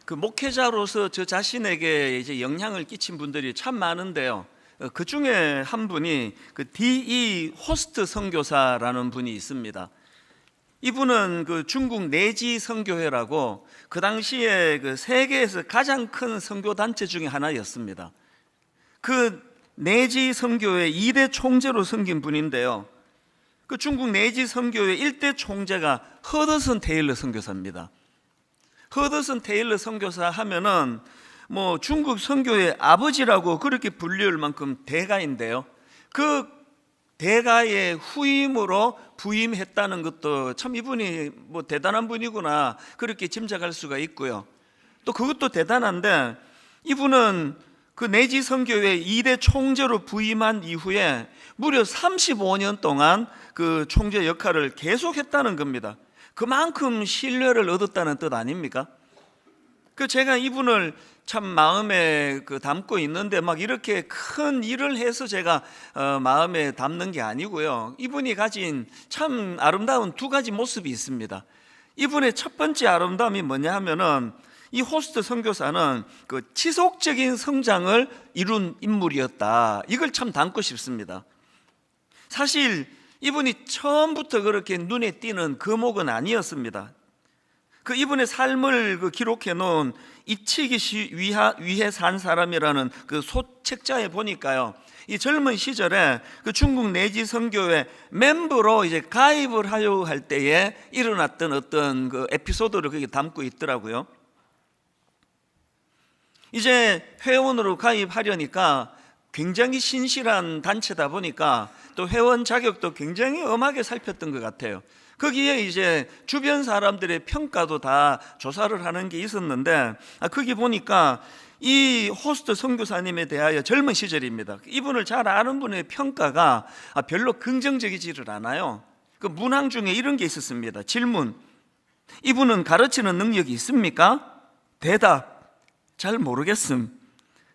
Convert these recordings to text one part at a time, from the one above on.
그 목회자로서 저 자신에게 이제 영향을 끼친 분들이 참 많은데요. 그 중에 한 분이 그 D.E. 호스트 선교사라는 분이 있습니다. 이분은 그 중국 내지 선교회라고 그 당시에 그 세계에서 가장 큰 선교 단체 중에 하나였습니다. 그 내지 선교회 2대 총재로 섬긴 분인데요. 그 중국 내지 선교회 1대 총재가 허더슨 테일러 선교사입니다. 허더슨 테일러 선교사 하면은 뭐 중국 선교의 아버지라고 그렇게 불릴 만큼 대가인데요. 그 대가의 후임으로 부임했다는 것도 참 이분이 뭐 대단한 분이구나 그렇게 짐작할 수가 있고요. 또 그것도 대단한데 이분은 그 내지 선교회 2대 총재로 부임한 이후에 무려 35년 동안 그 총재 역할을 계속했다는 겁니다. 그만큼 신뢰를 얻었다는 뜻 아닙니까? 그 제가 이분을 참 마음에 담고 있는데 막 이렇게 큰 일을 해서 제가 마음에 담는 게 아니고요. 이분이 가진 참 아름다운 두 가지 모습이 있습니다. 이분의 첫 번째 아름다움이 뭐냐 하면은 이 호스트 선교사는 그 지속적인 성장을 이룬 인물이었다. 이걸 참 담고 싶습니다. 사실 이분이 처음부터 그렇게 눈에 띄는 거목은 아니었습니다. 그 이분의 삶을 기록해 놓은 이치기 위해 산 사람이라는 그 소책자에 보니까요, 이 젊은 시절에 그 중국 내지 선교회 멤버로 이제 가입을 하려고 할 때에 일어났던 어떤 그 에피소드를 거기 담고 있더라고요. 이제 회원으로 가입하려니까 굉장히 신실한 단체다 보니까 또 회원 자격도 굉장히 엄하게 살폈던 것 같아요. 거기에 이제 주변 사람들의 평가도 다 조사를 하는 게 있었는데 거기 보니까 이 호스트 선교사님에 대하여 젊은 시절입니다. 이분을 잘 아는 분의 평가가 별로 긍정적이지를 않아요. 그 문항 중에 이런 게 있었습니다. 질문: 이분은 가르치는 능력이 있습니까? 대답: 잘 모르겠음.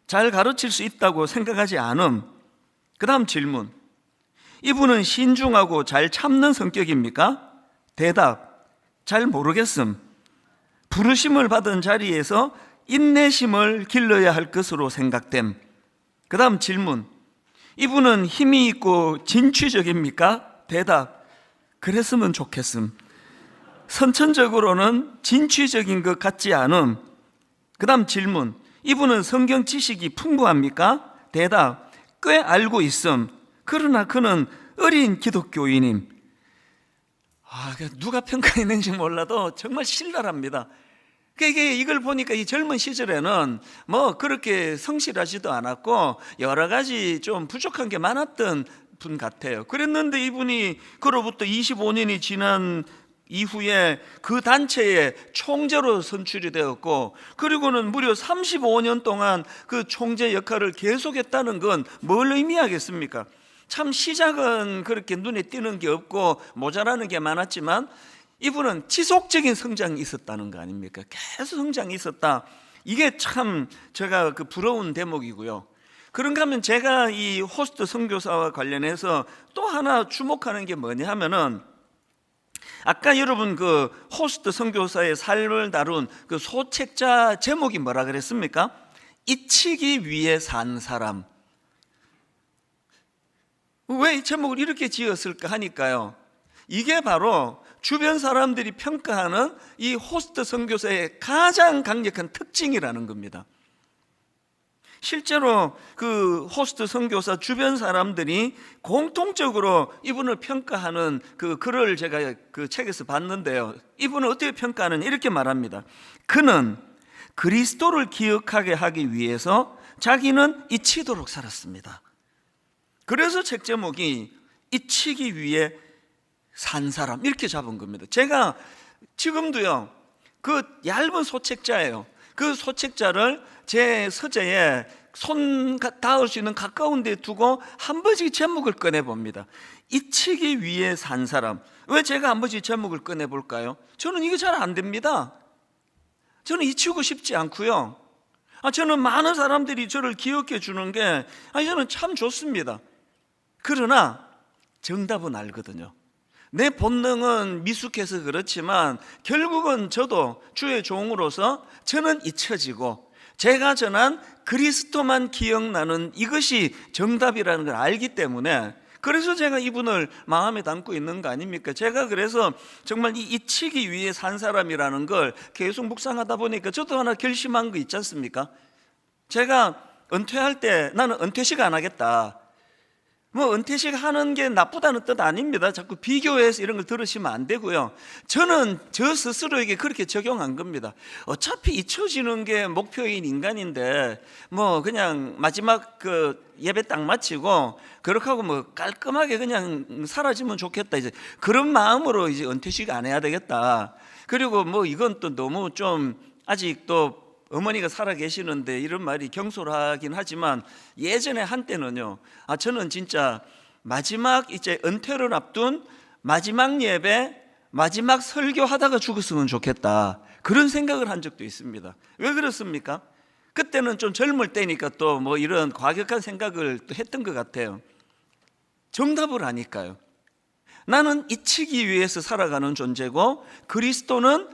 잘 가르칠 수 있다고 생각하지 않음. 그 다음 질문: 이분은 신중하고 잘 참는 성격입니까? 대답: 잘 모르겠음. 부르심을 받은 자리에서 인내심을 길러야 할 것으로 생각됨. 그 다음 질문: 이분은 힘이 있고 진취적입니까? 대답: 그랬으면 좋겠음. 선천적으로는 진취적인 것 같지 않음. 그 다음 질문: 이분은 성경 지식이 풍부합니까? 대답: 꽤 알고 있음. 그러나 그는 어린 기독교인임. 누가 평가했는지 몰라도 정말 신랄합니다. 이걸 보니까 이 젊은 시절에는 뭐 그렇게 성실하지도 않았고 여러 가지 좀 부족한 게 많았던 분 같아요. 그랬는데 이분이 그로부터 25년이 지난 이후에 그 단체의 총재로 선출이 되었고, 그리고는 무려 35년 동안 그 총재 역할을 계속했다는 건 뭘 의미하겠습니까? 참 시작은 그렇게 눈에 띄는 게 없고 모자라는 게 많았지만 이분은 지속적인 성장이 있었다는 거 아닙니까? 계속 성장이 있었다. 이게 참 제가 부러운 대목이고요. 그런가 하면 제가 이 호스트 선교사와 관련해서 또 하나 주목하는 게 뭐냐 하면은, 아까 여러분 그 호스트 선교사의 삶을 다룬 그 소책자 제목이 뭐라 그랬습니까? 잊히기 위해 산 사람. 왜 이 제목을 이렇게 지었을까 하니까요, 이게 바로 주변 사람들이 평가하는 이 호스트 선교사의 가장 강력한 특징이라는 겁니다. 실제로 그 호스트 선교사 주변 사람들이 공통적으로 이분을 평가하는 그 글을 제가 그 책에서 봤는데요, 이분을 어떻게 평가하느냐 이렇게 말합니다. 그는 그리스도를 기억하게 하기 위해서 자기는 잊히도록 살았습니다. 그래서 책 제목이 잊히기 위해 산 사람 이렇게 잡은 겁니다. 제가 지금도요, 그 얇은 소책자예요. 그 소책자를 제 서재에 손 닿을 수 있는 가까운 데 두고 한 번씩 제목을 꺼내봅니다. 잊히기 위해 산 사람. 왜 제가 한 번씩 제목을 꺼내볼까요? 저는 이게 잘 안 됩니다. 저는 잊히고 싶지 않고요. 저는 많은 사람들이 저를 기억해 주는 게 저는 참 좋습니다. 그러나 정답은 알거든요. 내 본능은 미숙해서 그렇지만 결국은 저도 주의 종으로서 저는 잊혀지고 제가 전한 그리스도만 기억나는 이것이 정답이라는 걸 알기 때문에, 그래서 제가 이분을 마음에 담고 있는 거 아닙니까? 제가 그래서 정말 이 잊히기 위해 산 사람이라는 걸 계속 묵상하다 보니까 저도 하나 결심한 거 있지 않습니까? 제가 은퇴할 때 나는 은퇴식 안 하겠다. 뭐 은퇴식 하는 게 나쁘다는 뜻 아닙니다. 자꾸 비교해서 이런 걸 들으시면 안 되고요. 저는 저 스스로에게 그렇게 적용한 겁니다. 어차피 잊혀지는 게 목표인 인간인데 뭐 그냥 마지막 그 예배 딱 마치고 그렇게 하고 뭐 깔끔하게 그냥 사라지면 좋겠다, 이제 그런 마음으로 이제 은퇴식 안 해야 되겠다. 그리고 뭐 이건 또 너무 좀 아직 또 어머니가 살아 계시는데 이런 말이 경솔하긴 하지만 예전에 한때는요, 저는 진짜 마지막 이제 은퇴를 앞둔 마지막 예배, 마지막 설교하다가 죽었으면 좋겠다, 그런 생각을 한 적도 있습니다. 왜 그렇습니까? 그때는 좀 젊을 때니까 또 뭐 이런 과격한 생각을 또 했던 것 같아요. 정답을 아니까요. 나는 잊히기 위해서 살아가는 존재고 그리스도는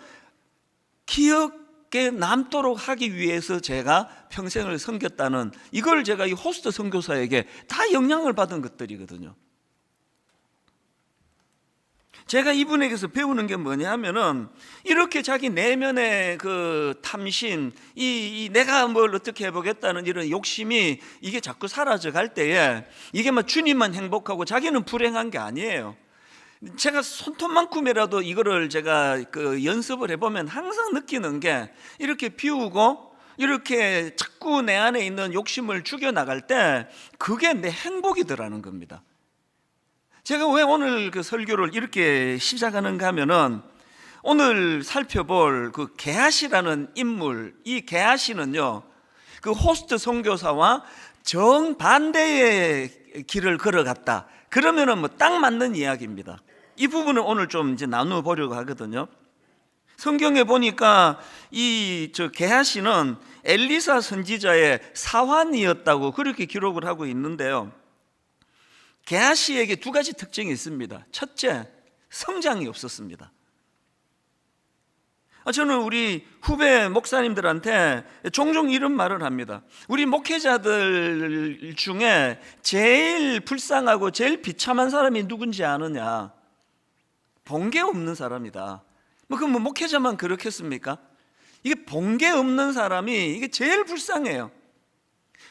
기억에 남도록 하기 위해서 제가 평생을 섬겼다는, 이걸 제가 이 호스트 선교사에게 다 영향을 받은 것들이거든요. 제가 이분에게서 배우는 게 뭐냐 하면은, 이렇게 자기 내면의 그 탐심, 이 내가 뭘 어떻게 해보겠다는 이런 욕심이 이게 자꾸 사라져 갈 때에 이게 막 주님만 행복하고 자기는 불행한 게 아니에요. 제가 손톱만큼이라도 이거를 제가 그 연습을 해보면 항상 느끼는 게, 이렇게 비우고 이렇게 자꾸 내 안에 있는 욕심을 죽여나갈 때 그게 내 행복이더라는 겁니다. 제가 왜 오늘 그 설교를 이렇게 시작하는가 하면은, 오늘 살펴볼 그 게하시라는 인물, 이 게하시는요 그 호스트 선교사와 정반대의 길을 걸어갔다. 그러면은 뭐 딱 맞는 이야기입니다. 이 부분을 오늘 좀 이제 나누어 보려고 하거든요. 성경에 보니까 이 게하시는 엘리사 선지자의 사환이었다고 그렇게 기록을 하고 있는데요. 게하시에게 두 가지 특징이 있습니다. 첫째, 성장이 없었습니다. 저는 우리 후배 목사님들한테 종종 이런 말을 합니다. 우리 목회자들 중에 제일 불쌍하고 제일 비참한 사람이 누군지 아느냐? 본게 없는 사람이다. 그럼 뭐 목회자만 그렇겠습니까? 이게 본게 없는 사람이 이게 제일 불쌍해요.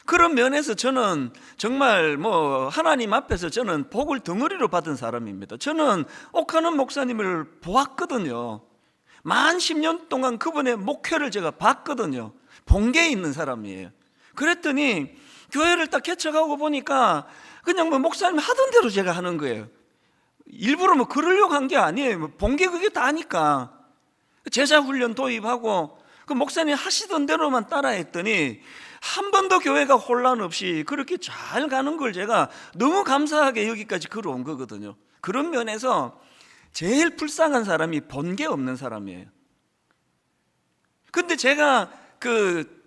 그런 면에서 저는 정말 뭐 하나님 앞에서 저는 복을 덩어리로 받은 사람입니다. 저는 옥하는 목사님을 보았거든요. 만 10년 동안 그분의 목회를 제가 봤거든요. 본계에 있는 사람이에요. 그랬더니 교회를 딱 개척하고 보니까 그냥 뭐 목사님 하던 대로 제가 하는 거예요. 일부러 뭐 그러려고 한 게 아니에요. 본계 그게 다니까. 제자 훈련 도입하고 그 목사님 하시던 대로만 따라했더니 한 번도 교회가 혼란 없이 그렇게 잘 가는 걸 제가 너무 감사하게 여기까지 걸어온 거거든요. 그런 면에서 제일 불쌍한 사람이 본게 없는 사람이에요. 근데 제가 그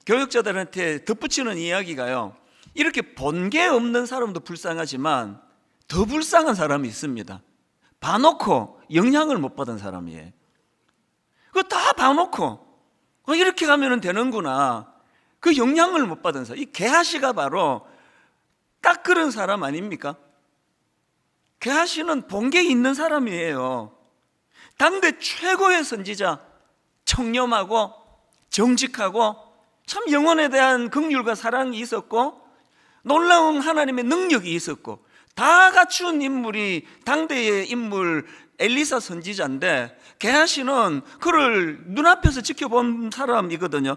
교육자들한테 덧붙이는 이야기가요, 이렇게 본게 없는 사람도 불쌍하지만 더 불쌍한 사람이 있습니다. 봐놓고 영향을 못 받은 사람이에요. 그거 다 봐놓고 이렇게 가면 되는구나, 그 영향을 못 받은 사람, 이 게하시가 바로 딱 그런 사람 아닙니까? 게하시는 본계에 있는 사람이에요. 당대 최고의 선지자, 청렴하고 정직하고 참 영혼에 대한 긍휼과 사랑이 있었고 놀라운 하나님의 능력이 있었고 다 갖춘 인물이 당대의 인물 엘리사 선지자인데, 게하시는 그를 눈앞에서 지켜본 사람이거든요.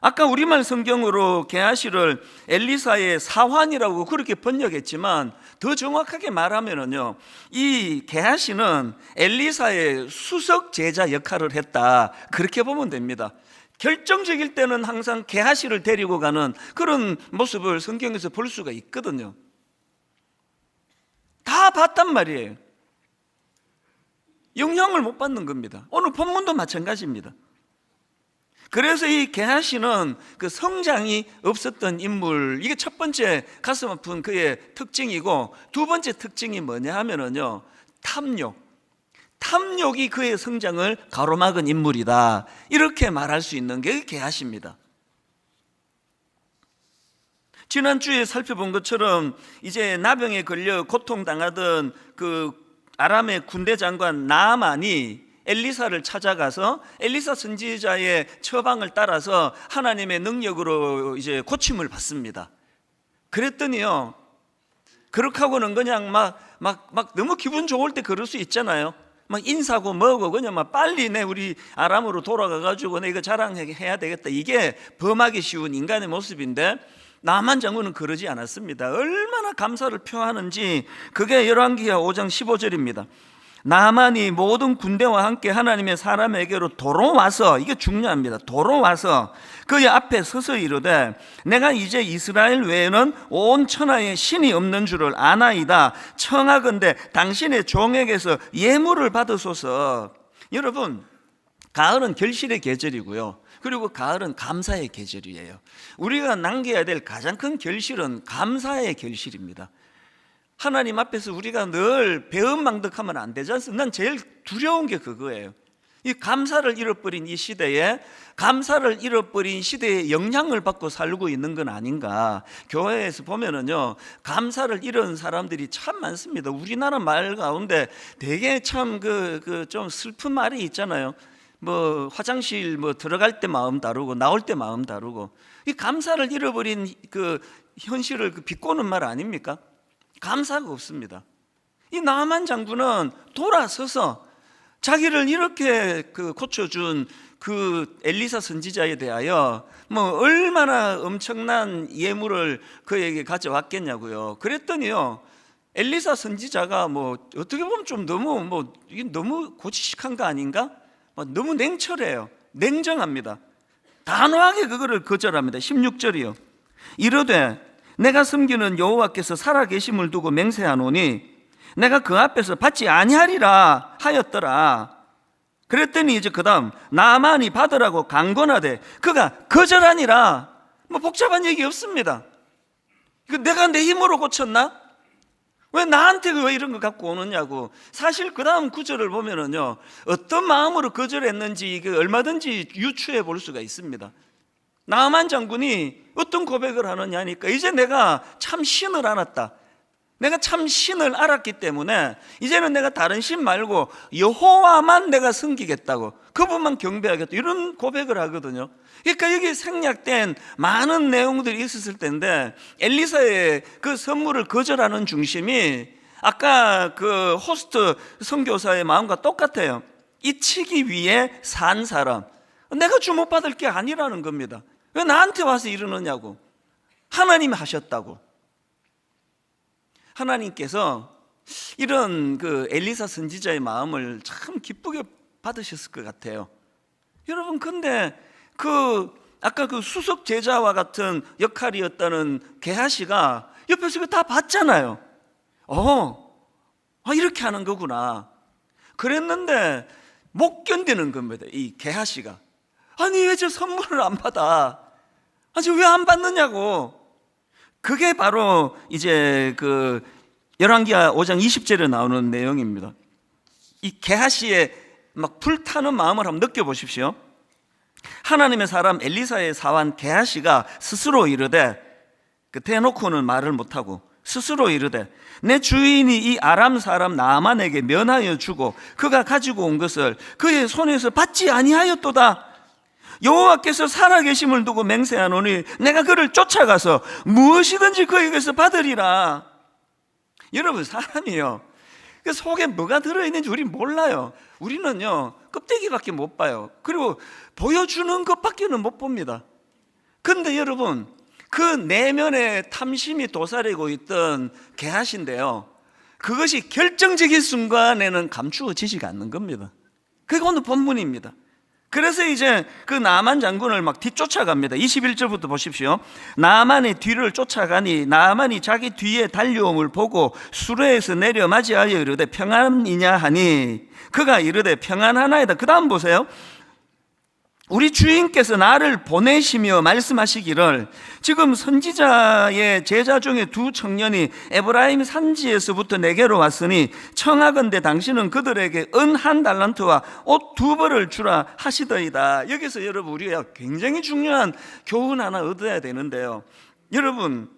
아까 우리말 성경으로 게하시를 엘리사의 사환이라고 그렇게 번역했지만 더 정확하게 말하면은요, 이 게하시는 엘리사의 수석 제자 역할을 했다, 그렇게 보면 됩니다. 결정적일 때는 항상 게하시를 데리고 가는 그런 모습을 성경에서 볼 수가 있거든요. 다 봤단 말이에요. 영향을 못 받는 겁니다. 오늘 본문도 마찬가지입니다. 그래서 이 게하시는 그 성장이 없었던 인물, 이게 첫 번째 가슴 아픈 그의 특징이고, 두 번째 특징이 뭐냐 하면은요, 탐욕. 탐욕이 그의 성장을 가로막은 인물이다, 이렇게 말할 수 있는 게 게하시입니다. 지난주에 살펴본 것처럼 이제 나병에 걸려 고통당하던 그 아람의 군대 장관 나아만이 엘리사를 찾아가서 엘리사 선지자의 처방을 따라서 하나님의 능력으로 이제 고침을 받습니다. 그랬더니요, 그렇게 하고는 그냥 막 너무 기분 좋을 때 그럴 수 있잖아요. 막 인사고 뭐고 그냥 막 빨리 우리 아람으로 돌아가가지고 내 이거 자랑해야 되겠다, 이게 범하기 쉬운 인간의 모습인데 나만 장군은 그러지 않았습니다. 얼마나 감사를 표하는지 그게 열왕기하 5장 15절입니다. 나만이 모든 군대와 함께 하나님의 사람에게로 돌아와서, 이게 중요합니다, 돌아와서 그의 앞에 서서 이르되 내가 이제 이스라엘 외에는 온 천하에 신이 없는 줄을 아나이다. 청하건대 당신의 종에게서 예물을 받으소서. 여러분, 가을은 결실의 계절이고요, 그리고 가을은 감사의 계절이에요. 우리가 남겨야 될 가장 큰 결실은 감사의 결실입니다. 하나님 앞에서 우리가 늘 배은망덕하면 안 되지 않습니까? 난 제일 두려운 게 그거예요. 이 감사를 잃어버린 이 시대에, 감사를 잃어버린 시대에 영향을 받고 살고 있는 건 아닌가. 교회에서 보면은요, 감사를 잃은 사람들이 참 많습니다. 우리나라 말 가운데 되게 참 좀 슬픈 말이 있잖아요. 뭐 화장실 들어갈 때 마음 다르고 나올 때 마음 다르고, 이 감사를 잃어버린 그 현실을 비꼬는 말 아닙니까? 감사가 없습니다. 이 나만 장군은 돌아서서 자기를 이렇게 고쳐준 그 엘리사 선지자에 대하여 얼마나 엄청난 예물을 그에게 가져왔겠냐고요. 그랬더니요, 엘리사 선지자가 어떻게 보면 좀 너무 이게 너무 고지식한 거 아닌가? 너무 냉철해요. 냉정합니다. 단호하게 그거를 거절합니다. 16절이요. 이르되 내가 섬기는 여호와께서 살아계심을 두고 맹세하노니 내가 그 앞에서 받지 아니하리라 하였더라. 그랬더니 이제 그 다음 나아만이 받으라고 강권하되 그가 거절하니라. 복잡한 얘기 없습니다. 내가 내 힘으로 고쳤나? 왜 나한테 왜 이런 거 갖고 오느냐고. 사실 그 다음 구절을 보면은요, 어떤 마음으로 거절했는지 이게 얼마든지 유추해 볼 수가 있습니다. 나아만 장군이 어떤 고백을 하느냐니까, 이제 내가 참 신을 알았다, 내가 참 신을 알았기 때문에 이제는 내가 다른 신 말고 여호와만 내가 섬기겠다고, 그분만 경배하겠다, 이런 고백을 하거든요. 그러니까 여기 생략된 많은 내용들이 있었을 텐데 엘리사의 그 선물을 거절하는 중심이 아까 그 호스트 선교사의 마음과 똑같아요. 잊히기 위해 산 사람, 내가 주목받을 게 아니라는 겁니다. 왜 나한테 와서 이러느냐고. 하나님이 하셨다고. 하나님께서 이런 그 엘리사 선지자의 마음을 참 기쁘게 받으셨을 것 같아요. 여러분, 근데 아까 그 수석 제자와 같은 역할이었다는 게하시가 옆에서 다 봤잖아요. 이렇게 하는 거구나. 그랬는데 못 견디는 겁니다, 이 게하시가. 아니, 왜 저 선물을 안 받아? 아니, 왜 안 받느냐고. 그게 바로 이제 그 열왕기하 5장 20절에 나오는 내용입니다. 이 게하시의 막 불타는 마음을 한번 느껴보십시오. 하나님의 사람 엘리사의 사환 게하시가 스스로 이르되, 대놓고는 말을 못하고 스스로 이르되 내 주인이 이 아람 사람 나아만에게 면하여 주고 그가 가지고 온 것을 그의 손에서 받지 아니하였도다. 여호와께서 살아계심을 두고 맹세하노니 내가 그를 쫓아가서 무엇이든지 그에게서 받으리라. 여러분, 사람이요, 그 속에 뭐가 들어있는지 우리 몰라요. 우리는요, 껍데기밖에 못 봐요. 그리고 보여주는 것밖에는 못 봅니다. 근데 여러분, 그 내면에 탐심이 도사리고 있던 게하시인데요, 그것이 결정적인 순간에는 감추어지지가 않는 겁니다. 그게 오늘 본문입니다. 그래서 이제 그 나아만 장군을 막 뒤쫓아갑니다. 21절부터 보십시오. 나아만의 뒤를 쫓아가니 나아만이 자기 뒤에 달려옴을 보고 수레에서 내려 맞이하여 이르되 평안이냐 하니 그가 이르되 평안하나이다. 그 다음 보세요. 우리 주인께서 나를 보내시며 말씀하시기를 지금 선지자의 제자 중에 두 청년이 에브라임 산지에서부터 내게로 왔으니 청하건대 당신은 그들에게 은 1달란트와 옷 2벌을 주라 하시더이다. 여기서 여러분 우리가 굉장히 중요한 교훈 하나 얻어야 되는데요. 여러분,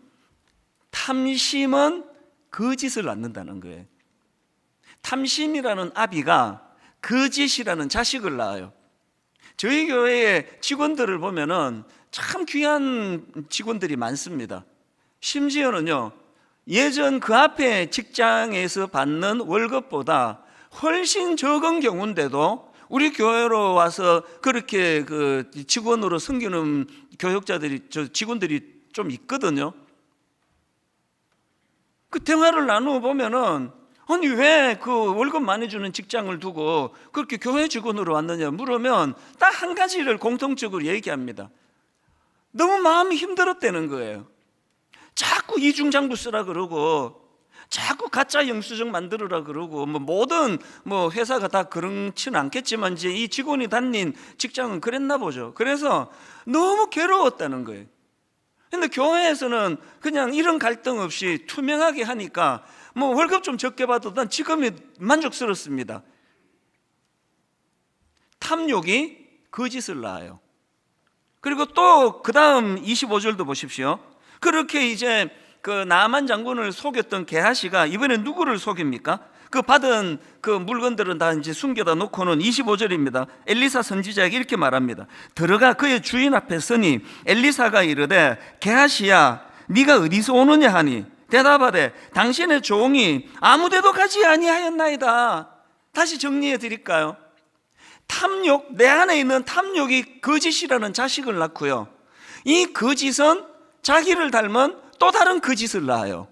탐심은 거짓을 낳는다는 거예요. 탐심이라는 아비가 거짓이라는 자식을 낳아요. 저희 교회의 직원들을 보면은 참 귀한 직원들이 많습니다. 심지어는요, 예전 그 앞에 직장에서 받는 월급보다 훨씬 적은 경우인데도 우리 교회로 와서 그렇게 그 직원으로 섬기는 교역자들이, 직원들이 좀 있거든요. 그 대화를 나누어 보면은 아니 왜 그 월급 많이 주는 직장을 두고 그렇게 교회 직원으로 왔느냐 물으면 딱 한 가지를 공통적으로 얘기합니다. 너무 마음이 힘들었다는 거예요. 자꾸 이중장부 쓰라 그러고 자꾸 가짜 영수증 만들으라 그러고 모든 회사가 다 그렇지는 않겠지만 이제 이 직원이 다닌 직장은 그랬나 보죠. 그래서 너무 괴로웠다는 거예요. 근데 교회에서는 그냥 이런 갈등 없이 투명하게 하니까 월급 좀 적게 받아도 난 지금이 만족스럽습니다. 탐욕이 거짓을 낳아요. 그리고 또 그 다음 25절도 보십시오. 그렇게 이제 그 나만 장군을 속였던 게하시가 이번엔 누구를 속입니까? 그 받은 그 물건들은 다 이제 숨겨다 놓고는 25절입니다. 엘리사 선지자에게 이렇게 말합니다. 들어가 그의 주인 앞에 서니 엘리사가 이르되 게하시야 네가 어디서 오느냐 하니 대답하되 당신의 종이 아무데도 가지 아니하였나이다. 다시 정리해 드릴까요? 탐욕, 내 안에 있는 탐욕이 거짓이라는 자식을 낳고요, 이 거짓은 자기를 닮은 또 다른 거짓을 낳아요.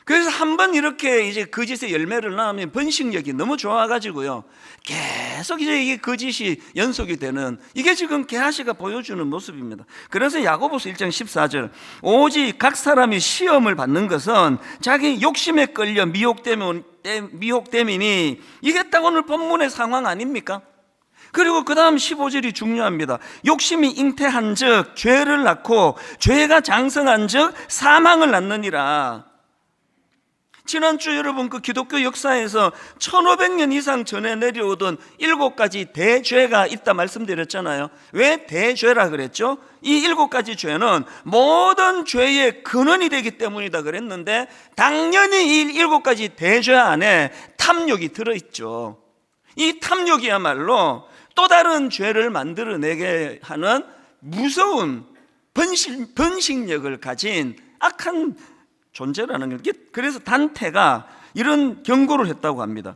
그래서 한번 이렇게 이제 거짓의 열매를 낳으면 번식력이 너무 좋아가지고요, 계속 이제 이게 거짓이 연속이 되는, 이게 지금 게하시가 보여주는 모습입니다. 그래서 야고보서 1장 14절 오직 각 사람이 시험을 받는 것은 자기 욕심에 끌려 미혹됨이니, 이게 딱 오늘 본문의 상황 아닙니까? 그리고 그 다음 15절이 중요합니다. 욕심이 잉태한 즉 죄를 낳고 죄가 장성한 즉 사망을 낳느니라. 지난주 여러분 그 기독교 역사에서 1500년 이상 전에 내려오던 7가지 대죄가 있다 말씀드렸잖아요. 왜 대죄라 그랬죠? 이 7가지 죄는 모든 죄의 근원이 되기 때문이다 그랬는데, 당연히 이 7가지 대죄 안에 탐욕이 들어있죠. 이 탐욕이야말로 또 다른 죄를 만들어내게 하는 무서운 번식력을 가진 악한 존재라는 거예요. 그래서 단테가 이런 경고를 했다고 합니다.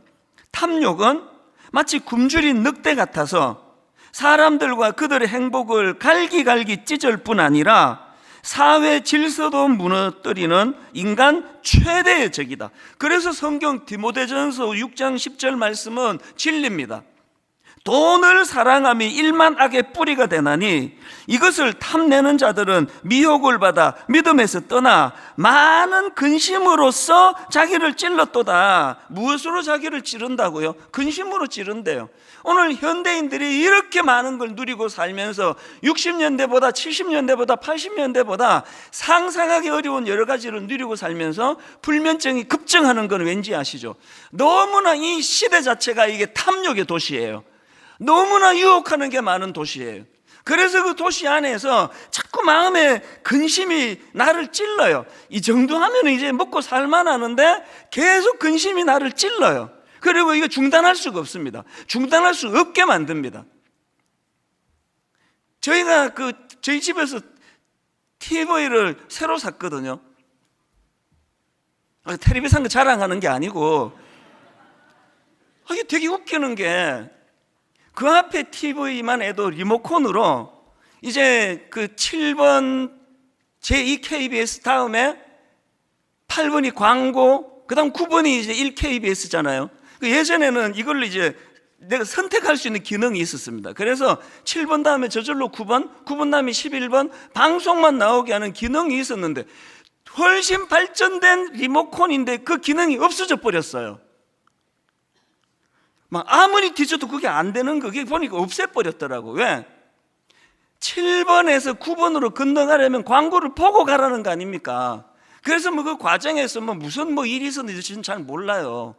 탐욕은 마치 굶주린 늑대 같아서 사람들과 그들의 행복을 갈기갈기 찢을 뿐 아니라 사회 질서도 무너뜨리는 인간 최대의 적이다. 그래서 성경 디모데전서 6장 10절 말씀은 진리입니다. 돈을 사랑함이 일만 악의 뿌리가 되나니 이것을 탐내는 자들은 미혹을 받아 믿음에서 떠나 많은 근심으로써 자기를 찔렀도다. 무엇으로 자기를 찌른다고요? 근심으로 찌른대요. 오늘 현대인들이 이렇게 많은 걸 누리고 살면서 60년대보다 70년대보다 80년대보다 상상하기 어려운 여러 가지를 누리고 살면서 불면증이 급증하는 건 왠지 아시죠? 너무나 이 시대 자체가 이게 탐욕의 도시예요. 너무나 유혹하는 게 많은 도시예요. 그래서 그 도시 안에서 자꾸 마음에 근심이 나를 찔러요. 이 정도 하면 이제 먹고 살만하는데 계속 근심이 나를 찔러요. 그리고 이거 중단할 수가 없습니다. 중단할 수 없게 만듭니다. 저희가 저희 집에서 TV를 새로 샀거든요. 텔레비 산 거 자랑하는 게 아니고, 이게 되게 웃기는 게, 그 앞에 TV만 해도 리모컨으로 이제 그 7번 제2 KBS 다음에 8번이 광고, 그 다음 9번이 이제 1KBS잖아요. 예전에는 이걸로 이제 내가 선택할 수 있는 기능이 있었습니다. 그래서 7번 다음에 저절로 9번 다음에 11번 방송만 나오게 하는 기능이 있었는데, 훨씬 발전된 리모컨인데 그 기능이 없어져 버렸어요. 막 아무리 뒤져도 그게 안 되는, 그게 보니까 없애버렸더라고. 왜? 7번에서 9번으로 건너가려면 광고를 보고 가라는 거 아닙니까? 그래서 그 과정에서 무슨 일이 있었는지 저는 잘 몰라요.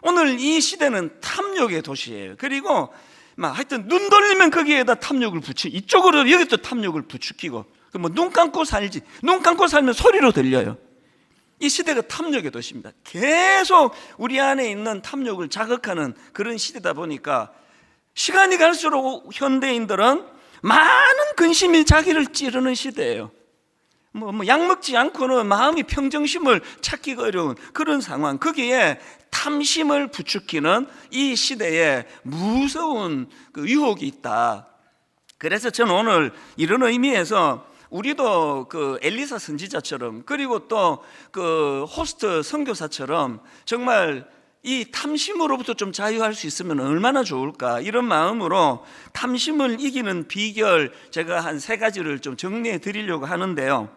오늘 이 시대는 탐욕의 도시예요. 그리고 하여튼 눈 돌리면 거기에다 탐욕을 이쪽으로 여기 또 탐욕을 부추기고, 눈 감고 살지, 눈 감고 살면 소리로 들려요. 이 시대가 탐욕의 도시입니다. 계속 우리 안에 있는 탐욕을 자극하는 그런 시대다 보니까 시간이 갈수록 현대인들은 많은 근심이 자기를 찌르는 시대예요. 약 먹지 않고는 마음이 평정심을 찾기가 어려운 그런 상황, 거기에 탐심을 부추기는 이 시대에 무서운 유혹이 있다. 그래서 저는 오늘 이런 의미에서 우리도 엘리사 선지자처럼, 그리고 또 호스트 선교사처럼 정말 이 탐심으로부터 좀 자유할 수 있으면 얼마나 좋을까, 이런 마음으로 탐심을 이기는 비결 제가 한 3가지를 좀 정리해 드리려고 하는데요.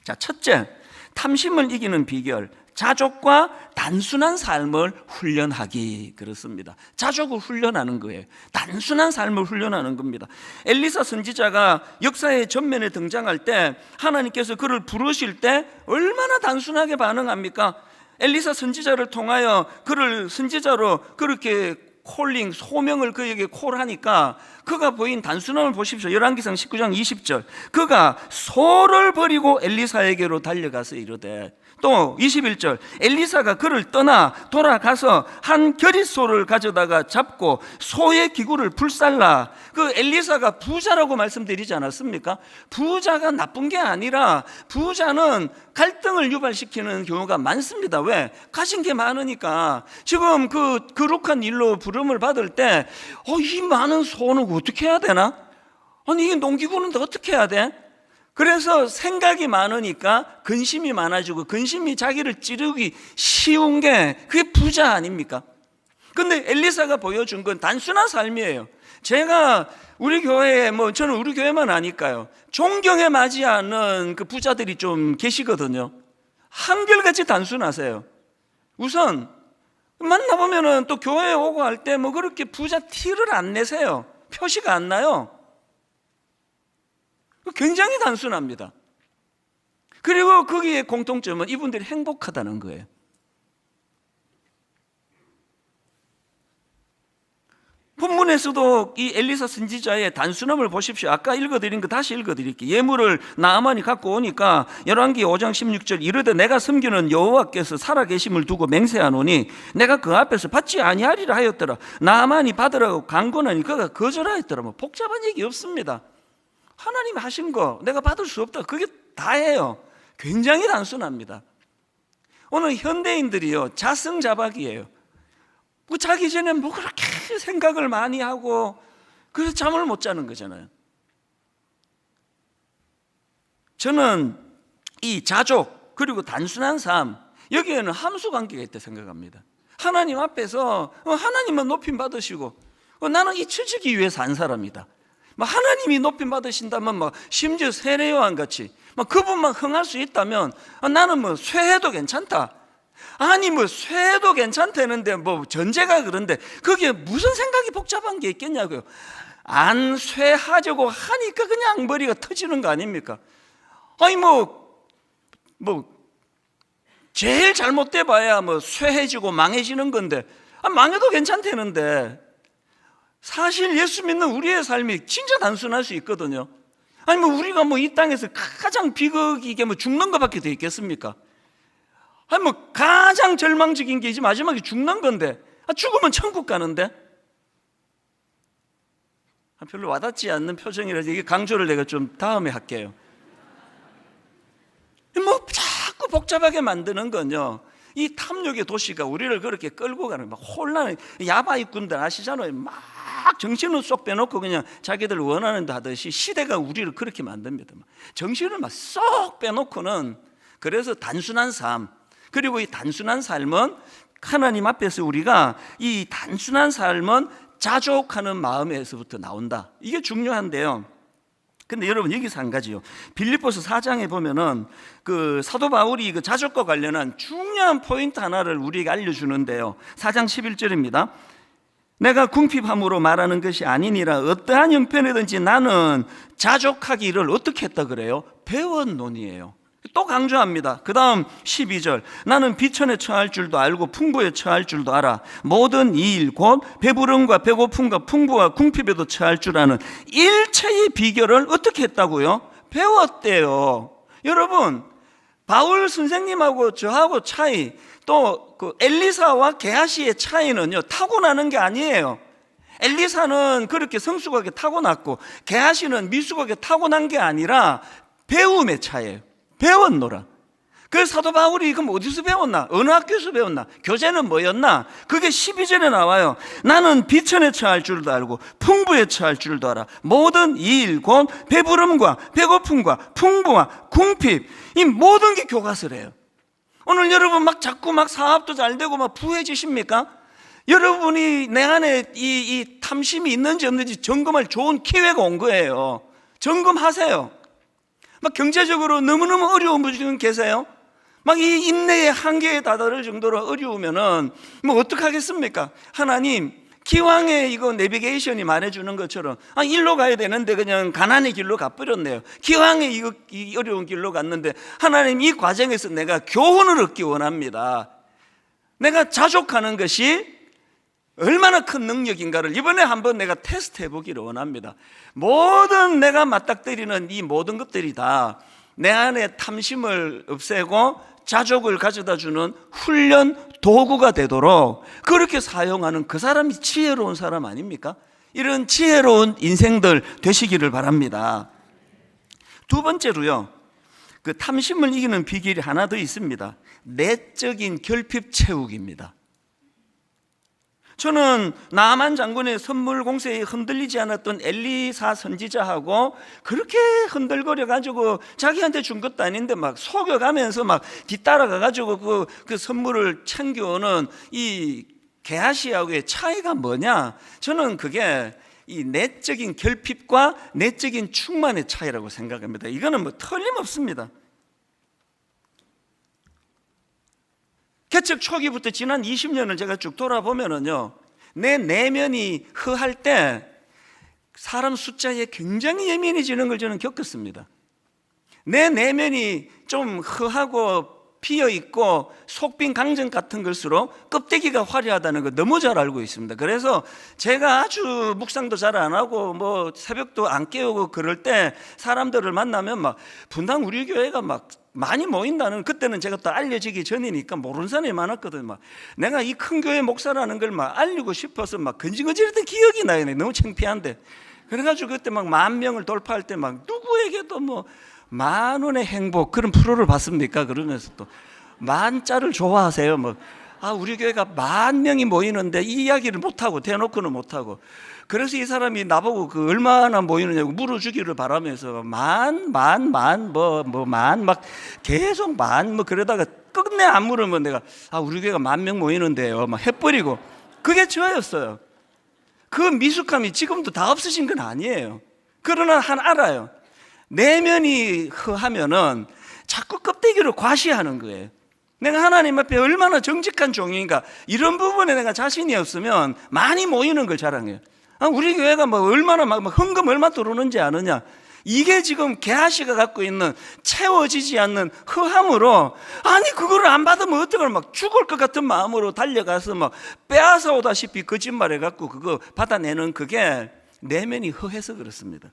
자, 첫째, 탐심을 이기는 비결, 자족과 단순한 삶을 훈련하기. 그렇습니다. 자족을 훈련하는 거예요. 단순한 삶을 훈련하는 겁니다. 엘리사 선지자가 역사의 전면에 등장할 때 하나님께서 그를 부르실 때 얼마나 단순하게 반응합니까? 엘리사 선지자를 통하여 그를 선지자로 그렇게 소명을 그에게 콜하니까 그가 보인 단순함을 보십시오. 열왕기상 19장 20절, 그가 소를 버리고 엘리사에게로 달려가서 이르되, 또 21절, 엘리사가 그를 떠나 돌아가서 한 겨릿소를 가져다가 잡고 소의 기구를 불살라. 엘리사가 부자라고 말씀드리지 않았습니까? 부자가 나쁜 게 아니라 부자는 갈등을 유발시키는 경우가 많습니다. 왜? 가진 게 많으니까. 지금 거룩한 일로 부름을 받을 때 이 많은 소는 어떻게 해야 되나? 아니, 이게 농기구는 어떻게 해야 돼? 그래서 생각이 많으니까 근심이 많아지고, 근심이 자기를 찌르기 쉬운 게 그게 부자 아닙니까? 근데 엘리사가 보여준 건 단순한 삶이에요. 제가 우리 교회에, 저는 우리 교회만 아니까요, 존경에 맞지 않는 부자들이 좀 계시거든요. 한결같이 단순하세요. 우선 만나보면은 또 교회에 오고 할 때 그렇게 부자 티를 안 내세요. 표시가 안 나요. 굉장히 단순합니다. 그리고 거기에 공통점은 이분들이 행복하다는 거예요. 본문에서도 이 엘리사 선지자의 단순함을 보십시오. 아까 읽어드린 거 다시 읽어드릴게요. 예물을 나아만이 갖고 오니까 열왕기 5장 16절, 이르되 내가 섬기는 여호와께서 살아계심을 두고 맹세하노니 내가 그 앞에서 받지 아니하리라 하였더라. 나아만이 받으라고 간구하니 그가 거절하였더라. 복잡한 얘기 없습니다. 하나님이 하신 거 내가 받을 수 없다, 그게 다예요. 굉장히 단순합니다. 오늘 현대인들이요, 자승자박이에요. 자기 전에 그렇게 생각을 많이 하고 그래서 잠을 못 자는 거잖아요. 저는 이 자족 그리고 단순한 삶, 여기에는 함수관계가 있다고 생각합니다. 하나님 앞에서 하나님만 높임 받으시고 나는 잊혀지기 위해 산 사람이다. 하나님이 높임 받으신다면 심지어 세례요한 같이 그분만 흥할 수 있다면 나는 쇠해도 괜찮다. 아니 쇠해도 괜찮다는데 전제가 그런데 거기에 무슨 생각이 복잡한 게 있겠냐고요. 안 쇠하려고 하니까 그냥 머리가 터지는 거 아닙니까? 아니 제일 잘못돼 봐야 쇠해지고 망해지는 건데 망해도 괜찮다는데, 사실 예수 믿는 우리의 삶이 진짜 단순할 수 있거든요. 아니 우리가 이 땅에서 가장 비극이게 죽는 것밖에 더 있겠습니까? 아니 가장 절망적인 게 이제 마지막에 죽는 건데, 죽으면 천국 가는데. 별로 와닿지 않는 표정이라서 이게 강조를 내가 좀 다음에 할게요. 자꾸 복잡하게 만드는 건요, 이 탐욕의 도시가 우리를 그렇게 끌고 가는 혼란, 야바이꾼들 아시잖아요. 정신을 쏙 빼놓고 그냥 자기들 원하는 데 하듯이 시대가 우리를 그렇게 만듭니다. 정신을 쏙 빼놓고는, 그래서 단순한 삶, 그리고 이 단순한 삶은 하나님 앞에서 우리가 이 단순한 삶은 자족하는 마음에서부터 나온다. 이게 중요한데요. 근데 여러분 여기서 한 가지요. 빌립보서 4장에 보면은 사도 바울이 자족과 관련한 중요한 포인트 하나를 우리에게 알려주는데요. 4장 11절입니다. 내가 궁핍함으로 말하는 것이 아니니라. 어떠한 형편이든지 나는 자족하기를 어떻게 했다 그래요? 배웠노니에요. 또 강조합니다. 그 다음 12절, 나는 비천에 처할 줄도 알고 풍부에 처할 줄도 알아. 모든 이 일 곧 배부름과 배고픔과 풍부와 궁핍에도 처할 줄 아는 일체의 비결을 어떻게 했다고요? 배웠대요. 여러분, 바울 선생님하고 저하고 차이, 또 그 엘리사와 게하시의 차이는요, 타고나는 게 아니에요. 엘리사는 그렇게 성숙하게 타고났고 게하시는 미숙하게 타고난 게 아니라 배움의 차이예요. 배웠노라. 그래서 사도 바울이 그럼 어디서 배웠나? 어느 학교에서 배웠나? 교재는 뭐였나? 그게 12절에 나와요. 나는 비천에 처할 줄도 알고 풍부에 처할 줄도 알아. 모든 이 일 곧 배부름과 배고픔과 풍부와 궁핍, 이 모든 게 교과서래요. 오늘 여러분 자꾸 사업도 잘 되고 부해지십니까? 여러분이 내 안에 이 탐심이 있는지 없는지 점검할 좋은 기회가 온 거예요. 점검하세요. 경제적으로 너무너무 어려운 분이 계세요? 이 인내의 한계에 다다를 정도로 어려우면은 어떡하겠습니까? 하나님, 기왕에 이거 내비게이션이 말해주는 것처럼 일로 가야 되는데 그냥 가난의 길로 가버렸네요. 기왕에 이 어려운 길로 갔는데 하나님, 이 과정에서 내가 교훈을 얻기 원합니다. 내가 자족하는 것이 얼마나 큰 능력인가를 이번에 한번 내가 테스트해 보기를 원합니다. 모든 내가 맞닥뜨리는 이 모든 것들이 다 내 안에 탐심을 없애고 자족을 가져다 주는 훈련 도구가 되도록 그렇게 사용하는 그 사람이 지혜로운 사람 아닙니까? 이런 지혜로운 인생들 되시기를 바랍니다. 두 번째로요, 그 탐심을 이기는 비결이 하나 더 있습니다. 내적인 결핍 채우기입니다. 저는 나만 장군의 선물 공세에 흔들리지 않았던 엘리사 선지자하고 그렇게 흔들거려 가지고 자기한테 준 것도 아닌데 속여가면서 뒤따라가 가지고 그 선물을 챙겨오는 이 게하시하고의 차이가 뭐냐? 저는 그게 이 내적인 결핍과 내적인 충만의 차이라고 생각합니다. 이거는 틀림없습니다. 개척 초기부터 지난 20년을 제가 쭉 돌아보면은요, 내 내면이 허할 때 사람 숫자에 굉장히 예민해지는 걸 저는 겪었습니다. 내 내면이 좀 허하고 피어있고 속빈 강정 같은 것일수록 껍데기가 화려하다는 거 너무 잘 알고 있습니다. 그래서 제가 아주 묵상도 잘 안 하고 새벽도 안 깨우고 그럴 때 사람들을 만나면 분당 우리 교회가 많이 모인다는, 그때는 제가 또 알려지기 전이니까 모르는 사람이 많았거든요. 내가 이 큰 교회 목사라는 걸 알리고 싶어서 근질근질했던 기억이 나요. 너무 창피한데. 그래가지고 그때 10,000명을 돌파할 때 누구에게도 10,000원의 행복 그런 프로를 봤습니까? 그러면서 또 10,000자를 좋아하세요. 우리 교회가 10,000명이 모이는데 이 이야기를 못하고 대놓고는 못하고, 그래서 이 사람이 나보고 얼마나 모이느냐고 물어주기를 바라면서 계속 그러다가 끝내 안 물으면 내가 우리 교회가 10,000명 모이는데요 해버리고, 그게 저였어요. 그 미숙함이 지금도 다 없으신 건 아니에요. 그러나 알아요. 내면이 허하면은 자꾸 껍데기를 과시하는 거예요. 내가 하나님 앞에 얼마나 정직한 종인가, 이런 부분에 내가 자신이 없으면 많이 모이는 걸 자랑해요. 우리 교회가 얼마나 헌금 얼마 들어오는지 아느냐, 이게 지금 게하시가 갖고 있는 채워지지 않는 허함으로, 그거를 안 받으면 어떡할, 죽을 것 같은 마음으로 달려가서 빼앗아 오다시피 거짓말해 갖고 그거 받아내는, 그게 내면이 허해서 그렇습니다.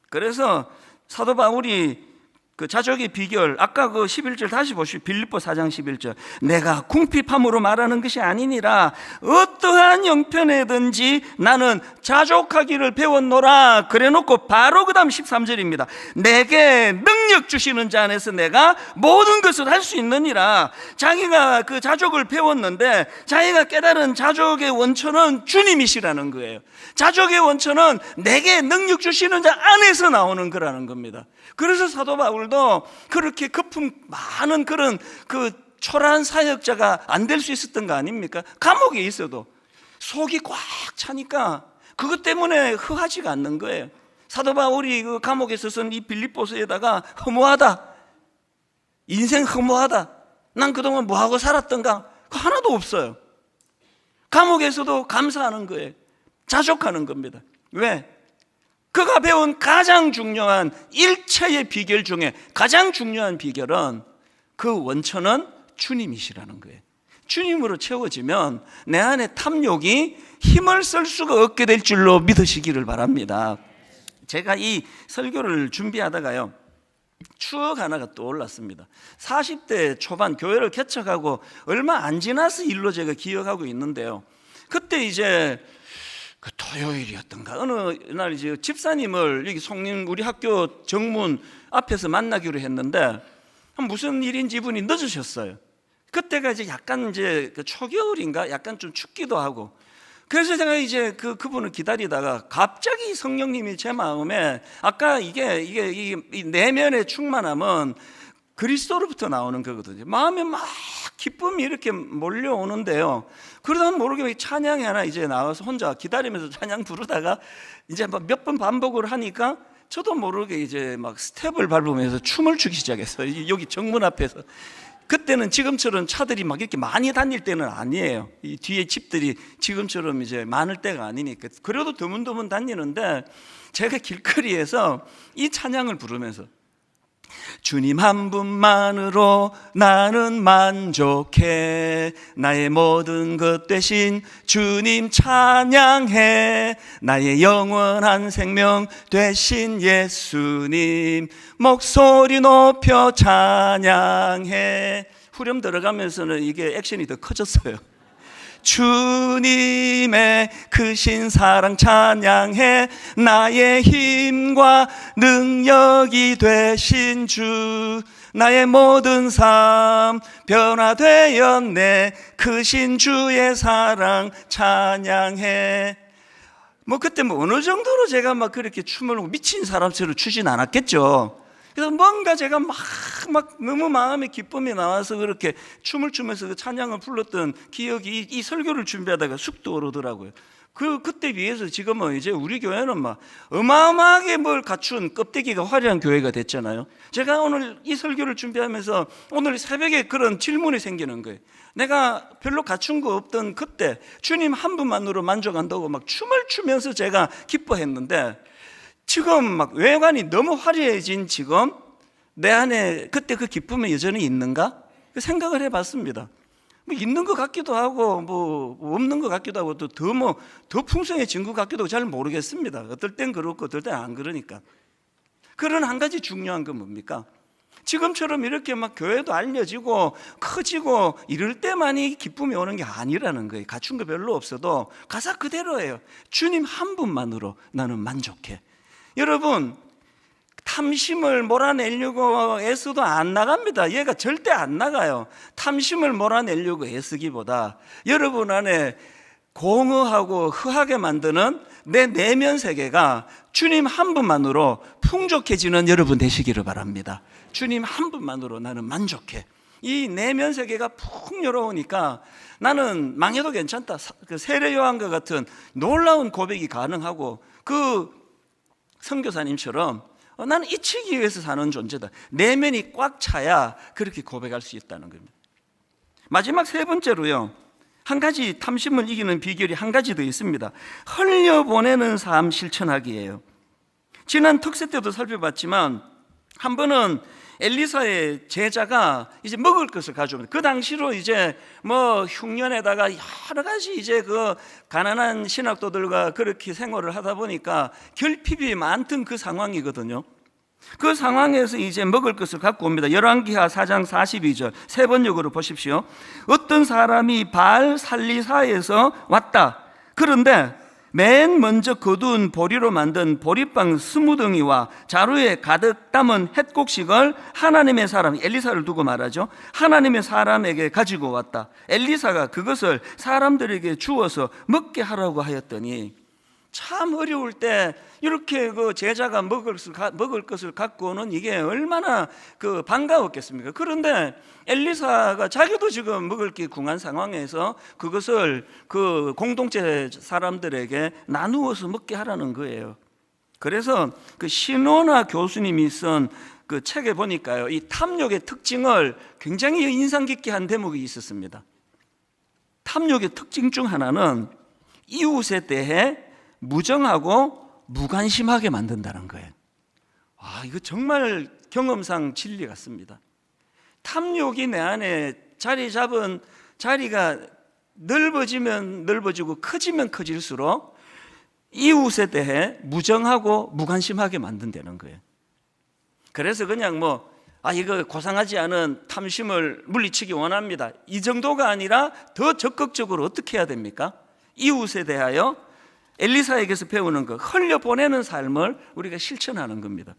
그래서 사도 바울이 그 자족의 비결, 아까 11절 다시 보시오. 빌립보 4장 11절. 내가 궁핍함으로 말하는 것이 아니니라. 어떠한 형편에든지 나는 자족하기를 배웠노라. 그래놓고 바로 그 다음 13절입니다. 내게 능력 주시는 자 안에서 내가 모든 것을 할 수 있느니라. 자기가 그 자족을 배웠는데 자기가 깨달은 자족의 원천은 주님이시라는 거예요. 자족의 원천은 내게 능력 주시는 자 안에서 나오는 거라는 겁니다. 그래서 사도 바울도 그렇게 거품 많은 그런 초라한 사역자가 안 될 수 있었던 거 아닙니까? 감옥에 있어도 속이 꽉 차니까 그것 때문에 허하지가 않는 거예요. 사도 바울이 감옥에서 쓴 이 빌립보서에다가 허무하다, 인생 허무하다, 난 그동안 뭐하고 살았던가, 하나도 없어요. 감옥에서도 감사하는 거예요. 자족하는 겁니다. 왜? 그가 배운 가장 중요한 일체의 비결 중에 가장 중요한 비결은 그 원천은 주님이시라는 거예요. 주님으로 채워지면 내 안에 탐욕이 힘을 쓸 수가 없게 될 줄로 믿으시기를 바랍니다. 제가 이 설교를 준비하다가요, 추억 하나가 떠올랐습니다. 40대 초반 교회를 개척하고 얼마 안 지나서 일로 제가 기억하고 있는데요, 그때 이제 그 토요일이었던가 어느 날 이제 집사님을 여기 송림 우리 학교 정문 앞에서 만나기로 했는데 무슨 일인지 이분이 늦으셨어요. 그때가 이제 약간 이제 그 초겨울인가 약간 좀 춥기도 하고, 그래서 제가 이제 그분을 기다리다가 갑자기 성령님이 제 마음에, 아까 이게 이 내면의 충만함은 그리스도로부터 나오는 거거든요. 마음에 막 기쁨이 이렇게 몰려오는데요, 그러다 모르게 찬양이 하나 이제 나와서 혼자 기다리면서 찬양 부르다가 이제 몇 번 반복을 하니까 저도 모르게 이제 막 스텝을 밟으면서 춤을 추기 시작했어요. 여기 정문 앞에서. 그때는 지금처럼 차들이 막 이렇게 많이 다닐 때는 아니에요. 이 뒤에 집들이 지금처럼 이제 많을 때가 아니니까. 그래도 드문드문 다니는데 제가 길거리에서 이 찬양을 부르면서 주님 한 분만으로 나는 만족해, 나의 모든 것 되신 주님 찬양해, 나의 영원한 생명 되신 예수님 목소리 높여 찬양해. 후렴 들어가면서는 이게 액션이 더 커졌어요. 주님의 크신 사랑 찬양해, 나의 힘과 능력이 되신 주, 나의 모든 삶 변화되었네, 크신 주의 사랑 찬양해. 그때 어느 정도로 제가 막 그렇게 춤을 미친 사람처럼 추진 않았겠죠. 그래서 뭔가 제가 막 너무 마음에 기쁨이 나와서 그렇게 춤을 추면서 그 찬양을 불렀던 기억이 이 설교를 준비하다가 쑥 떠오르더라고요. 그때 비해서 지금은 이제 우리 교회는 막 어마어마하게 뭘 갖춘 껍데기가 화려한 교회가 됐잖아요. 제가 오늘 이 설교를 준비하면서 오늘 새벽에 그런 질문이 생기는 거예요. 내가 별로 갖춘 거 없던 그때 주님 한 분만으로 만족한다고 막 춤을 추면서 제가 기뻐했는데, 지금 막 외관이 너무 화려해진 지금 내 안에 그때 그 기쁨이 여전히 있는가? 생각을 해봤습니다. 있는 것 같기도 하고 없는 것 같기도 하고 또 더 풍성해진 것 같기도 하고 잘 모르겠습니다. 어떨 땐 그렇고 어떨 땐 안 그러니까. 그런 한 가지 중요한 건 뭡니까? 지금처럼 이렇게 막 교회도 알려지고 커지고 이럴 때만이 기쁨이 오는 게 아니라는 거예요. 갖춘 거 별로 없어도 가사 그대로예요. 주님 한 분만으로 나는 만족해. 여러분, 탐심을 몰아내려고 애써도 안 나갑니다. 얘가 절대 안 나가요. 탐심을 몰아내려고 애쓰기보다 여러분 안에 공허하고 허하게 만드는 내 내면 세계가 주님 한 분만으로 풍족해지는 여러분 되시기를 바랍니다. 주님 한 분만으로 나는 만족해. 이 내면 세계가 푹 열어오니까 나는 망해도 괜찮다. 그 세례 요한과 같은 놀라운 고백이 가능하고, 그 선교사님처럼 나는 잊히기 위해서 사는 존재다. 내면이 꽉 차야 그렇게 고백할 수 있다는 겁니다. 마지막 세 번째로요, 한 가지 탐심을 이기는 비결이 한 가지 더 있습니다. 흘려보내는 삶 실천하기예요. 지난 특세 때도 살펴봤지만 한 번은 엘리사의 제자가 이제 먹을 것을 가져옵니다. 그 당시로 이제 흉년에다가 여러 가지 이제 그 가난한 신학도들과 그렇게 생활을 하다 보니까 결핍이 많던 그 상황이거든요. 그 상황에서 이제 먹을 것을 갖고 옵니다. 열왕기하 4장 42절 세 번역으로 보십시오. 어떤 사람이 바알 살리사에서 왔다. 그런데 맨 먼저 거둔 보리로 만든 보리빵 20덩이와 자루에 가득 담은 햇곡식을 하나님의 사람, 엘리사를 두고 말하죠, 하나님의 사람에게 가지고 왔다. 엘리사가 그것을 사람들에게 주어서 먹게 하라고 하였더니, 참 어려울 때 이렇게 그 제자가 먹을 것을 갖고 오는 이게 얼마나 그 반가웠겠습니까? 그런데 엘리사가 자기도 지금 먹을 게 궁한 상황에서 그것을 그 공동체 사람들에게 나누어서 먹게 하라는 거예요. 그래서 그 시노나 교수님이 쓴 그 책에 보니까요, 이 탐욕의 특징을 굉장히 인상 깊게 한 대목이 있었습니다. 탐욕의 특징 중 하나는 이웃에 대해 무정하고 무관심하게 만든다는 거예요. 이거 정말 경험상 진리 같습니다. 탐욕이 내 안에 자리 잡은 자리가 넓어지면 넓어지고 커지면 커질수록 이웃에 대해 무정하고 무관심하게 만든다는 거예요. 그래서 그냥 이거 고상하지 않은 탐심을 물리치기 원합니다, 이 정도가 아니라 더 적극적으로 어떻게 해야 됩니까? 이웃에 대하여 엘리사에게서 배우는 것, 흘려보내는 삶을 우리가 실천하는 겁니다.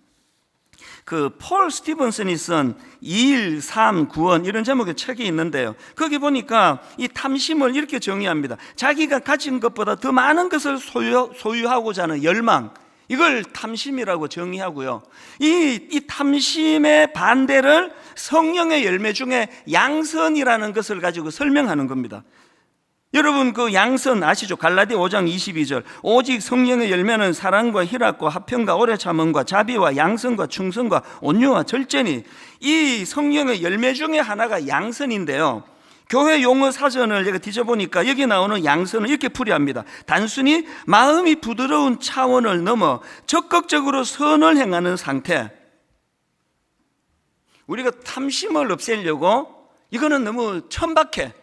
폴 스티븐슨이 쓴 2일 3 구원 이런 제목의 책이 있는데요, 거기 보니까 이 탐심을 이렇게 정의합니다. 자기가 가진 것보다 더 많은 것을 소유하고자 하는 열망, 이걸 탐심이라고 정의하고요, 이 탐심의 반대를 성령의 열매 중에 양선이라는 것을 가지고 설명하는 겁니다. 여러분, 그 양선 아시죠? 갈라디아 5장 22절, 오직 성령의 열매는 사랑과 희락과 화평과 오래 참음과 자비와 양선과 충성과 온유와 절제니, 이 성령의 열매 중에 하나가 양선인데요, 교회 용어 사전을 제가 뒤져보니까 여기 나오는 양선은 이렇게 풀이합니다. 단순히 마음이 부드러운 차원을 넘어 적극적으로 선을 행하는 상태. 우리가 탐심을 없애려고, 이거는 너무 천박해,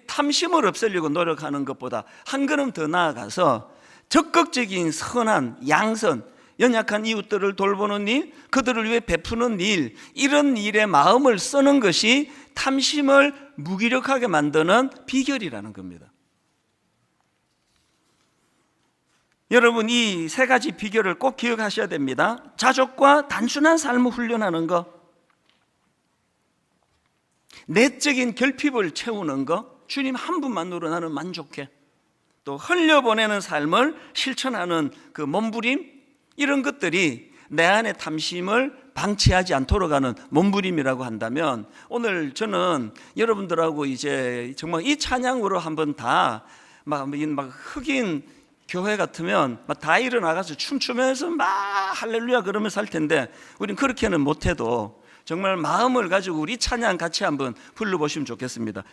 탐심을 없애려고 노력하는 것보다 한 걸음 더 나아가서 적극적인 선한 양선, 연약한 이웃들을 돌보는 일, 그들을 위해 베푸는 일, 이런 일에 마음을 쓰는 것이 탐심을 무기력하게 만드는 비결이라는 겁니다. 여러분, 이 세 가지 비결을 꼭 기억하셔야 됩니다. 자족과 단순한 삶을 훈련하는 것, 내적인 결핍을 채우는 것, 주님 한 분만으로 나는 만족해, 또 흘려보내는 삶을 실천하는 그 몸부림, 이런 것들이 내 안의 탐심을 방치하지 않도록 하는 몸부림이라고 한다면, 오늘 저는 여러분들하고 이제 정말 이 찬양으로 한번 다 막 흑인 교회 같으면 막 다 일어나가서 춤추면서 막 할렐루야 그러면서 할 텐데, 우린 그렇게는 못해도 정말 마음을 가지고 우리 찬양 같이 한번 불러보시면 좋겠습니다.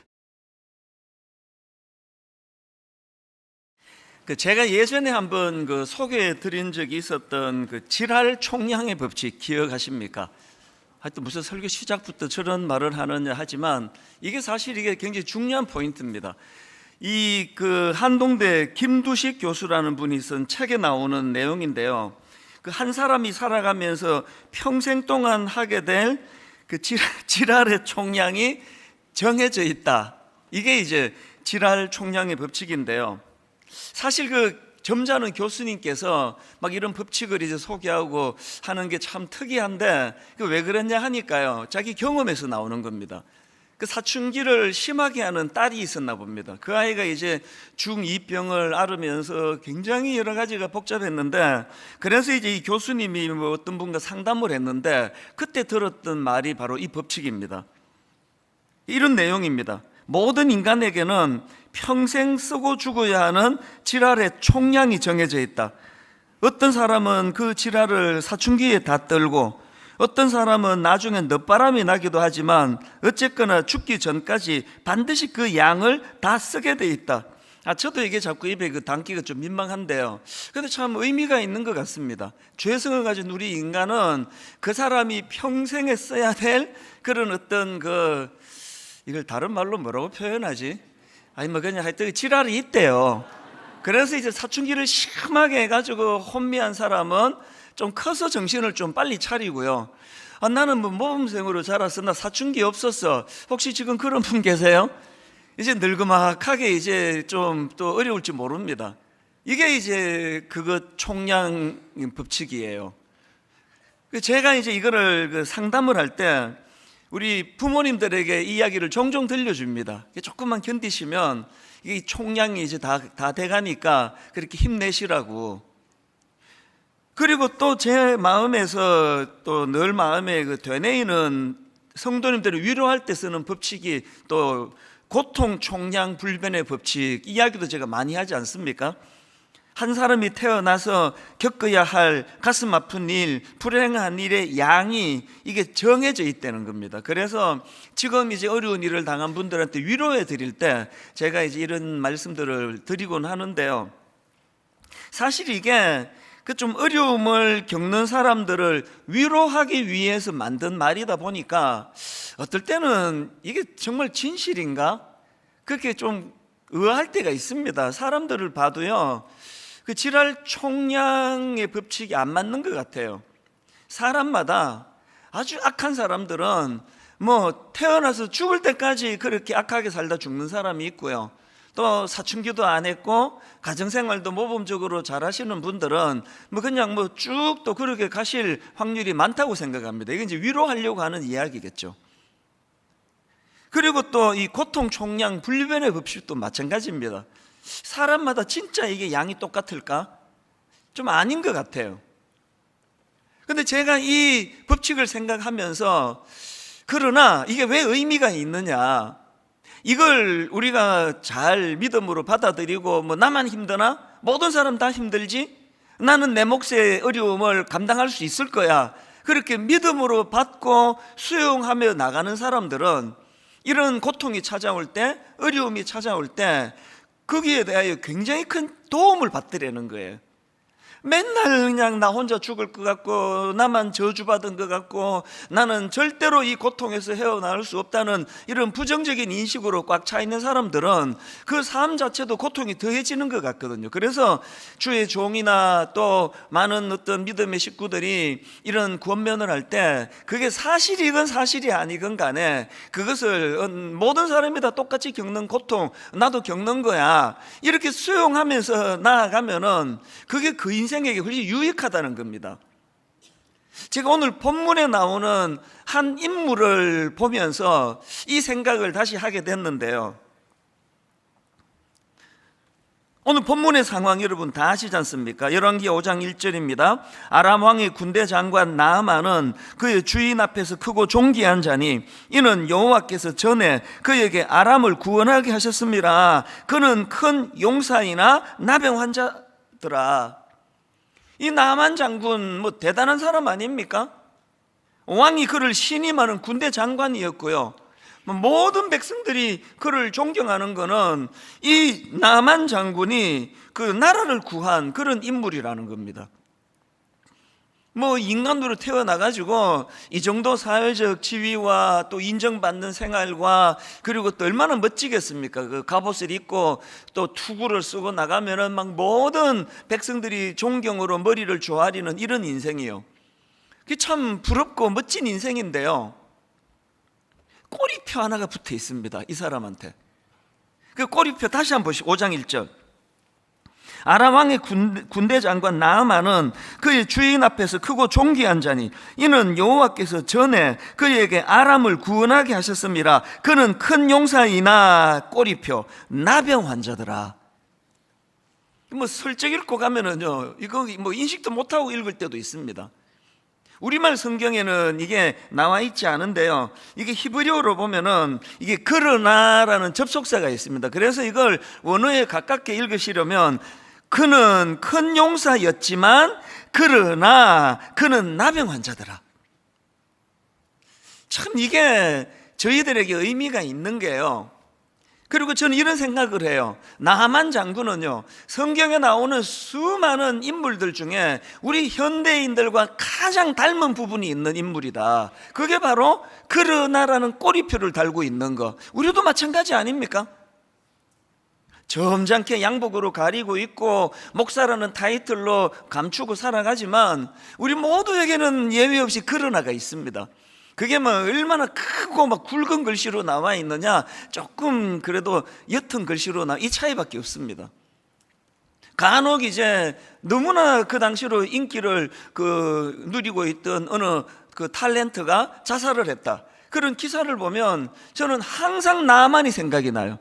제가 예전에 한번 소개해 드린 적이 있었던 지랄 총량의 법칙 기억하십니까? 하여튼 무슨 설교 시작부터 저런 말을 하느냐 하지만, 이게 사실 이게 굉장히 중요한 포인트입니다. 이 한동대 김두식 교수라는 분이 쓴 책에 나오는 내용인데요, 한 사람이 살아가면서 평생 동안 하게 될 지랄의 총량이 정해져 있다. 이게 이제 지랄 총량의 법칙인데요, 사실 점잖은 교수님께서 막 이런 법칙을 이제 소개하고 하는 게 참 특이한데, 왜 그랬냐 하니까요, 자기 경험에서 나오는 겁니다. 사춘기를 심하게 하는 딸이 있었나 봅니다. 그 아이가 이제 중2병을 앓으면서 굉장히 여러 가지가 복잡했는데, 그래서 이제 이 교수님이 어떤 분과 상담을 했는데, 그때 들었던 말이 바로 이 법칙입니다. 이런 내용입니다. 모든 인간에게는 평생 쓰고 죽어야 하는 지랄의 총량이 정해져 있다. 어떤 사람은 그 지랄을 사춘기에 다 떨고, 어떤 사람은 나중에 늦바람이 나기도 하지만 어쨌거나 죽기 전까지 반드시 그 양을 다 쓰게 돼 있다. 저도 이게 자꾸 입에 담기가 좀 민망한데요, 근데 참 의미가 있는 것 같습니다. 죄성을 가진 우리 인간은 그 사람이 평생에 써야 될 그런 어떤 이걸 다른 말로 뭐라고 표현하지? 그냥 하여튼 지랄이 있대요. 그래서 이제 사춘기를 심하게 해가지고 혼미한 사람은 좀 커서 정신을 좀 빨리 차리고요, 나는 모범생으로 자라서 나 사춘기 없었어, 혹시 지금 그런 분 계세요? 이제 늙음막하게 이제 좀 또 어려울지 모릅니다. 이게 이제 총량 법칙이에요. 제가 이제 이거를 상담을 할 때 우리 부모님들에게 이야기를 종종 들려줍니다. 조금만 견디시면 이 총량이 이제 다 돼가니까 그렇게 힘내시라고. 그리고 또 제 마음에서 또 늘 마음에 되뇌이는 성도님들을 위로할 때 쓰는 법칙이 또 고통 총량 불변의 법칙 이야기도 제가 많이 하지 않습니까? 한 사람이 태어나서 겪어야 할 가슴 아픈 일, 불행한 일의 양이 이게 정해져 있다는 겁니다. 그래서 지금 이제 어려운 일을 당한 분들한테 위로해 드릴 때 제가 이제 이런 말씀들을 드리곤 하는데요. 사실 이게 그 좀 어려움을 겪는 사람들을 위로하기 위해서 만든 말이다 보니까 어떨 때는 이게 정말 진실인가? 그렇게 좀 의아할 때가 있습니다. 사람들을 봐도요, 그 질환 총량의 법칙이 안 맞는 것 같아요. 사람마다 아주 악한 사람들은 뭐 태어나서 죽을 때까지 그렇게 악하게 살다 죽는 사람이 있고요, 또 사춘기도 안 했고 가정생활도 모범적으로 잘 하시는 분들은 뭐 그냥 뭐 쭉 또 그렇게 가실 확률이 많다고 생각합니다. 이게 이제 위로하려고 하는 이야기겠죠. 그리고 또 이 고통 총량 분류변의 법칙도 마찬가지입니다. 사람마다 진짜 이게 양이 똑같을까? 좀 아닌 것 같아요. 근데 제가 이 법칙을 생각하면서, 그러나 이게 왜 의미가 있느냐, 이걸 우리가 잘 믿음으로 받아들이고 뭐 나만 힘드나? 모든 사람 다 힘들지? 나는 내 몫의 어려움을 감당할 수 있을 거야, 그렇게 믿음으로 받고 수용하며 나가는 사람들은 이런 고통이 찾아올 때, 어려움이 찾아올 때 거기에 대하여 굉장히 큰 도움을 받더라는 거예요. 맨날 그냥 나 혼자 죽을 것 같고 나만 저주받은 것 같고 나는 절대로 이 고통에서 헤어나올 수 없다는 이런 부정적인 인식으로 꽉 차 있는 사람들은 그 삶 자체도 고통이 더해지는 것 같거든요. 그래서 주의 종이나 또 많은 어떤 믿음의 식구들이 이런 권면을 할 때 그게 사실이건 사실이 아니건 간에 그것을 모든 사람이 다 똑같이 겪는 고통, 나도 겪는 거야, 이렇게 수용하면서 나아가면은 그게 그 인생에게 훨씬 유익하다는 겁니다. 제가 오늘 본문에 나오는 한 인물을 보면서 이 생각을 다시 하게 됐는데요. 오늘 본문의 상황 여러분 다 아시지 않습니까? 열왕기 5장 1절입니다. 아람 왕의 군대 장관 나아만은 그의 주인 앞에서 크고 존귀한 자니 이는 여호와께서 전에 그에게 아람을 구원하게 하셨습니다. 그는 큰 용사이나 나병 환자더라. 이 나만 장군 뭐 대단한 사람 아닙니까? 왕이 그를 신임하는 군대 장관이었고요, 모든 백성들이 그를 존경하는 것은 이 나만 장군이 그 나라를 구한 그런 인물이라는 겁니다. 뭐 인간으로 태어나가지고 이 정도 사회적 지위와 또 인정받는 생활과, 그리고 또 얼마나 멋지겠습니까? 그 갑옷을 입고 또 투구를 쓰고 나가면은 막 모든 백성들이 존경으로 머리를 조아리는 이런 인생이에요. 그게 참 부럽고 멋진 인생인데요, 꼬리표 하나가 붙어 있습니다, 이 사람한테. 그 꼬리표 다시 한번 보시죠. 5장 1절. 아람 왕의 군대 장관 나아만은 그의 주인 앞에서 크고 존귀한 자니 이는 여호와께서 전에 그에게 아람을 구원하게 하셨습니다. 그는 큰 용사이나 꼬리표 나병 환자더라. 뭐 슬쩍 읽고 가면은요, 이거 뭐 인식도 못하고 읽을 때도 있습니다. 우리말 성경에는 이게 나와 있지 않은데요, 이게 히브리어로 보면은 이게 그러나라는 접속사가 있습니다. 그래서 이걸 원어에 가깝게 읽으시려면 그는 큰 용사였지만 그러나 그는 나병 환자더라. 참 이게 저희들에게 의미가 있는 게요, 그리고 저는 이런 생각을 해요. 나만 장군은요, 성경에 나오는 수많은 인물들 중에 우리 현대인들과 가장 닮은 부분이 있는 인물이다. 그게 바로 그러나라는 꼬리표를 달고 있는 거. 우리도 마찬가지 아닙니까? 점잖게 양복으로 가리고 있고 목사라는 타이틀로 감추고 살아가지만 우리 모두에게는 예외 없이 그러나가 있습니다. 그게 뭐 얼마나 크고 막 굵은 글씨로 나와 있느냐, 조금 그래도 옅은 글씨로 이 차이밖에 없습니다. 간혹 이제 너무나 그 당시로 인기를 누리고 있던 어느 그 탤런트가 자살을 했다, 그런 기사를 보면 저는 항상 나만이 생각이 나요.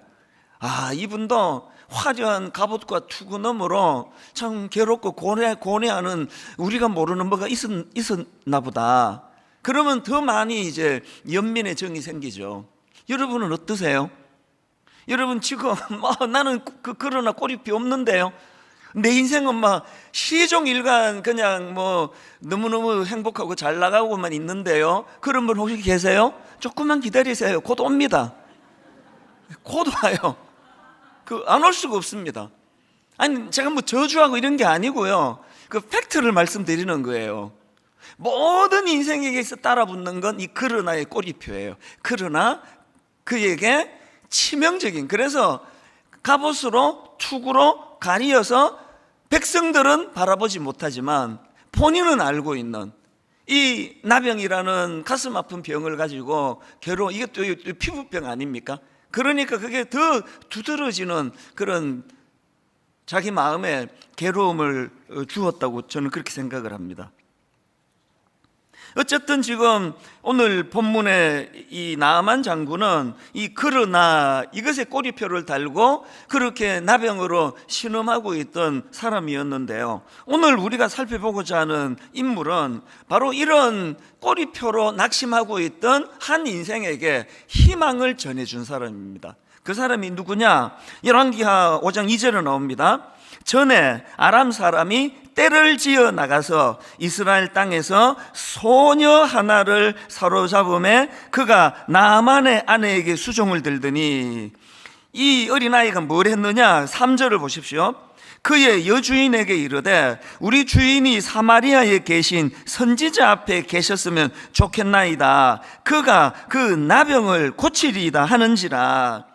아, 이분도 화려한 갑옷과 투구 너머로 참 괴롭고 고뇌하는 우리가 모르는 뭐가 있었나 보다. 그러면 더 많이 이제 연민의 정이 생기죠. 여러분은 어떠세요? 여러분 지금 나는 그러나 꼬리표 없는데요, 내 인생은 막 시종일관 그냥 뭐 너무너무 행복하고 잘 나가고만 있는데요. 그런 분 혹시 계세요? 조금만 기다리세요. 곧 옵니다. 곧 와요. 안 올 수가 없습니다. 아니, 제가 뭐 저주하고 이런 게 아니고요. 그 팩트를 말씀드리는 거예요. 모든 인생에게서 따라붙는 건 이 그러나의 꼬리표예요. 그러나 그에게 치명적인, 그래서 갑옷으로 투구로 가리어서 백성들은 바라보지 못하지만 본인은 알고 있는 이 나병이라는 가슴 아픈 병을 가지고 괴로워, 이것도 피부병 아닙니까? 그러니까 그게 더 두드러지는 그런 자기 마음에 괴로움을 주었다고 저는 그렇게 생각을 합니다. 어쨌든 지금 오늘 본문의 이 나아만 장군은 이 그러나 이것에 꼬리표를 달고 그렇게 나병으로 신음하고 있던 사람이었는데요, 오늘 우리가 살펴보고자 하는 인물은 바로 이런 꼬리표로 낙심하고 있던 한 인생에게 희망을 전해준 사람입니다. 그 사람이 누구냐? 열왕기하 5장 2절에 나옵니다. 전에 아람 사람이 떼를 지어 나가서 이스라엘 땅에서 소녀 하나를 사로잡음에 그가 나아만의 아내에게 수종을 들더니, 이 어린아이가 뭘 했느냐? 3절을 보십시오. 그의 여주인에게 이르되 우리 주인이 사마리아에 계신 선지자 앞에 계셨으면 좋겠나이다. 그가 그 나병을 고치리이다 하는지라.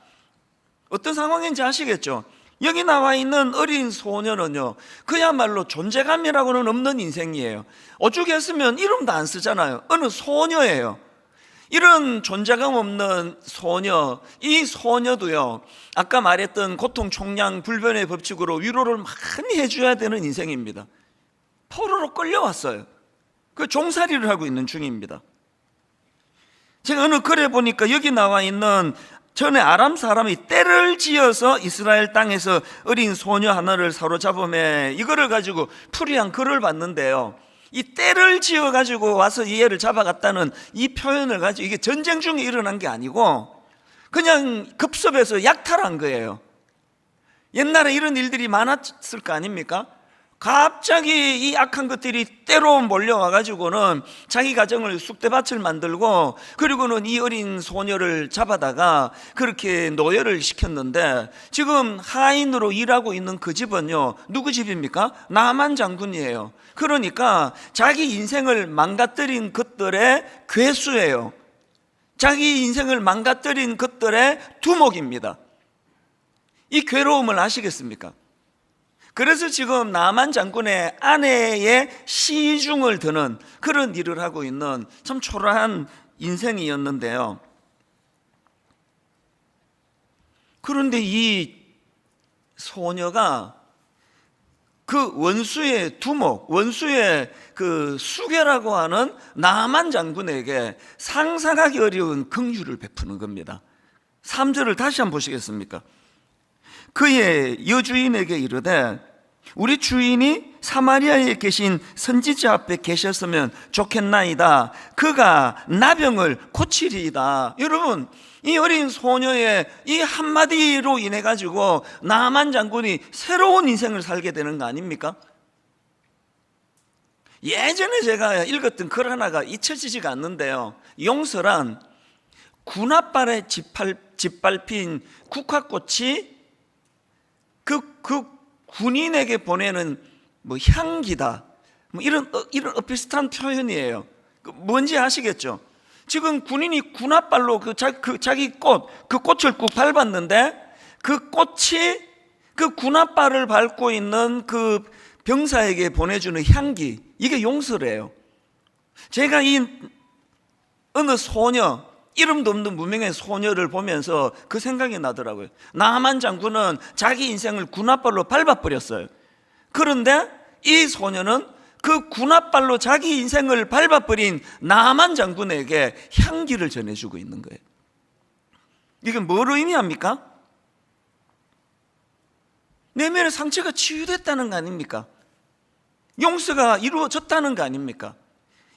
어떤 상황인지 아시겠죠? 여기 나와 있는 어린 소녀는요, 그야말로 존재감이라고는 없는 인생이에요. 오죽했으면 이름도 안 쓰잖아요. 어느 소녀예요. 이런 존재감 없는 소녀, 이 소녀도요, 아까 말했던 고통 총량 불변의 법칙으로 위로를 많이 해줘야 되는 인생입니다. 포로로 끌려왔어요. 그 종살이를 하고 있는 중입니다. 제가 어느 글에 보니까 여기 나와 있는 전에 아람 사람이 떼를 지어서 이스라엘 땅에서 어린 소녀 하나를 사로잡음에, 이거를 가지고 풀이한 글을 봤는데요, 이 떼를 지어 가지고 와서 이 애를 잡아갔다는 이 표현을 가지고, 이게 전쟁 중에 일어난 게 아니고 그냥 급습해서 약탈한 거예요. 옛날에 이런 일들이 많았을 거 아닙니까? 갑자기 이 악한 것들이 때로 몰려와 가지고는 자기 가정을 쑥대밭을 만들고, 그리고는 이 어린 소녀를 잡아다가 그렇게 노예를 시켰는데, 지금 하인으로 일하고 있는 그 집은요, 누구 집입니까? 나아만 장군이에요. 그러니까 자기 인생을 망가뜨린 것들의 괴수예요. 자기 인생을 망가뜨린 것들의 두목입니다. 이 괴로움을 아시겠습니까? 그래서 지금 나아만 장군의 아내의 시중을 드는 그런 일을 하고 있는 참 초라한 인생이었는데요, 그런데 이 소녀가 그 원수의 두목, 원수의 그 수괴라고 하는 나아만 장군에게 상상하기 어려운 긍휼을 베푸는 겁니다. 3절을 다시 한번 보시겠습니까? 그의 여주인에게 이르되 우리 주인이 사마리아에 계신 선지자 앞에 계셨으면 좋겠나이다. 그가 나병을 고치리이다. 여러분, 이 어린 소녀의 이 한마디로 인해 가지고 나아만 장군이 새로운 인생을 살게 되는 거 아닙니까? 예전에 제가 읽었던 글 하나가 잊혀지지가 않는데요, 용서란 군홧발에 짓밟힌 국화꽃이 그 군인에게 보내는 뭐 향기다, 뭐 이런 비슷한 표현이에요. 뭔지 아시겠죠? 지금 군인이 군홧발로 자기 그 꽃을 꾹 밟았는데, 그 꽃이 그 군홧발을 밟고 있는 그 병사에게 보내주는 향기, 이게 용서래요. 제가 이 어느 소녀, 이름도 없는 무명의 소녀를 보면서 그 생각이 나더라고요. 나아만 장군은 자기 인생을 군홧발로 밟아버렸어요. 그런데 이 소녀는 그 군홧발로 자기 인생을 밟아버린 나아만 장군에게 향기를 전해주고 있는 거예요. 이게 뭘 의미합니까? 내면의 상처가 치유됐다는 거 아닙니까? 용서가 이루어졌다는 거 아닙니까?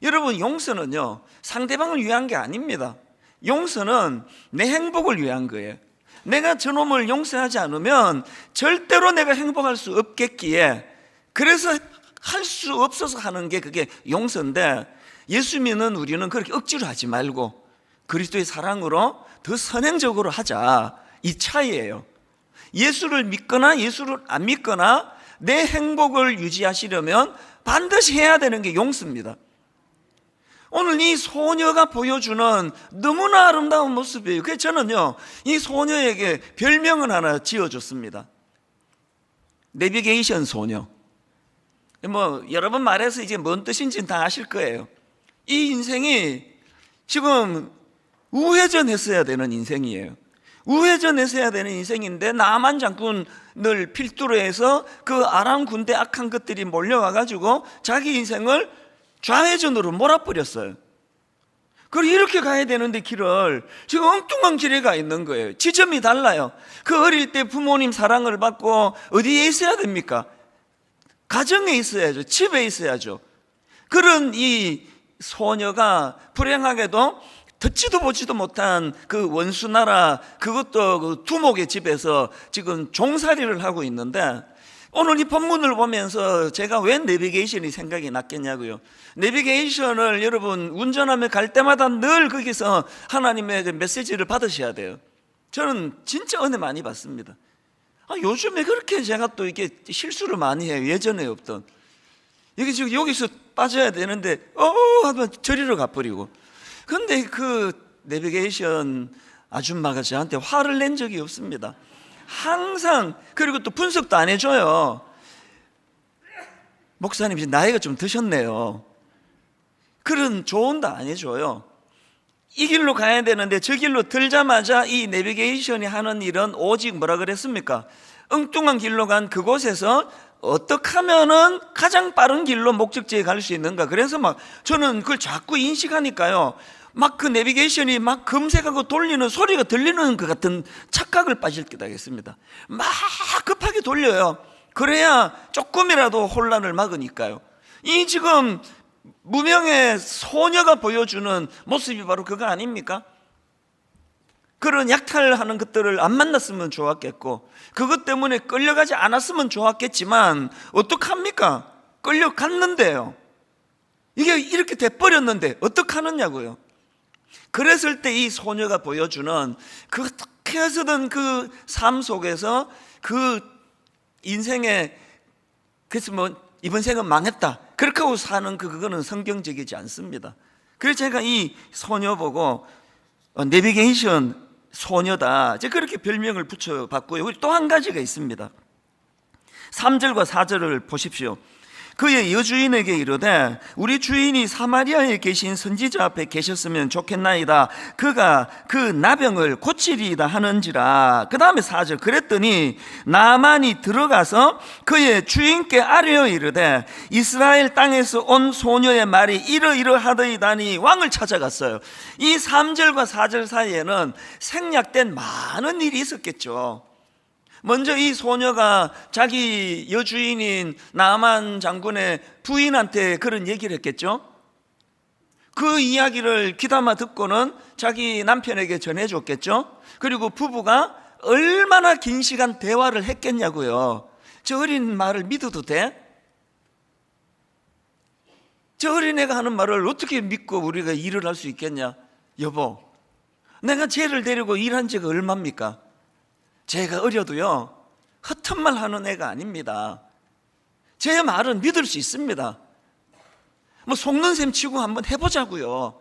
여러분, 용서는요, 상대방을 위한 게 아닙니다. 용서는 내 행복을 위한 거예요. 내가 저놈을 용서하지 않으면 절대로 내가 행복할 수 없겠기에, 그래서 할 수 없어서 하는 게 그게 용서인데, 예수 믿는 우리는 그렇게 억지로 하지 말고 그리스도의 사랑으로 더 선행적으로 하자, 이 차이예요. 예수를 믿거나 예수를 안 믿거나 내 행복을 유지하시려면 반드시 해야 되는 게 용서입니다. 오늘 이 소녀가 보여주는 너무나 아름다운 모습이에요. 그래서 저는요, 이 소녀에게 별명을 하나 지어줬습니다. 내비게이션 소녀. 뭐 여러 번 말해서 이제 뭔 뜻인지는 다 아실 거예요. 이 인생이 지금 우회전했어야 되는 인생이에요. 우회전했어야 되는 인생인데 나만 장군을 필두로 해서 그 아람 군대 악한 것들이 몰려와가지고 자기 인생을 좌회전으로 몰아버렸어요. 그리고 이렇게 가야 되는데 길을 지금 엉뚱한 길에 가 있는 거예요. 지점이 달라요. 그 어릴 때 부모님 사랑을 받고 어디에 있어야 됩니까? 가정에 있어야죠. 집에 있어야죠. 그런 이 소녀가 불행하게도 듣지도 보지도 못한 그 원수나라, 그것도 그 두목의 집에서 지금 종살이를 하고 있는데, 오늘 이 본문을 보면서 제가 왜 내비게이션이 생각이 났겠냐고요. 내비게이션을 여러분 운전하며 갈 때마다 늘 거기서 하나님의 그 메시지를 받으셔야 돼요. 저는 진짜 은혜 많이 받습니다. 요즘에 그렇게 제가 또 이렇게 실수를 많이 해요. 예전에 없던. 여기 지금 여기서 빠져야 되는데 하면 저리로 가버리고. 근데 그 내비게이션 아줌마가 저한테 화를 낸 적이 없습니다. 항상. 그리고 또 분석도 안 해줘요. 목사님 이제 나이가 좀 드셨네요. 그런 조언도 안 해줘요. 이 길로 가야 되는데 저 길로 들자마자 이 내비게이션이 하는 일은 오직 뭐라 그랬습니까? 엉뚱한 길로 간 그곳에서 어떻게 하면은 가장 빠른 길로 목적지에 갈 수 있는가. 그래서 막 저는 그걸 자꾸 인식하니까요, 막 그 내비게이션이 막 검색하고 돌리는 소리가 들리는 것 같은 착각을 빠질 게 되겠습니다. 막 급하게 돌려요. 그래야 조금이라도 혼란을 막으니까요. 이 지금 무명의 소녀가 보여주는 모습이 바로 그거 아닙니까? 그런 약탈하는 것들을 안 만났으면 좋았겠고, 그것 때문에 끌려가지 않았으면 좋았겠지만 어떡합니까? 끌려갔는데요. 이게 이렇게 돼버렸는데 어떡하느냐고요. 그랬을 때 이 소녀가 보여주는 그 어떻게 해서든 그 삶 속에서 그 인생에, 그래서 뭐 이번 생은 망했다 그렇게 하고 사는 그거는 성경적이지 않습니다. 그래서 제가 이 소녀 보고 내비게이션 소녀다, 이제 그렇게 별명을 붙여봤고요. 또 한 가지가 있습니다. 3절과 4절을 보십시오. 그의 여주인에게 이르되 우리 주인이 사마리아에 계신 선지자 앞에 계셨으면 좋겠나이다. 그가 그 나병을 고치리이다 하는지라. 그 다음에 4절. 그랬더니 나만이 들어가서 그의 주인께 아뢰어 이르되 이스라엘 땅에서 온 소녀의 말이 이러이러하더이다니 왕을 찾아갔어요. 이 3절과 4절 사이에는 생략된 많은 일이 있었겠죠. 먼저 이 소녀가 자기 여주인인 나만 장군의 부인한테 그런 얘기를 했겠죠. 그 이야기를 귀담아 듣고는 자기 남편에게 전해줬겠죠. 그리고 부부가 얼마나 긴 시간 대화를 했겠냐고요. 저 어린 말을 믿어도 돼? 저 어린애가 하는 말을 어떻게 믿고 우리가 일을 할 수 있겠냐? 여보, 내가 쟤를 데리고 일한 지가 얼마입니까? 제가 어려도요 허튼 말 하는 애가 아닙니다. 제 말은 믿을 수 있습니다. 뭐 속는 셈 치고 한번 해보자고요.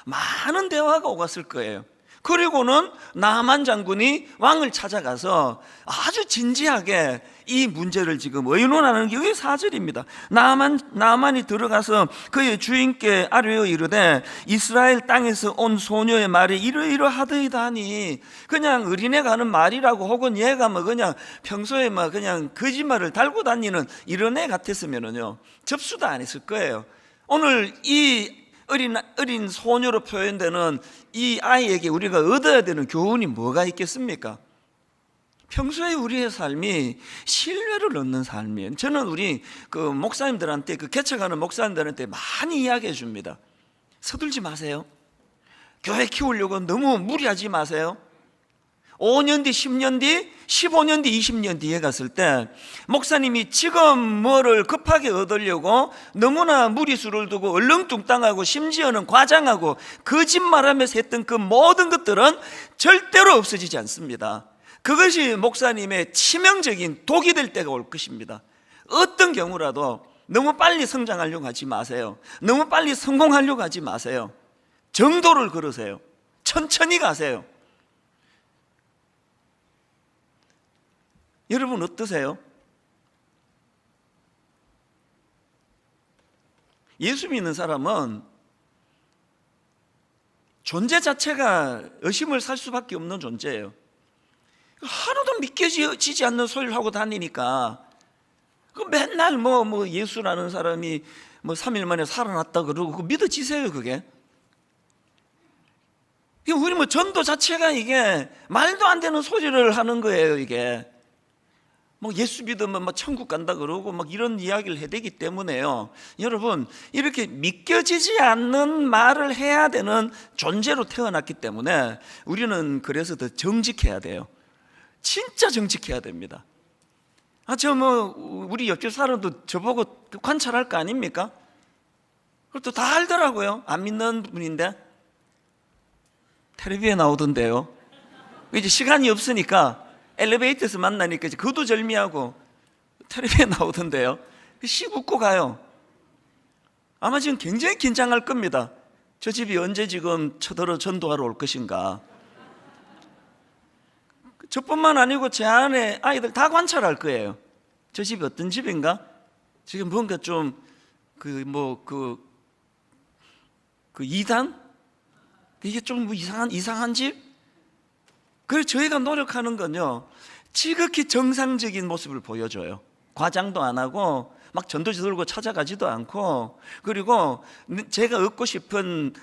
많은 대화가 오갔을 거예요. 그리고는 나만 장군이 왕을 찾아가서 아주 진지하게 이 문제를 지금 의논하는 게 4절입니다. 나만이 들어가서 그의 주인께 아뢰어 이르되 이스라엘 땅에서 온 소녀의 말이 이러이러하더이다니. 그냥 어린애가 하는 말이라고, 혹은 얘가 뭐 그냥 평소에 막 그냥 거짓말을 달고 다니는 이런 애 같았으면은요 접수도 안 했을 거예요. 오늘 이 어린 소녀로 표현되는 이 아이에게 우리가 얻어야 되는 교훈이 뭐가 있겠습니까? 평소에 우리의 삶이 신뢰를 얻는 삶이에요. 저는 우리 그 목사님들한테, 그 개척하는 목사님들한테 많이 이야기해 줍니다. 서둘지 마세요. 교회 키우려고 너무 무리하지 마세요. 5년 뒤, 10년 뒤, 15년 뒤, 20년 뒤에 갔을 때 목사님이 지금 뭐를 급하게 얻으려고 너무나 무리수를 두고 얼렁뚱땅하고 심지어는 과장하고 거짓말하면서 했던 그 모든 것들은 절대로 없어지지 않습니다. 그것이 목사님의 치명적인 독이 될 때가 올 것입니다. 어떤 경우라도 너무 빨리 성장하려고 하지 마세요. 너무 빨리 성공하려고 하지 마세요. 정도를 걸으세요. 천천히 가세요. 여러분 어떠세요? 예수 믿는 사람은 존재 자체가 의심을 살 수밖에 없는 존재예요. 하나도 믿겨지지 않는 소리를 하고 다니니까 맨날 뭐 예수라는 사람이 뭐 3일 만에 살아났다 그러고 그거 믿어지세요 그게? 우리 뭐 전도 자체가 이게 말도 안 되는 소리를 하는 거예요 이게. 뭐 예수 믿으면 막 천국 간다 그러고 막 이런 이야기를 해대기 때문에요. 여러분 이렇게 믿겨지지 않는 말을 해야 되는 존재로 태어났기 때문에 우리는 그래서 더 정직해야 돼요. 진짜 정직해야 됩니다. 우리 옆집 사람도 저보고 관찰할 거 아닙니까? 그것도 다 알더라고요. 안 믿는 분인데 텔레비에 나오던데요. 이제 시간이 없으니까 엘리베이터에서 만나니까 이제 거두절미하고 텔레비에 나오던데요. 씩 웃고 가요. 아마 지금 굉장히 긴장할 겁니다. 저 집이 언제 지금 쳐들어 전도하러 올 것인가. 저뿐만 아니고 제 안에 아이들 다 관찰할 거예요. 저 집이 어떤 집인가? 지금 뭔가 좀 이단? 이게 좀 이상한 집? 그래서 저희가 노력하는 건요, 지극히 정상적인 모습을 보여줘요. 과장도 안 하고 막 전도지 들고 찾아가지도 않고, 그리고 제가 얻고 싶은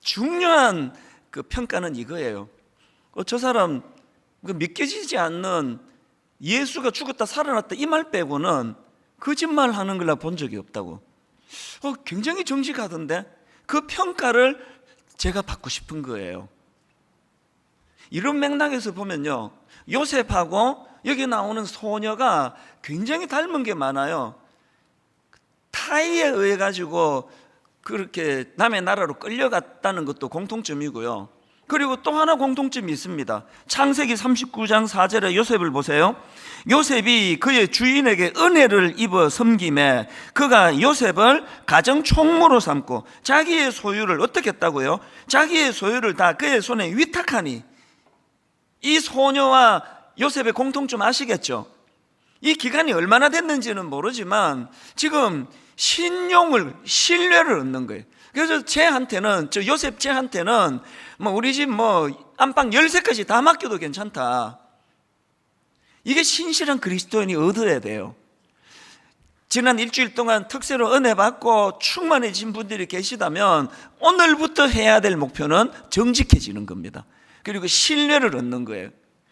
중요한 그 평가는 이거예요. 저 사람 믿겨지지 않는 예수가 죽었다 살아났다 이 말 빼고는 거짓말 하는 걸 본 적이 없다고. 굉장히 정직하던데 그 평가를 제가 받고 싶은 거예요. 이런 맥락에서 보면요, 요셉하고 여기 나오는 소녀가 굉장히 닮은 게 많아요. 타이에 의해 가지고 그렇게 남의 나라로 끌려갔다는 것도 공통점이고요. 그리고 또 하나 공통점이 있습니다. 창세기 39장 4절에 요셉을 보세요. 요셉이 그의 주인에게 은혜를 입어 섬김에 그가 요셉을 가정 총무로 삼고 자기의 소유를 어떻게 했다고요? 자기의 소유를 다 그의 손에 위탁하니. 이 소녀와 요셉의 공통점 아시겠죠? 이 기간이 얼마나 됐는지는 모르지만 지금 신뢰를 얻는 거예요. 그래서 요셉 쟤한테는 우리 집 안방 열쇠까지 다 맡겨도 괜찮다. 이게 신실한 그리스도인이 얻어야 돼요. 지난 일주일 동안 특세로 은혜 받고 충만해진 분들이 계시다면 오늘부터 해야 될 목표는 정직해지는 겁니다. 그리고 신뢰를 얻는 거예요.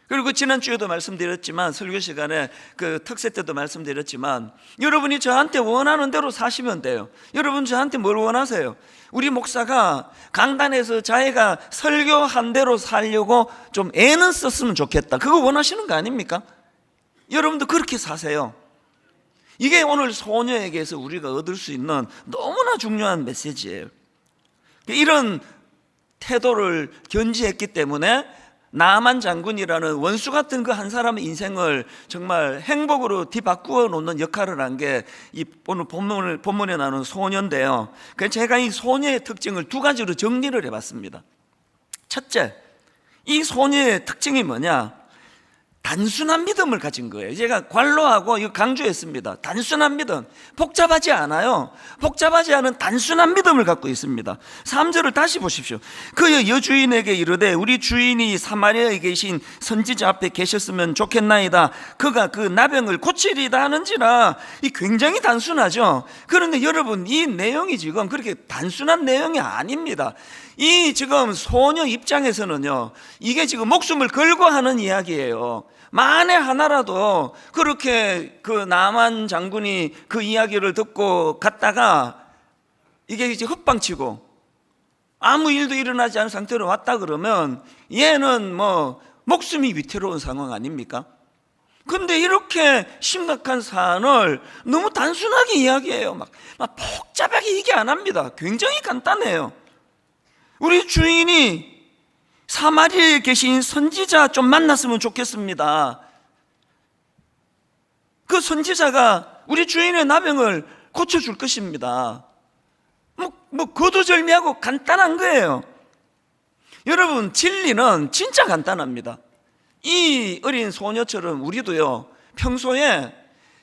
그리고 지난주에도 말씀드렸지만, 설교 시간에 그 특세 때도 말씀드렸지만, 여러분이 저한테 원하는 대로 사시면 돼요. 여러분 저한테 뭘 원하세요? 우리 목사가 강단에서 자기가 설교한 대로 살려고 좀 애는 썼으면 좋겠다, 그거 원하시는 거 아닙니까? 여러분도 그렇게 사세요. 이게 오늘 소녀에게서 우리가 얻을 수 있는 너무나 중요한 메시지예요. 이런 태도를 견지했기 때문에 나만 장군이라는 원수 같은 그 한 사람의 인생을 정말 행복으로 뒤바꾸어 놓는 역할을 한 게 이 오늘 본문에 나오는 소녀인데요. 그래서 제가 이 소녀의 특징을 두 가지로 정리를 해봤습니다. 첫째, 이 소녀의 특징이 뭐냐? 단순한 믿음을 가진 거예요. 제가 관로하고 이거 강조했습니다. 단순한 믿음, 복잡하지 않아요. 복잡하지 않은 단순한 믿음을 갖고 있습니다. 3절을 다시 보십시오. 그의 여주인에게 이르되 우리 주인이 사마리아에 계신 선지자 앞에 계셨으면 좋겠나이다. 그가 그 나병을 고치리다 하는지라. 이 굉장히 단순하죠. 그런데 여러분, 이 내용이 지금 그렇게 단순한 내용이 아닙니다. 이 지금 소녀 입장에서는요, 이게 지금 목숨을 걸고 하는 이야기예요. 만에 하나라도 그렇게 그 나만 장군이 그 이야기를 듣고 갔다가 이게 이제 헛방치고 아무 일도 일어나지 않은 상태로 왔다 그러면 얘는 목숨이 위태로운 상황 아닙니까? 근데 이렇게 심각한 사안을 너무 단순하게 이야기해요. 막 복잡하게 얘기 안 합니다. 굉장히 간단해요. 우리 주인이 사마리아에 계신 선지자 좀 만났으면 좋겠습니다. 그 선지자가 우리 주인의 나병을 고쳐줄 것입니다. 거두절미하고 간단한 거예요. 여러분, 진리는 진짜 간단합니다. 이 어린 소녀처럼 우리도요, 평소에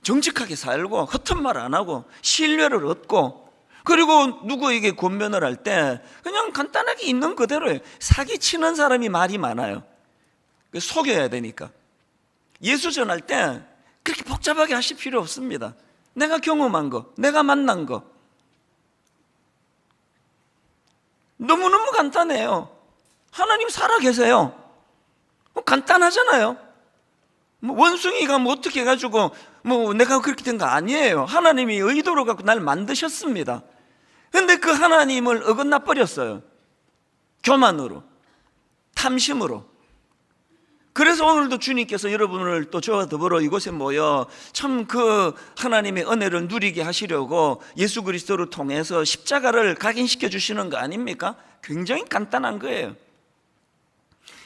정직하게 살고 허튼 말 안 하고 신뢰를 얻고, 그리고 누구에게 권면을 할 때 그냥 간단하게 있는 그대로예요. 사기치는 사람이 말이 많아요. 속여야 되니까. 예수 전할 때 그렇게 복잡하게 하실 필요 없습니다. 내가 경험한 거, 내가 만난 거, 너무너무 간단해요. 하나님 살아계세요. 간단하잖아요. 원숭이가 어떻게 해가지고 내가 그렇게 된 거 아니에요. 하나님이 의도로 갖고 날 만드셨습니다. 근데 그 하나님을 어긋나 버렸어요. 교만으로, 탐심으로. 그래서 오늘도 주님께서 여러분을 또 저와 더불어 이곳에 모여 참 그 하나님의 은혜를 누리게 하시려고 예수 그리스도를 통해서 십자가를 각인시켜 주시는 거 아닙니까? 굉장히 간단한 거예요.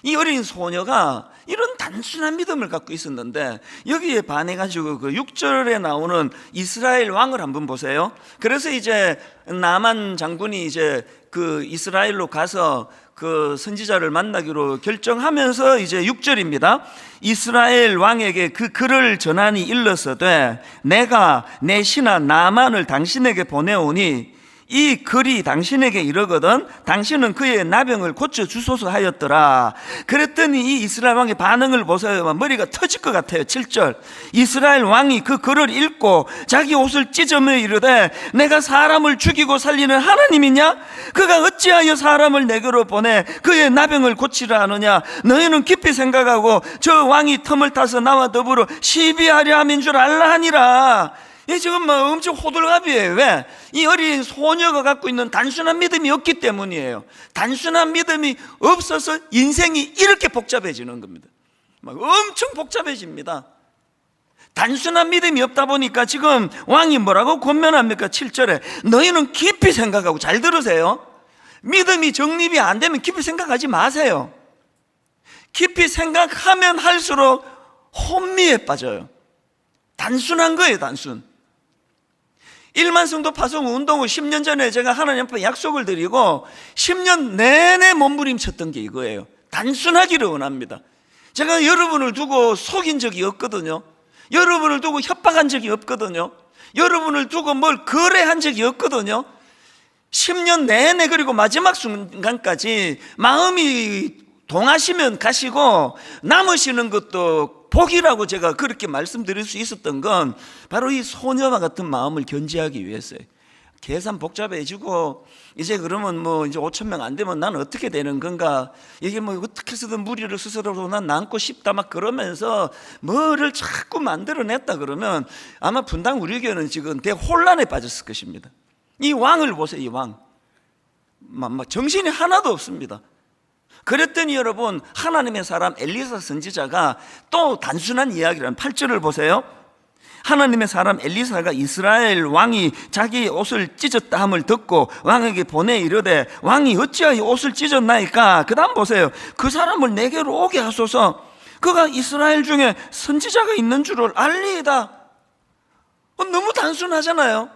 이 어린 소녀가 이런 단순한 믿음을 갖고 있었는데, 여기에 반해가지고 그 6절에 나오는 이스라엘 왕을 한번 보세요. 그래서 이제 나만 장군이 이제 그 이스라엘로 가서 그 선지자를 만나기로 결정하면서 이제 6절입니다. 이스라엘 왕에게 그 글을 전하니 일러서되 내가 내 신하 나만을 당신에게 보내오니 이 글이 당신에게 이르거든 당신은 그의 나병을 고쳐주소서 하였더라. 그랬더니 이 이스라엘 왕의 반응을 보세요. 머리가 터질 것 같아요. 7절, 이스라엘 왕이 그 글을 읽고 자기 옷을 찢으며 이르되 내가 사람을 죽이고 살리는 하나님이냐? 그가 어찌하여 사람을 내게로 보내 그의 나병을 고치라 하느냐? 너희는 깊이 생각하고 저 왕이 틈을 타서 나와 더불어 시비하려 함인 줄 알라 하니라. 이 지금 엄청 호들갑이에요. 왜? 이 어린 소녀가 갖고 있는 단순한 믿음이 없기 때문이에요. 단순한 믿음이 없어서 인생이 이렇게 복잡해지는 겁니다. 엄청 복잡해집니다. 단순한 믿음이 없다 보니까 지금 왕이 뭐라고 권면합니까? 7절에 너희는 깊이 생각하고, 잘 들으세요. 믿음이 정립이 안 되면 깊이 생각하지 마세요. 깊이 생각하면 할수록 혼미에 빠져요. 단순한 거예요, 단순. 1만 성도 파송 운동을 10년 전에 제가 하나님 앞에 약속을 드리고 10년 내내 몸부림쳤던 게 이거예요. 단순하기를 원합니다. 제가 여러분을 두고 속인 적이 없거든요. 여러분을 두고 협박한 적이 없거든요. 여러분을 두고 뭘 거래한 적이 없거든요. 10년 내내, 그리고 마지막 순간까지 마음이 동하시면 가시고 남으시는 것도 복이라고 제가 그렇게 말씀드릴 수 있었던 건 바로 이 소녀와 같은 마음을 견지하기 위해서예요. 계산 복잡해지고 이제 그러면 이제 5,000명 안 되면 난 어떻게 되는 건가, 이게 어떻게 해서든 무리를 스스로 난 남고 싶다 막 그러면서 뭐를 자꾸 만들어냈다 그러면 아마 분당 우리 교회는 지금 대혼란에 빠졌을 것입니다. 이 왕을 보세요. 이 왕 정신이 하나도 없습니다. 그랬더니 여러분, 하나님의 사람 엘리사 선지자가 또 단순한 이야기라는 8절을 보세요. 하나님의 사람 엘리사가 이스라엘 왕이 자기 옷을 찢었다 함을 듣고 왕에게 보내 이르되 왕이 어찌하여 옷을 찢었나이까? 그 다음 보세요. 그 사람을 내게로 오게 하소서. 그가 이스라엘 중에 선지자가 있는 줄을 알리이다. 너무 단순하잖아요.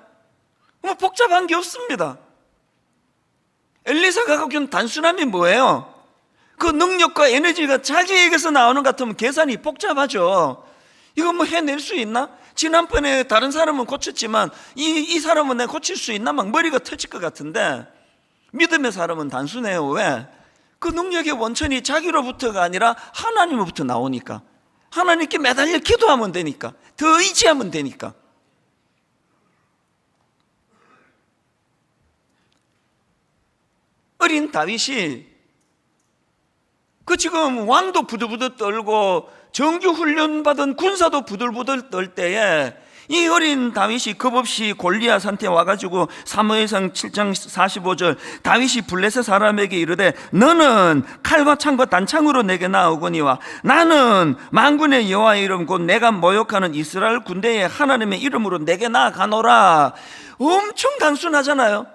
복잡한 게 없습니다. 엘리사가 갖고 있는 단순함이 뭐예요? 그 능력과 에너지가 자기에게서 나오는 것 같으면 계산이 복잡하죠. 이거 해낼 수 있나? 지난번에 다른 사람은 고쳤지만 이 사람은 내가 고칠 수 있나? 막 머리가 터질 것 같은데, 믿음의 사람은 단순해요. 왜? 그 능력의 원천이 자기로부터가 아니라 하나님으로부터 나오니까. 하나님께 매달려 기도하면 되니까, 더 의지하면 되니까. 어린 다윗이 지금 왕도 부들부들 떨고 정규 훈련 받은 군사도 부들부들 떨 때에 이 어린 다윗이 겁없이 골리앗한테 와가지고 사무엘상 7장 45절 다윗이 블레셋 사람에게 이르되 너는 칼과 창과 단창으로 내게 나오거니와 나는 만군의 여호와의 이름 곧 내가 모욕하는 이스라엘 군대의 하나님의 이름으로 내게 나아가노라. 엄청 단순하잖아요.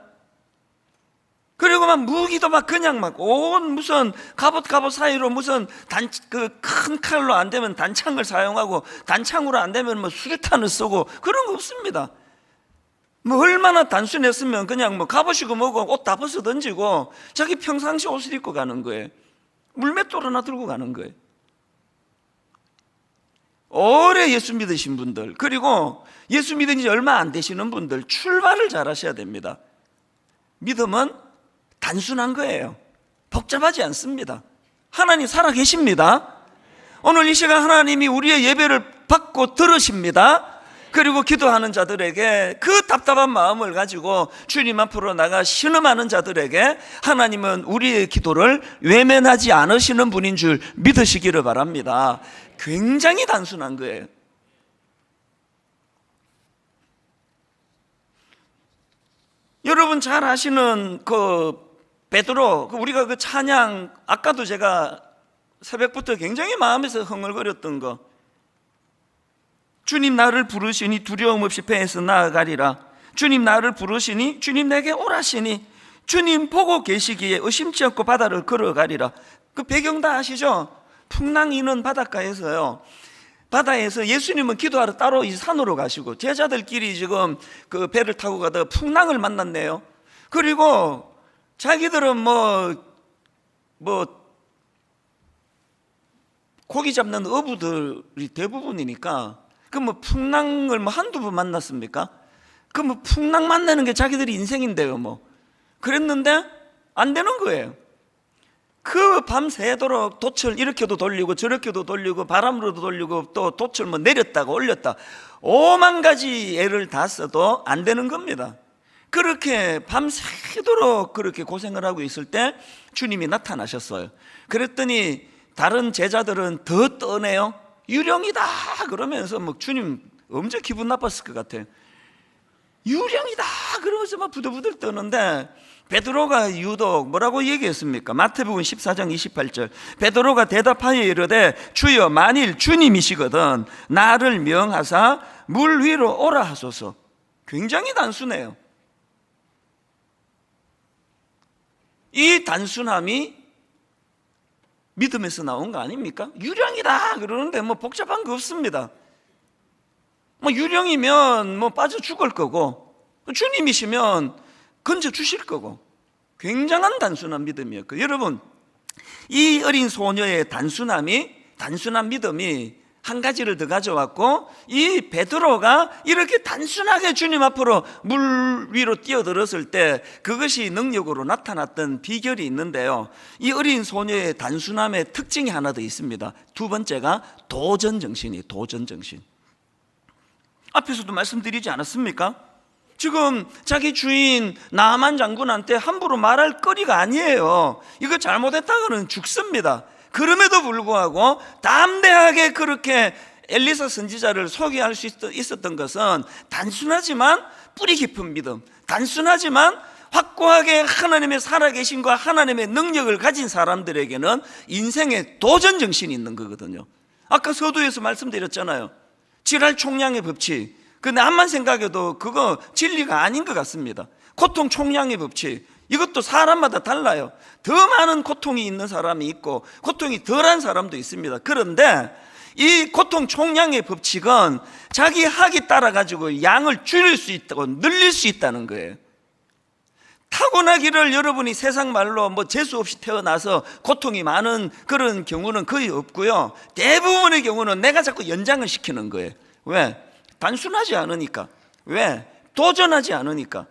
그리고 막 무기도 막 그냥 막 온 무슨 갑옷 사이로 무슨 큰 칼로 안 되면 단창을 사용하고 단창으로 안 되면 뭐 수류탄을 쓰고 그런 거 없습니다. 뭐 얼마나 단순했으면 그냥 뭐 갑옷이고 뭐고 옷 다 벗어 던지고 자기 평상시 옷을 입고 가는 거예요. 물맷돌 하나 들고 가는 거예요. 오래 예수 믿으신 분들, 그리고 예수 믿은 지 얼마 안 되시는 분들 출발을 잘 하셔야 됩니다. 믿음은 단순한 거예요. 복잡하지 않습니다. 하나님 살아계십니다. 오늘 이 시간 하나님이 우리의 예배를 받고 들으십니다. 그리고 기도하는 자들에게 그 답답한 마음을 가지고 주님 앞으로 나가 신음하는 자들에게 하나님은 우리의 기도를 외면하지 않으시는 분인 줄 믿으시기를 바랍니다. 굉장히 단순한 거예요. 여러분 잘 아시는 베드로, 우리가 그 찬양, 아까도 제가 새벽부터 굉장히 마음에서 흥얼거렸던 거, 주님 나를 부르시니 두려움 없이 배에서 나아가리라. 주님 나를 부르시니 주님 내게 오라시니 주님 보고 계시기에 의심치 않고 바다를 걸어가리라. 그 배경 다 아시죠? 풍랑이 있는 바닷가에서요, 바다에서 예수님은 기도하러 따로 이 산으로 가시고 제자들끼리 지금 그 배를 타고 가다가 풍랑을 만났네요. 그리고 자기들은 고기 잡는 어부들이 대부분이니까 그 풍랑을 한두 번 만났습니까? 그 풍랑 만나는 게 자기들이 인생인데요. 그랬는데 안 되는 거예요. 그 밤새도록 돛을 이렇게도 돌리고 저렇게도 돌리고 바람으로도 돌리고 또 돛을 내렸다가 올렸다 5만 가지 애를 다 써도 안 되는 겁니다. 그렇게 밤새도록 그렇게 고생을 하고 있을 때 주님이 나타나셨어요. 그랬더니 다른 제자들은 더 떠네요. 유령이다 그러면서 주님 엄청 기분 나빴을 것 같아요. 유령이다 그러면서 부들부들 떠는데 베드로가 유독 뭐라고 얘기했습니까? 마태복음 14장 28절 베드로가 대답하여 이르되 주여 만일 주님이시거든 나를 명하사 물 위로 오라 하소서. 굉장히 단순해요. 이 단순함이 믿음에서 나온 거 아닙니까? 유령이다 그러는데 복잡한 거 없습니다. 유령이면 빠져 죽을 거고 주님이시면 건져 주실 거고 굉장한 단순한 믿음이었고, 여러분 이 어린 소녀의 단순한 믿음이 한 가지를 더 가져왔고, 이 베드로가 이렇게 단순하게 주님 앞으로 물 위로 뛰어들었을 때 그것이 능력으로 나타났던 비결이 있는데요, 이 어린 소녀의 단순함의 특징이 하나 더 있습니다. 두 번째가 도전정신이에요. 도전정신. 앞에서도 말씀드리지 않았습니까? 지금 자기 주인 나아만 장군한테 함부로 말할 거리가 아니에요. 이거 잘못했다가는 죽습니다. 그럼에도 불구하고 담대하게 그렇게 엘리사 선지자를 소개할 수 있었던 것은 단순하지만 뿌리 깊은 믿음, 단순하지만 확고하게 하나님의 살아계심과 하나님의 능력을 가진 사람들에게는 인생의 도전정신이 있는 거거든요. 아까 서두에서 말씀드렸잖아요. 지랄 총량의 법칙. 근데 암만 생각해도 그거 진리가 아닌 것 같습니다. 고통 총량의 법칙, 이것도 사람마다 달라요. 더 많은 고통이 있는 사람이 있고 고통이 덜한 사람도 있습니다. 그런데 이 고통 총량의 법칙은 자기 학이 따라 가지고 양을 줄일 수 있다고 늘릴 수 있다는 거예요. 타고나기를 여러분이 세상 말로 재수 없이 태어나서 고통이 많은 그런 경우는 거의 없고요, 대부분의 경우는 내가 자꾸 연장을 시키는 거예요. 왜? 단순하지 않으니까. 왜? 도전하지 않으니까.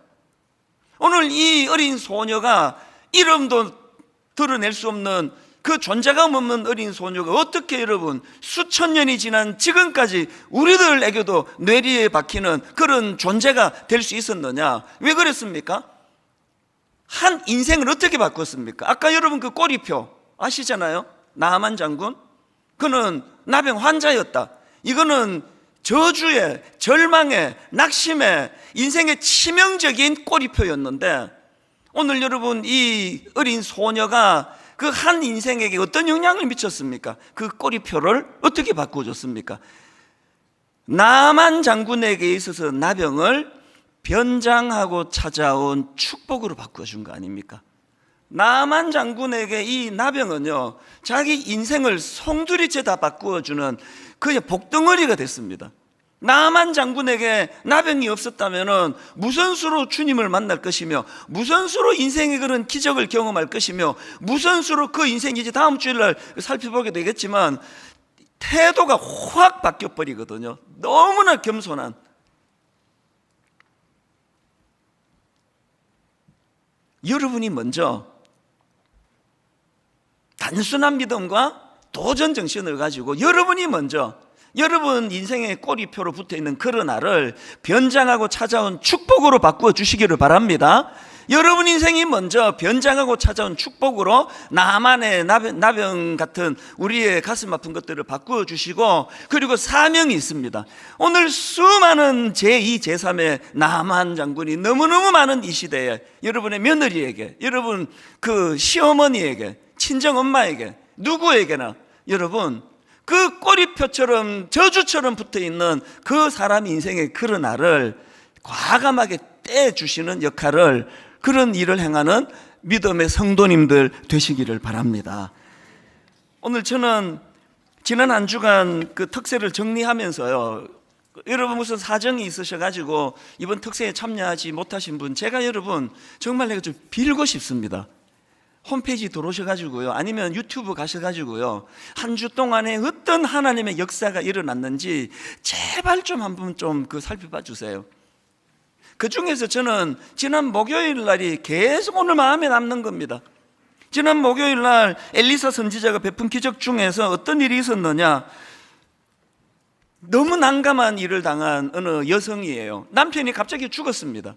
오늘 이 어린 소녀가 이름도 드러낼 수 없는 그 존재감 없는 어린 소녀가 어떻게 여러분 수천 년이 지난 지금까지 우리들에게도 뇌리에 박히는 그런 존재가 될 수 있었느냐? 왜 그랬습니까? 한 인생을 어떻게 바꿨습니까? 아까 여러분 그 꼬리표 아시잖아요. 나아만 장군, 그는 나병 환자였다. 이거는 저주에, 절망에, 낙심에, 인생의 치명적인 꼬리표였는데, 오늘 여러분 이 어린 소녀가 그 한 인생에게 어떤 영향을 미쳤습니까? 그 꼬리표를 어떻게 바꾸어줬습니까? 나만 장군에게 있어서 나병을 변장하고 찾아온 축복으로 바꿔준 거 아닙니까? 나만 장군에게 이 나병은요, 자기 인생을 송두리째 다 바꾸어주는 그의 복덩어리가 됐습니다. 나만 장군에게 나병이 없었다면 무슨 수로 주님을 만날 것이며, 무슨 수로 인생의 그런 기적을 경험할 것이며, 무슨 수로 그 인생이 이제 다음 주일날 살펴보게 되겠지만 태도가 확 바뀌어 버리거든요. 너무나 겸손한. 여러분이 먼저 단순한 믿음과 도전 정신을 가지고 여러분이 먼저 여러분 인생의 꼬리표로 붙어있는 그러나를 변장하고 찾아온 축복으로 바꾸어 주시기를 바랍니다. 여러분 인생이 먼저 변장하고 찾아온 축복으로 나만의 나병 같은 우리의 가슴 아픈 것들을 바꾸어 주시고, 그리고 사명이 있습니다. 오늘 수많은 제2, 제3의 나만 장군이 너무너무 많은 이 시대에 여러분의 며느리에게, 여러분 그 시어머니에게, 친정엄마에게, 누구에게나 여러분 그 꼬리표처럼 저주처럼 붙어있는 그 사람 인생의 그러나를 과감하게 떼주시는 역할을, 그런 일을 행하는 믿음의 성도님들 되시기를 바랍니다. 오늘 저는 지난 한 주간 그 특세를 정리하면서요, 여러분 무슨 사정이 있으셔가지고 이번 특세에 참여하지 못하신 분, 제가 여러분 정말 내가 좀 빌고 싶습니다. 홈페이지 들어오셔가지고요, 아니면 유튜브 가셔가지고요, 한 주 동안에 어떤 하나님의 역사가 일어났는지 제발 좀 한번 좀 그 살펴봐 주세요. 그 중에서 저는 지난 목요일 날이 계속 오늘 마음에 남는 겁니다. 지난 목요일 날 엘리사 선지자가 베푼 기적 중에서 어떤 일이 있었느냐, 너무 난감한 일을 당한 어느 여성이에요. 남편이 갑자기 죽었습니다.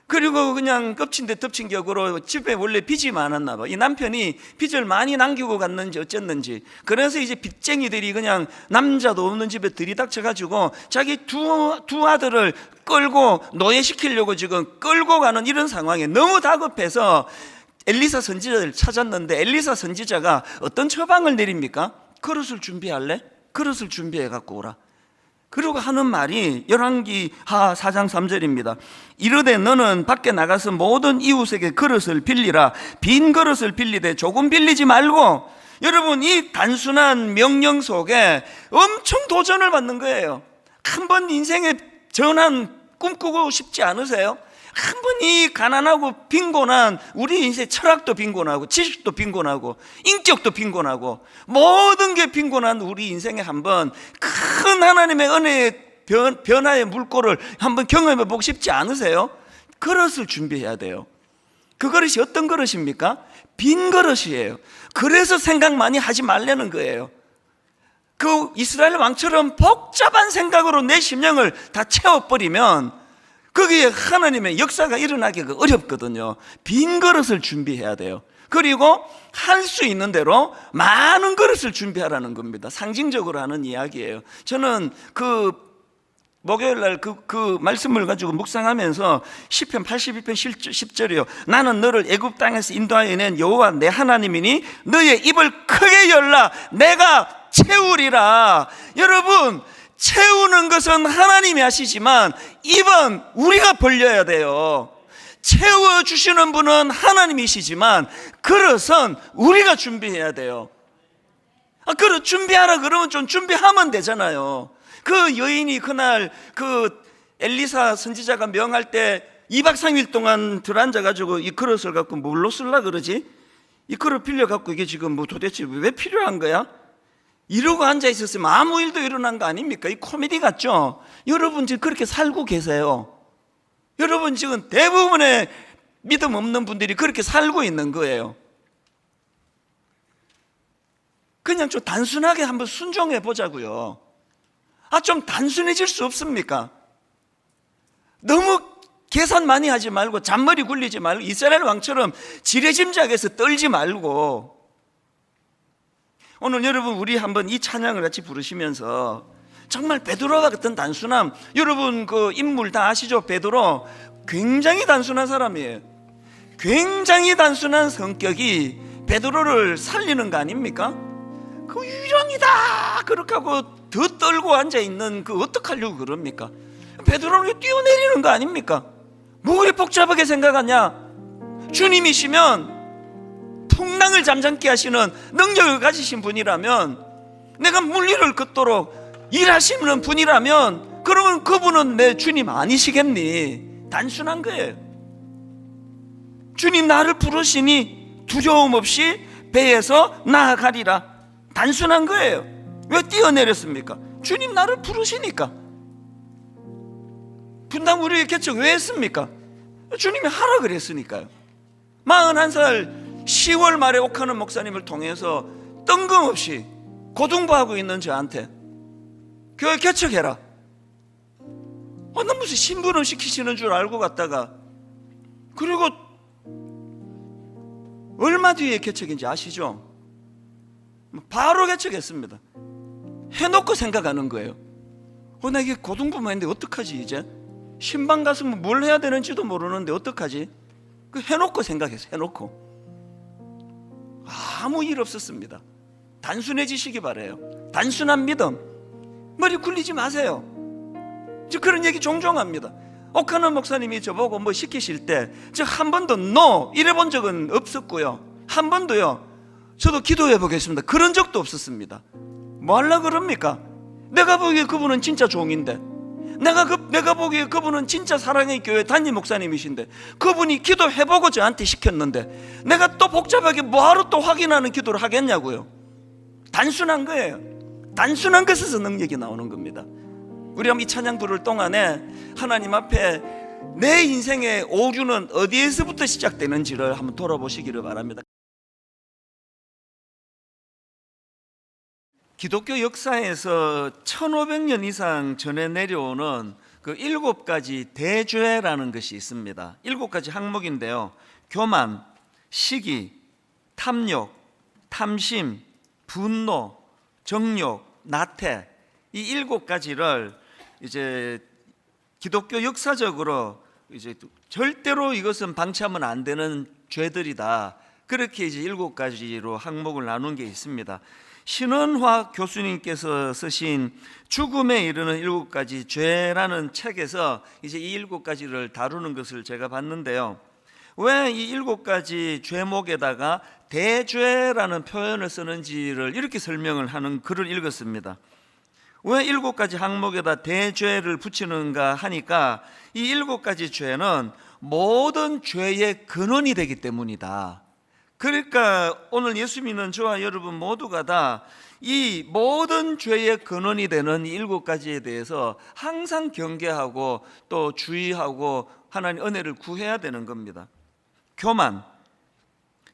그리고 그냥 엎친 데 덮친 격으로 집에 원래 빚이 많았나 봐. 이 남편이 빚을 많이 남기고 갔는지 어쨌는지, 그래서 이제 빚쟁이들이 그냥 남자도 없는 집에 들이닥쳐가지고 자기 두 아들을 끌고 노예시키려고 지금 끌고 가는 이런 상황에 너무 다급해서 엘리사 선지자를 찾았는데, 엘리사 선지자가 어떤 처방을 내립니까? 그릇을 준비할래? 그릇을 준비해 갖고 오라. 그리고 하는 말이 열왕기하 4장 3절입니다. 이르되 너는 밖에 나가서 모든 이웃에게 그릇을 빌리라. 빈 그릇을 빌리되 조금 빌리지 말고. 여러분, 이 단순한 명령 속에 엄청 도전을 받는 거예요. 한번 인생의 전환 꿈꾸고 싶지 않으세요? 한 번 이 가난하고 빈곤한 우리 인생 철학도 빈곤하고 지식도 빈곤하고 인격도 빈곤하고 모든 게 빈곤한 우리 인생에 한번 큰 하나님의 은혜의 변화의 물꼬를 한번 경험해 보고 싶지 않으세요? 그릇을 준비해야 돼요. 그 그릇이 어떤 그릇입니까? 빈 그릇이에요. 그래서 생각 많이 하지 말라는 거예요. 그 이스라엘 왕처럼 복잡한 생각으로 내 심령을 다 채워버리면 거기에 하나님의 역사가 일어나기가 어렵거든요. 빈 그릇을 준비해야 돼요. 그리고 할 수 있는 대로 많은 그릇을 준비하라는 겁니다. 상징적으로 하는 이야기예요. 저는 그 목요일날 그 말씀을 가지고 묵상하면서 시편 82편 10절이요, 나는 너를 애굽 땅에서 인도하여 낸 여호와 내 하나님이니 너의 입을 크게 열라 내가 채우리라. 여러분, 채우는 것은 하나님이 하시지만 입은 우리가 벌려야 돼요. 채워주시는 분은 하나님이시지만 그릇은 우리가 준비해야 돼요. 그릇 준비하라 그러면 좀 준비하면 되잖아요. 그 여인이 그날 그 엘리사 선지자가 명할 때 2박 3일 동안 들어앉아가지고 이 그릇을 갖고 뭘로 쓰려고 그러지? 이 그릇 빌려갖고 이게 지금 뭐 도대체 왜 필요한 거야? 이러고 앉아 있었으면 아무 일도 일어난 거 아닙니까? 이 코미디 같죠? 여러분 지금 그렇게 살고 계세요. 여러분 지금 대부분의 믿음 없는 분들이 그렇게 살고 있는 거예요. 그냥 좀 단순하게 한번 순종해 보자고요. 좀 단순해질 수 없습니까? 너무 계산 많이 하지 말고 잔머리 굴리지 말고 이스라엘 왕처럼 지레짐작해서 떨지 말고, 오늘 여러분 우리 한번 이 찬양을 같이 부르시면서 정말 베드로와 같은 단순함, 여러분 그 인물 다 아시죠? 베드로 굉장히 단순한 사람이에요. 굉장히 단순한 성격이 베드로를 살리는 거 아닙니까? 그 유령이다 그렇게 하고 더 떨고 앉아있는 그 어떡하려고 그럽니까? 베드로를 뛰어내리는 거 아닙니까? 뭐 그리 복잡하게 생각하냐? 주님이시면 풍랑을 잠잠케 하시는 능력을 가지신 분이라면, 내가 물리를 걷도록 일하시는 분이라면, 그러면 그분은 내 주님 아니시겠니? 단순한 거예요. 주님 나를 부르시니 두려움 없이 배에서 나아가리라. 단순한 거예요. 왜 뛰어내렸습니까? 주님 나를 부르시니까. 분당 우리 개척 왜 했습니까? 주님이 하라 그랬으니까요. 41살 10월 말에 옥하는 목사님을 통해서 뜬금없이 고등부하고 있는 저한테 교회 개척해라. 나 무슨 심부름 시키시는 줄 알고 갔다가, 그리고 얼마 뒤에 개척인지 아시죠? 바로 개척했습니다. 해놓고 생각하는 거예요. 나 이게 고등부만 했는데 어떡하지? 이제 신방 갔으면 뭘 해야 되는지도 모르는데 어떡하지? 그 해놓고 생각했어요. 해놓고 아무 일 없었습니다. 단순해지시기 바래요. 단순한 믿음. 머리 굴리지 마세요. 저 그런 얘기 종종 합니다. 옥하는 목사님이 저보고 뭐 시키실 때 저 한 번도 NO 이래 본 적은 없었고요, 한 번도요 저도 기도해 보겠습니다 그런 적도 없었습니다. 뭐 하려고 그럽니까? 내가 보기에 그분은 진짜 종인데, 내가 보기에 그분은 진짜 사랑의 교회 담임 목사님이신데, 그분이 기도해보고 저한테 시켰는데 내가 또 복잡하게 뭐하러 또 확인하는 기도를 하겠냐고요. 단순한 거예요. 단순한 것에서 능력이 나오는 겁니다. 우리 한번 이 찬양 부를 동안에 하나님 앞에 내 인생의 오류는 어디에서부터 시작되는지를 한번 돌아보시기를 바랍니다. 기독교 역사에서 1500년 이상 전에 내려오는 그 7가지 대죄라는 것이 있습니다. 7가지 항목인데요. 교만, 시기, 탐욕, 탐심, 분노, 정욕, 나태, 이 7가지를 이제 기독교 역사적으로 이제 절대로 이것은 방치하면 안 되는 죄들이다. 그렇게 이제 7가지로 항목을 나눈 게 있습니다. 신원화 교수님께서 쓰신 죽음에 이르는 7가지 죄라는 책에서 이제 이 7가지를 다루는 것을 제가 봤는데요. 왜 이 7가지 죄목에다가 대죄라는 표현을 쓰는지를 이렇게 설명을 하는 글을 읽었습니다. 왜 7가지 항목에다 대죄를 붙이는가 하니까, 이 7가지 죄는 모든 죄의 근원이 되기 때문이다. 그러니까 오늘 예수 믿는 저와 여러분 모두가 다 이 모든 죄의 근원이 되는 이 7가지에 대해서 항상 경계하고 또 주의하고 하나님 은혜를 구해야 되는 겁니다. 교만,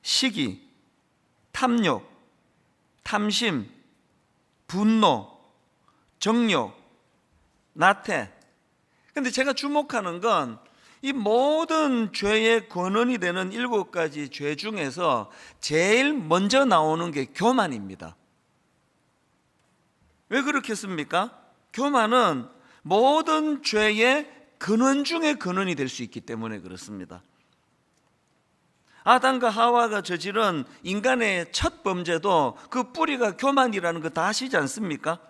시기, 탐욕, 탐심, 분노, 정욕, 나태. 근데 제가 주목하는 건 이 모든 죄의 근원이 되는 7가지 죄 중에서 제일 먼저 나오는 게 교만입니다. 왜 그렇겠습니까? 교만은 모든 죄의 근원 중의 근원이 될 수 있기 때문에 그렇습니다. 아담과 하와가 저지른 인간의 첫 범죄도 그 뿌리가 교만이라는 거 다 아시지 않습니까?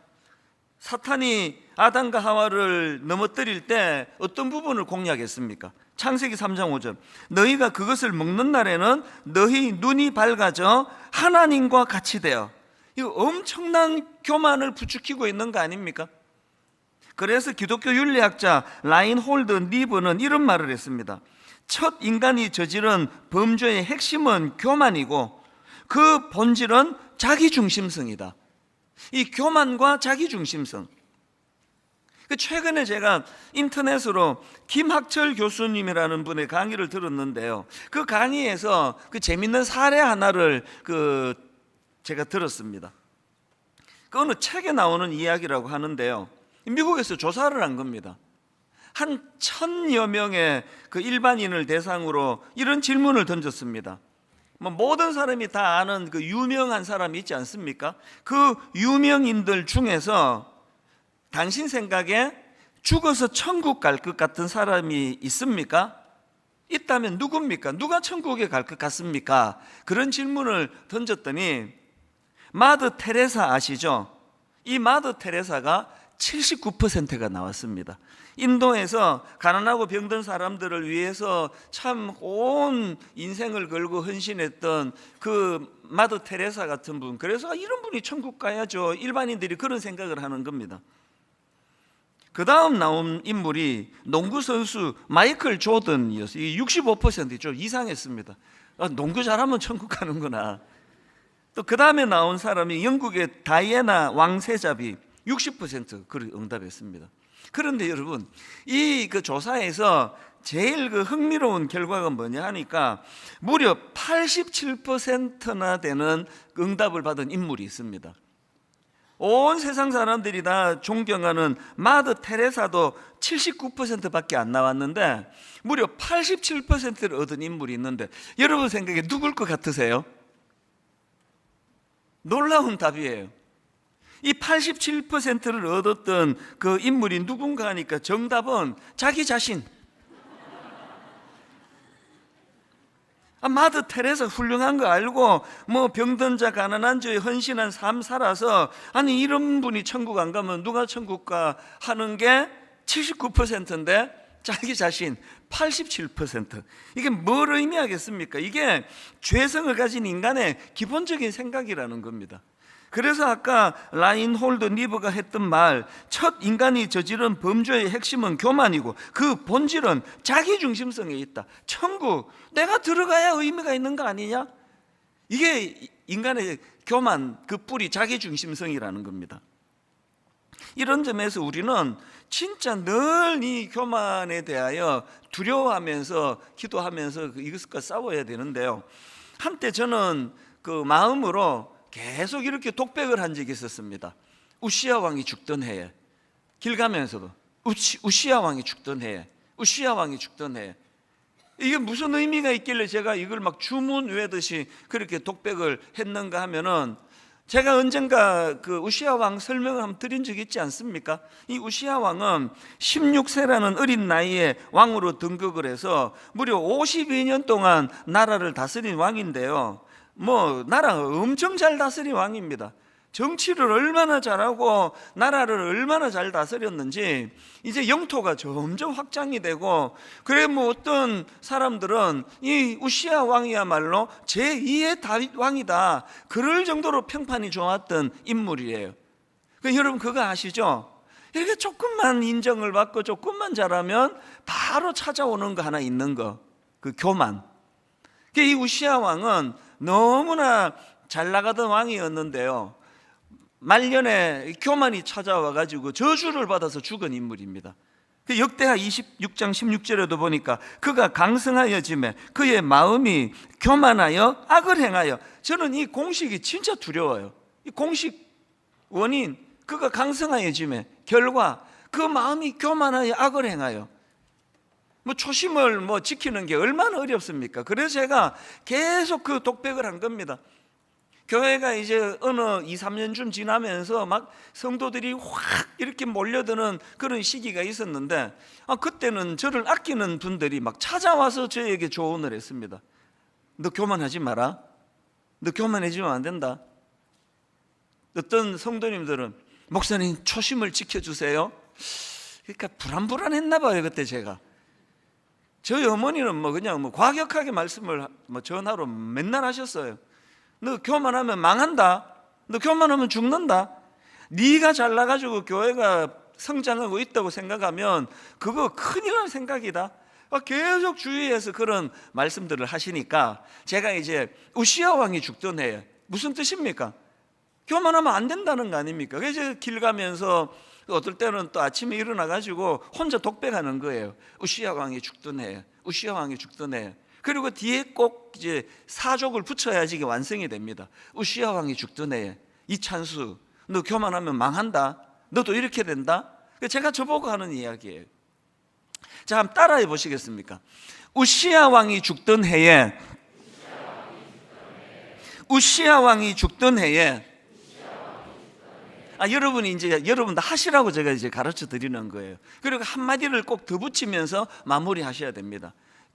사탄이 아담과 하와를 넘어뜨릴 때 어떤 부분을 공략했습니까? 창세기 3장 5절, 너희가 그것을 먹는 날에는 너희 눈이 밝아져 하나님과 같이 되어. 이거 엄청난 교만을 부추기고 있는 거 아닙니까? 그래서 기독교 윤리학자 라인홀드 니브는 이런 말을 했습니다. 첫 인간이 저지른 범죄의 핵심은 교만이고 그 본질은 자기중심성이다. 이 교만과 자기중심성. 최근에 제가 인터넷으로 김학철 교수님이라는 분의 강의를 들었는데요. 그 강의에서 그 재밌는 사례 하나를 제가 들었습니다. 그 어느 책에 나오는 이야기라고 하는데요. 미국에서 조사를 한 겁니다. 한 1000여 명의 그 일반인을 대상으로 이런 질문을 던졌습니다. 모든 사람이 다 아는 그 유명한 사람이 있지 않습니까? 그 유명인들 중에서 당신 생각에 죽어서 천국 갈 것 같은 사람이 있습니까? 있다면 누굽니까? 누가 천국에 갈 것 같습니까? 그런 질문을 던졌더니 마더 테레사 아시죠? 이 마더 테레사가 79%가 나왔습니다. 인도에서 가난하고 병든 사람들을 위해서 참 온 인생을 걸고 헌신했던 그 마더 테레사 같은 분, 그래서 이런 분이 천국 가야죠. 일반인들이 그런 생각을 하는 겁니다. 그 다음 나온 인물이 농구 선수 마이클 조던이었어요. 65% 좀 이상했습니다. 농구 잘하면 천국 가는구나. 또 그 다음에 나온 사람이 영국의 다이애나 왕세자비 60% 그를 응답했습니다. 그런데 여러분, 이 그 조사에서 제일 그 흥미로운 결과가 뭐냐 하니까 무려 87%나 되는 응답을 받은 인물이 있습니다. 온 세상 사람들이 다 존경하는 마더 테레사도 79%밖에 안 나왔는데 무려 87%를 얻은 인물이 있는데 여러분 생각에 누굴 것 같으세요? 놀라운 답이에요. 이 87%를 얻었던 그 인물이 누군가 하니까 정답은 자기 자신. 마더 테레사 훌륭한 거 알고 뭐 병든 자 가난한 자에 헌신한 삶 살아서 아니 이런 분이 천국 안 가면 누가 천국 가 하는 게 79%인데 자기 자신 87%. 이게 뭘 의미하겠습니까? 이게 죄성을 가진 인간의 기본적인 생각이라는 겁니다. 그래서 아까 라인홀드 니버가 했던 말, 첫 인간이 저지른 범죄의 핵심은 교만이고 그 본질은 자기중심성에 있다. 천국 내가 들어가야 의미가 있는 거 아니냐? 이게 인간의 교만, 그 뿌리 자기중심성이라는 겁니다. 이런 점에서 우리는 진짜 늘 이 교만에 대하여 두려워하면서 기도하면서 이것과 싸워야 되는데요. 한때 저는 그 마음으로 계속 이렇게 독백을 한 적이 있었습니다. 우시야 왕이 죽던 해에, 길 가면서도 우시야 왕이 죽던 해에, 우시야 왕이 죽던 해에. 이게 무슨 의미가 있길래 제가 이걸 막 주문 외듯이 그렇게 독백을 했는가 하면은, 제가 언젠가 그 우시야 왕 설명을 한번 드린 적이 있지 않습니까? 이 우시야 왕은 16세라는 어린 나이에 왕으로 등극을 해서 무려 52년 동안 나라를 다스린 왕인데요. 뭐 나라 엄청 잘 다스린 왕입니다. 정치를 얼마나 잘하고 나라를 얼마나 잘 다스렸는지 이제 영토가 점점 확장이 되고, 그래 뭐 어떤 사람들은 이 우시야 왕이야말로 제2의 다윗 왕이다 그럴 정도로 평판이 좋았던 인물이에요. 여러분 그거 아시죠? 이렇게 조금만 인정을 받고 조금만 잘하면 바로 찾아오는 거 하나 있는 거, 그 교만. 이 우시야 왕은 너무나 잘 나가던 왕이었는데요, 말년에 교만이 찾아와 가지고 저주를 받아서 죽은 인물입니다. 역대하 26장 16절에도 보니까 그가 강성하여 짐에 그의 마음이 교만하여 악을 행하여. 저는 이 공식이 진짜 두려워요. 이 공식 원인, 그가 강성하여 짐에 결과 그 마음이 교만하여 악을 행하여. 뭐 초심을 뭐 지키는 게 얼마나 어렵습니까? 그래서 제가 계속 그 독백을 한 겁니다. 교회가 이제 어느 2, 3년쯤 지나면서 막 성도들이 확 이렇게 몰려드는 그런 시기가 있었는데, 그때는 저를 아끼는 분들이 막 찾아와서 저에게 조언을 했습니다. 너 교만하지 마라. 너 교만해지면 안 된다. 어떤 성도님들은 목사님 초심을 지켜주세요. 그러니까 불안했나 봐요 그때 제가. 저희 어머니는 뭐 그냥 뭐 과격하게 말씀을 뭐 전화로 맨날 하셨어요. 너 교만하면 망한다. 너 교만하면 죽는다. 네가 잘나가지고 교회가 성장하고 있다고 생각하면 그거 큰일 날 생각이다. 계속 주위에서 그런 말씀들을 하시니까 제가 이제 우시야 왕이 죽던 해에, 무슨 뜻입니까? 교만하면 안 된다는 거 아닙니까? 그래서 길 가면서 어떨 때는 또 아침에 일어나가지고 혼자 독백하는 거예요. 우시야 왕이 죽던 해에, 우시야 왕이 죽던 해에. 그리고 뒤에 꼭 이제 사족을 붙여야지 이게 완성이 됩니다. 우시야 왕이 죽던 해에 이찬수, 너 교만하면 망한다. 너도 이렇게 된다. 제가 저보고 하는 이야기예요. 자, 한번 따라해 보시겠습니까? 우시야 왕이 죽던 해에, 우시야 왕이 죽던 해에 여러분이 이제 여러분도 하시라고 제가 이제 가르쳐 드리는 거예요. 그리고 한마디를 꼭 더 붙이면서 마무리 하셔야 됩니다.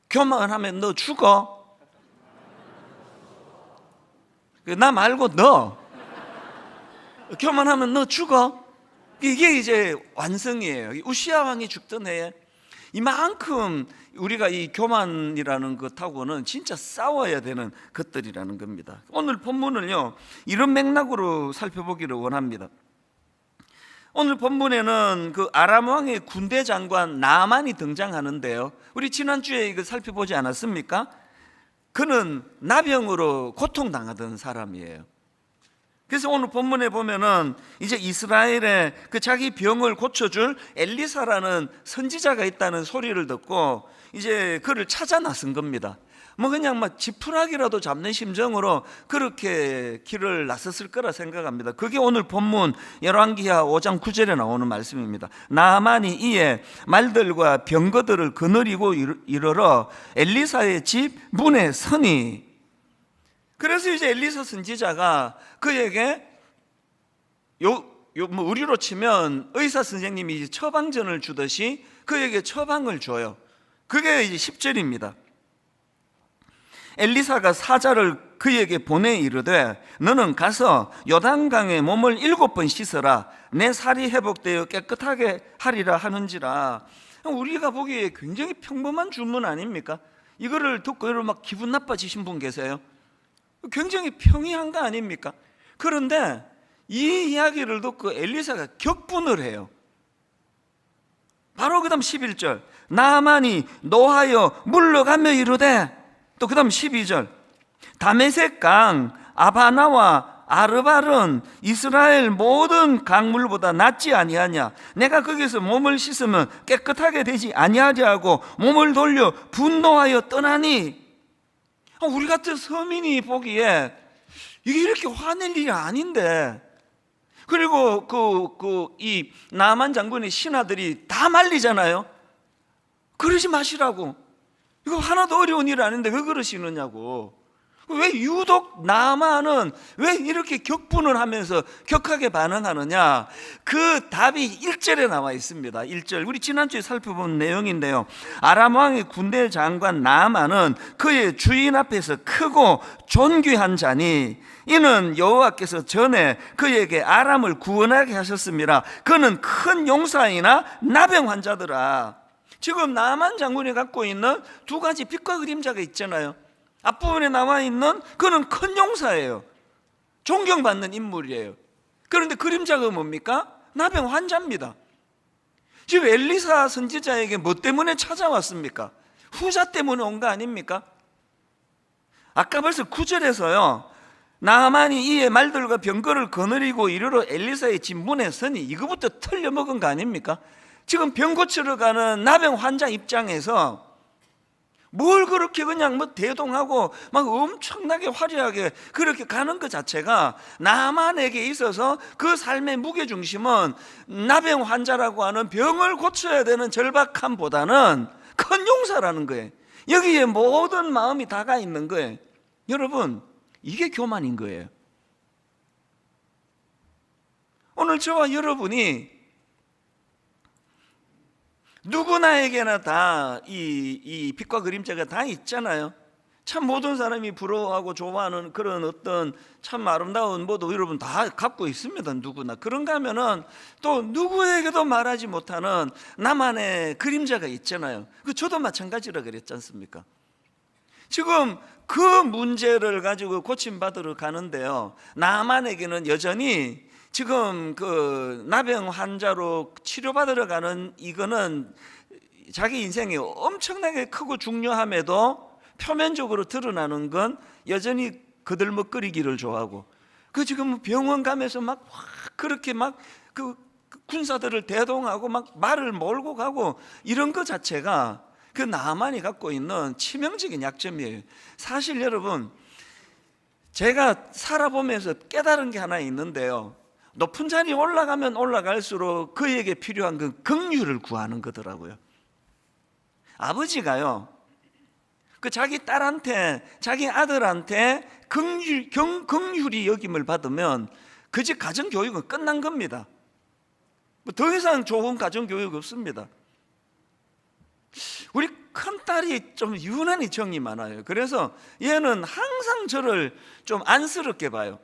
교만하면 너 죽어. 나 말고 너. 교만하면 너 죽어. 이게 이제 완성이에요. 우시야 왕이 죽던 해에 이만큼 우리가 이 교만이라는 것하고는 진짜 싸워야 되는 것들이라는 겁니다. 오늘 본문을요, 이런 맥락으로 살펴보기를 원합니다. 오늘 본문에는 그 아람 왕의 군대 장관 나만이 등장하는데요, 우리 지난주에 이거 살펴보지 않았습니까? 그는 나병으로 고통당하던 사람이에요. 그래서 오늘 본문에 보면은 이제 이스라엘에 그 자기 병을 고쳐줄 엘리사라는 선지자가 있다는 소리를 듣고 이제 그를 찾아 나선 겁니다. 뭐 그냥 막 지푸라기라도 잡는 심정으로 그렇게 길을 나섰을 거라 생각합니다. 그게 오늘 본문 열왕기하 5장 9절에 나오는 말씀입니다. 나아만이 이에 말들과 병거들을 거느리고 이르러 엘리사의 집 문에 서니, 그래서 이제 엘리사 선지자가 그에게 뭐 우리로 치면 의사 선생님이 처방전을 주듯이 그에게 처방을 줘요. 그게 이제 10절입니다. 엘리사가 사자를 그에게 보내 이르되 너는 가서 요단강에 몸을 7번 씻어라. 내 살이 회복되어 깨끗하게 하리라 하는지라. 우리가 보기에 굉장히 평범한 주문 아닙니까? 이거를 듣고 여러분 막 기분 나빠지신 분 계세요? 굉장히 평이한 거 아닙니까? 그런데 이 이야기를 듣고 엘리사가 격분을 해요. 바로 그 다음 11절, 나아만이 노하여 물러가며 이르되, 또 그 다음 12절, 다메섹 강 아바나와 아르발은 이스라엘 모든 강물보다 낫지 아니하냐? 내가 거기서 몸을 씻으면 깨끗하게 되지 아니하리하고 몸을 돌려 분노하여 떠나니. 우리 같은 서민이 보기에 이게 이렇게 화낼 일이 아닌데, 그리고 이 나만 장군의 신하들이 다 말리잖아요. 그러지 마시라고. 이거 하나도 어려운 일 아닌데 왜 그러시느냐고. 왜 유독 나만은 왜 이렇게 격분을 하면서 격하게 반응하느냐? 그 답이 1절에 나와 있습니다. 1절, 우리 지난주에 살펴본 내용인데요, 아람 왕의 군대 장관 나아만은 그의 주인 앞에서 크고 존귀한 자니 이는 여호와께서 전에 그에게 아람을 구원하게 하셨습니다. 그는 큰 용사이나 나병 환자더라. 지금 나만 장군이 갖고 있는 두 가지 빛과 그림자가 있잖아요. 앞부분에 나와 있는 그는 큰 용사예요. 존경받는 인물이에요. 그런데 그림자가 뭡니까? 나병 환자입니다. 지금 엘리사 선지자에게 뭐 때문에 찾아왔습니까? 후자 때문에 온 거 아닙니까? 아까 벌써 9절에서요, 나아만이 이에 말들과 병거를 거느리고 이르러 엘리사의 집 문에 서니, 이거부터 털려먹은 거 아닙니까? 지금 병 고치러 가는 나병 환자 입장에서 뭘 그렇게 그냥 뭐 대동하고 막 엄청나게 화려하게 그렇게 가는 것 자체가 나만에게 있어서 그 삶의 무게중심은 나병 환자라고 하는 병을 고쳐야 되는 절박함보다는 큰 용사라는 거예요. 여기에 모든 마음이 다가 있는 거예요. 여러분, 이게 교만인 거예요. 오늘 저와 여러분이 누구나에게나 다 이 빛과 그림자가 다 있잖아요. 참 모든 사람이 부러워하고 좋아하는 그런 어떤 참 아름다운 모두 여러분 다 갖고 있습니다. 누구나. 그런가 하면은 또 누구에게도 말하지 못하는 나만의 그림자가 있잖아요. 저도 마찬가지라 그랬지 않습니까? 지금 그 문제를 가지고 고침받으러 가는데요, 나만에게는 여전히 지금 그 나병 환자로 치료받으러 가는 이거는 자기 인생이 엄청나게 크고 중요함에도 표면적으로 드러나는 건 여전히 거들먹거리기를 좋아하고, 그 지금 병원 가면서 막 그렇게 막 그 군사들을 대동하고 막 말을 몰고 가고 이런 것 자체가 그 나만이 갖고 있는 치명적인 약점이에요. 사실 여러분, 제가 살아보면서 깨달은 게 하나 있는데요, 높은 자리에 올라가면 올라갈수록 그에게 필요한 건 긍휼을 구하는 거더라고요. 아버지가요, 그 자기 딸한테, 자기 아들한테 긍휼히 여김을 받으면 그 집 가정교육은 끝난 겁니다. 뭐 더 이상 좋은 가정교육 없습니다. 우리 큰딸이 좀 유난히 정이 많아요. 그래서 얘는 항상 저를 좀 안쓰럽게 봐요.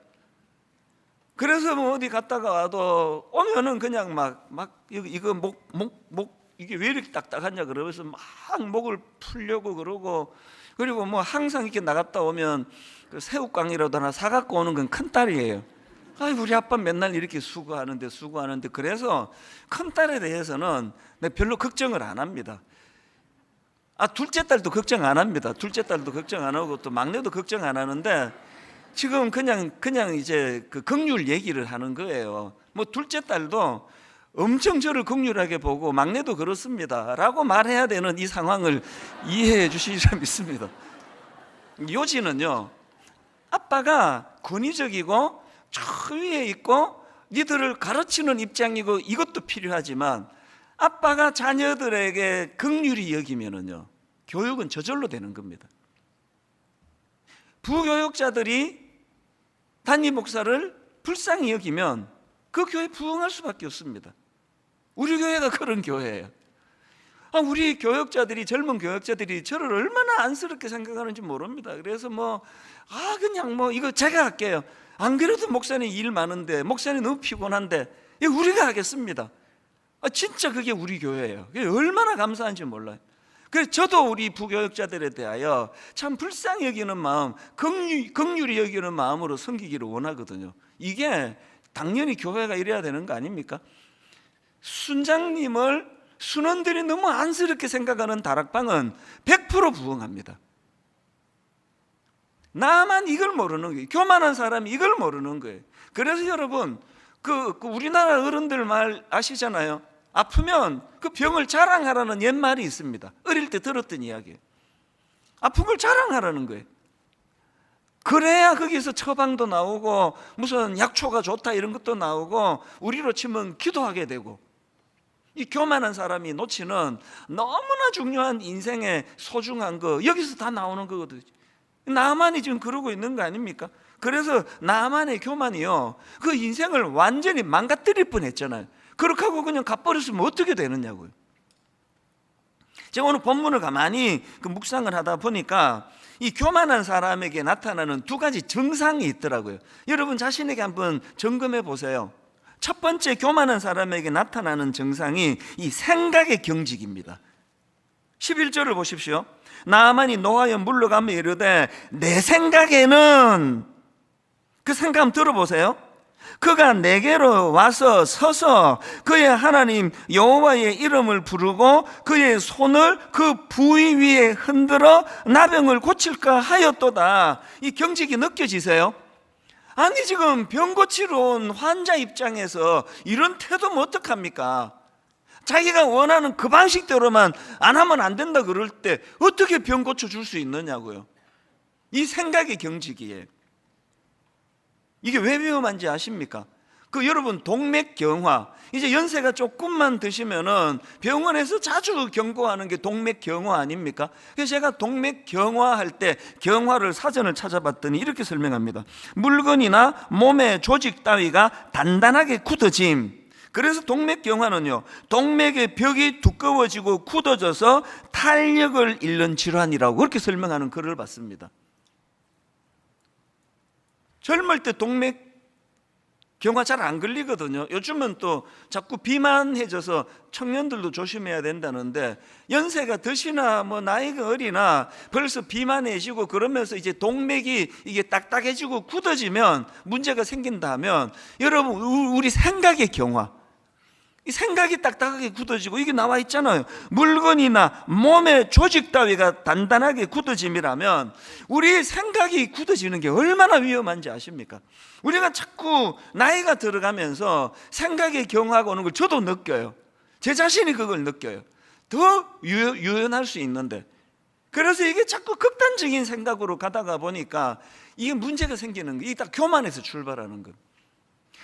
그래서 뭐 어디 갔다가 와도 오면은 그냥 막 이거 목 이게 왜 이렇게 딱딱하냐 그러면서 막 목을 풀려고 그러고, 그리고 뭐 항상 이렇게 나갔다 오면 그 새우깡이라도 하나 사갖고 오는 건 큰딸이에요. 우리 아빠 맨날 이렇게 수고하는데. 그래서 큰딸에 대해서는 내가 별로 걱정을 안 합니다. 둘째 딸도 걱정 안 합니다. 둘째 딸도 걱정 안 하고 또 막내도 걱정 안 하는데, 지금 그냥 이제 그 긍휼 얘기를 하는 거예요. 뭐 둘째 딸도 엄청 저를 긍휼하게 보고 막내도 그렇습니다 라고 말해야 되는 이 상황을 이해해 주시리라 믿습니다. 요지는요, 아빠가 권위적이고 저 위에 있고 니들을 가르치는 입장이고 이것도 필요하지만, 아빠가 자녀들에게 긍휼히 여기면은요, 교육은 저절로 되는 겁니다. 부교육자들이 담임 목사를 불쌍히 여기면 그 교회에 부응할 수밖에 없습니다. 우리 교회가 그런 교회예요. 우리 교육자들이, 젊은 교육자들이 저를 얼마나 안쓰럽게 생각하는지 모릅니다. 그래서 그냥 이거 제가 할게요. 안 그래도 목사님 일 많은데, 목사님 너무 피곤한데 이거 우리가 하겠습니다. 진짜 그게 우리 교회예요. 그게 얼마나 감사한지 몰라요. 그래서 저도 우리 부교육자들에 대하여 참 불쌍히 여기는 마음, 긍휼히 여기는 마음으로 섬기기를 원하거든요. 이게 당연히 교회가 이래야 되는 거 아닙니까? 순장님을 순원들이 너무 안쓰럽게 생각하는 다락방은 100% 부응합니다. 나만 이걸 모르는 거예요. 교만한 사람이 이걸 모르는 거예요. 그래서 여러분, 그 우리나라 어른들 말 아시잖아요. 아프면 그 병을 자랑하라는 옛말이 있습니다. 어릴 때 들었던 이야기예요. 아픈 걸 자랑하라는 거예요. 그래야 거기서 처방도 나오고 무슨 약초가 좋다 이런 것도 나오고, 우리로 치면 기도하게 되고. 이 교만한 사람이 놓치는 너무나 중요한 인생의 소중한 거, 여기서 다 나오는 거거든요. 나만이 지금 그러고 있는 거 아닙니까? 그래서 나만의 교만이요, 그 인생을 완전히 망가뜨릴 뻔했잖아요. 그렇게 하고 그냥 가버렸으면 어떻게 되느냐고요. 제가 오늘 본문을 가만히 묵상을 하다 보니까 이 교만한 사람에게 나타나는 두 가지 증상이 있더라고요. 여러분 자신에게 한번 점검해 보세요. 첫 번째, 교만한 사람에게 나타나는 증상이 이 생각의 경직입니다. 11절을 보십시오. 나아만이 노하여 물러가며 이르되 내 생각에는, 그 생각 한번 들어보세요. 그가 내게로 와서 서서 그의 하나님 여호와의 이름을 부르고 그의 손을 그 부위 위에 흔들어 나병을 고칠까 하였도다. 이 경직이 느껴지세요? 아니 지금 병 고치러 온 환자 입장에서 이런 태도면 어떡합니까? 자기가 원하는 그 방식대로만 안 하면 안 된다 그럴 때 어떻게 병 고쳐줄 수 있느냐고요. 이 생각의 경직이에요. 이게 왜 위험한지 아십니까? 여러분 동맥경화, 이제 연세가 조금만 드시면은 병원에서 자주 경고하는 게 동맥경화 아닙니까? 그래서 제가 동맥경화 할 때 경화를 사전을 찾아봤더니 이렇게 설명합니다. 물건이나 몸의 조직 따위가 단단하게 굳어짐. 그래서 동맥경화는요, 동맥의 벽이 두꺼워지고 굳어져서 탄력을 잃는 질환이라고 그렇게 설명하는 글을 봤습니다. 젊을 때 동맥경화 잘 안 걸리거든요. 요즘은 또 자꾸 비만해져서 청년들도 조심해야 된다는데, 연세가 드시나 나이가 어리나 벌써 비만해지고 그러면서 이제 동맥이 이게 딱딱해지고 굳어지면 문제가 생긴다면, 여러분 우리 생각의 경화, 이 생각이 딱딱하게 굳어지고 이게 나와 있잖아요. 물건이나 몸의 조직 따위가 단단하게 굳어짐이라면 우리 생각이 굳어지는 게 얼마나 위험한지 아십니까? 우리가 자꾸 나이가 들어가면서 생각의 경화가 오는 걸 저도 느껴요. 제 자신이 그걸 느껴요. 더 유연할 수 있는데, 그래서 이게 자꾸 극단적인 생각으로 가다가 보니까 이게 문제가 생기는 거예요. 이게 딱 교만에서 출발하는 거예요.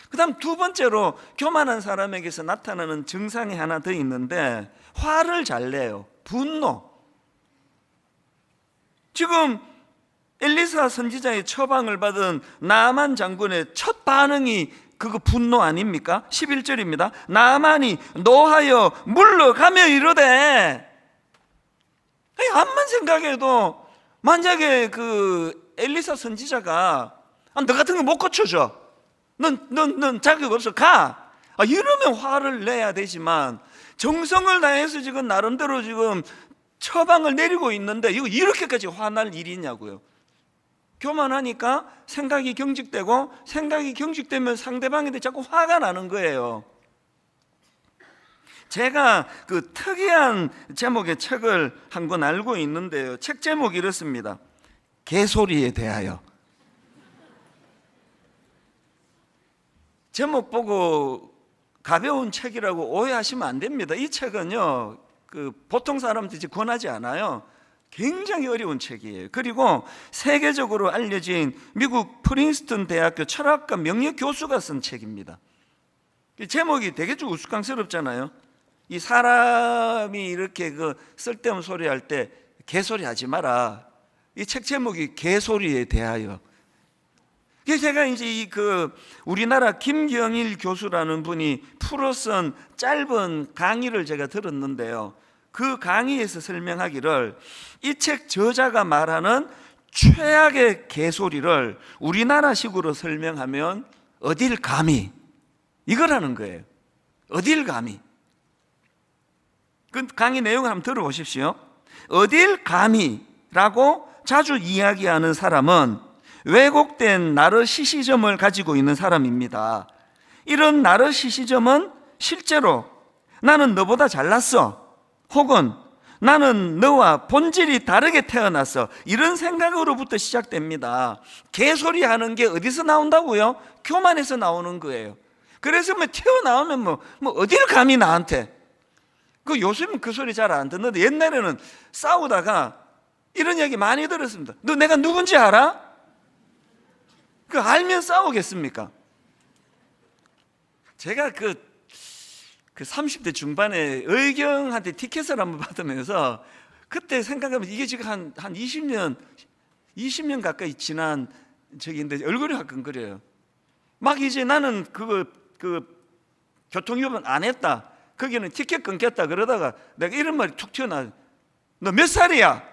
그 다음 두 번째로 교만한 사람에게서 나타나는 증상이 하나 더 있는데, 화를 잘 내요. 분노. 지금 엘리사 선지자의 처방을 받은 나아만 장군의 첫 반응이 그거 분노 아닙니까? 11절입니다. 나만이 노하여 물러가며 이르되, 암만 생각해도 만약에 그 엘리사 선지자가 너 같은 거 못 고쳐줘, 넌 자격 없어, 가, 이러면 화를 내야 되지만 정성을 다해서 지금 나름대로 지금 처방을 내리고 있는데 이거 이렇게까지 화날 일이냐고요. 교만하니까 생각이 경직되고, 생각이 경직되면 상대방한테 자꾸 화가 나는 거예요. 제가 그 특이한 제목의 책을 한 권 알고 있는데요, 책 제목이 이렇습니다. 개소리에 대하여. 제목 보고 가벼운 책이라고 오해하시면 안 됩니다. 이 책은요, 그 보통 사람들이 권하지 않아요. 굉장히 어려운 책이에요. 그리고 세계적으로 알려진 미국 프린스턴 대학교 철학과 명예 교수가 쓴 책입니다. 제목이 되게 좀 우스꽝스럽잖아요. 이 사람이 이렇게 그 쓸데없는 소리 할 때 개소리 하지 마라. 이 책 제목이 개소리에 대하여. 제가 이제 우리나라 김경일 교수라는 분이 풀어 쓴 짧은 강의를 제가 들었는데요, 그 강의에서 설명하기를 이 책 저자가 말하는 최악의 개소리를 우리나라식으로 설명하면 어딜 감히, 이거라는 거예요. 어딜 감히. 그 강의 내용을 한번 들어보십시오. 어딜 감히라고 자주 이야기하는 사람은 왜곡된 나르시시즘을 가지고 있는 사람입니다. 이런 나르시시즘은 실제로 나는 너보다 잘났어, 혹은 나는 너와 본질이 다르게 태어났어, 이런 생각으로부터 시작됩니다. 개소리 하는 게 어디서 나온다고요? 교만에서 나오는 거예요. 그래서 튀어나오면 뭐 어딜 감히 나한테. 요즘은 그 소리 잘 안 듣는데 옛날에는 싸우다가 이런 얘기 많이 들었습니다. 너 내가 누군지 알아? 알면 싸우겠습니까? 제가 그 30대 중반에 의경한테 티켓을 한번 받으면서 그때 생각하면 이게 지금 한 20년 가까이 지난 적인데 얼굴이 화끈거려요. 막 이제 나는 교통위반 안 했다, 거기는 티켓 끊겼다 그러다가 내가 이런 말이 툭 튀어나와. 너 몇 살이야?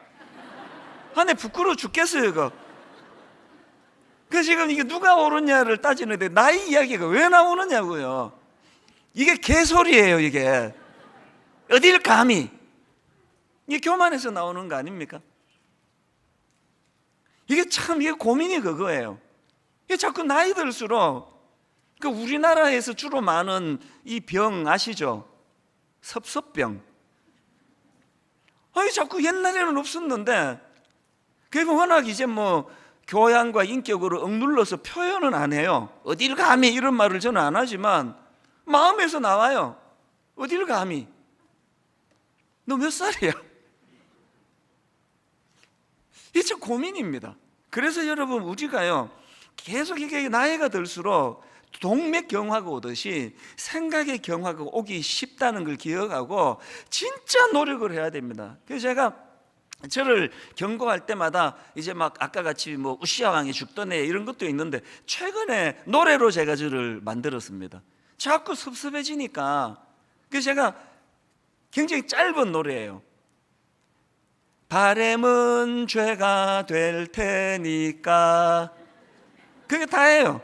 내 부끄러워 죽겠어요 이거. 지금 이게 누가 옳으냐를 따지는데 나이 이야기가 왜 나오느냐고요. 이게 개소리예요. 이게 어딜 감히. 이게 교만에서 나오는 거 아닙니까? 이게 고민이 그거예요. 이게 자꾸 나이 들수록 우리나라에서 주로 많은 이 병 아시죠? 섭섭병. 자꾸 옛날에는 없었는데, 그게 워낙 이제 교양과 인격으로 억눌러서 표현은 안 해요. 어딜 감히 이런 말을 저는 안 하지만 마음에서 나와요. 어딜 감히. 너 몇 살이야? 이게 참 고민입니다. 그래서 여러분, 우리가요 계속 이게 나이가 들수록 동맥경화가 오듯이 생각의 경화가 오기 쉽다는 걸 기억하고 진짜 노력을 해야 됩니다. 그래서 제가 저를 경고할 때마다 이제 아까 같이 우시아왕이 죽던 애 이런 것도 있는데, 최근에 노래로 제가 저를 만들었습니다. 자꾸 섭섭해지니까. 그래서 제가 굉장히 짧은 노래예요. 바램은 죄가 될 테니까. 그게 다예요.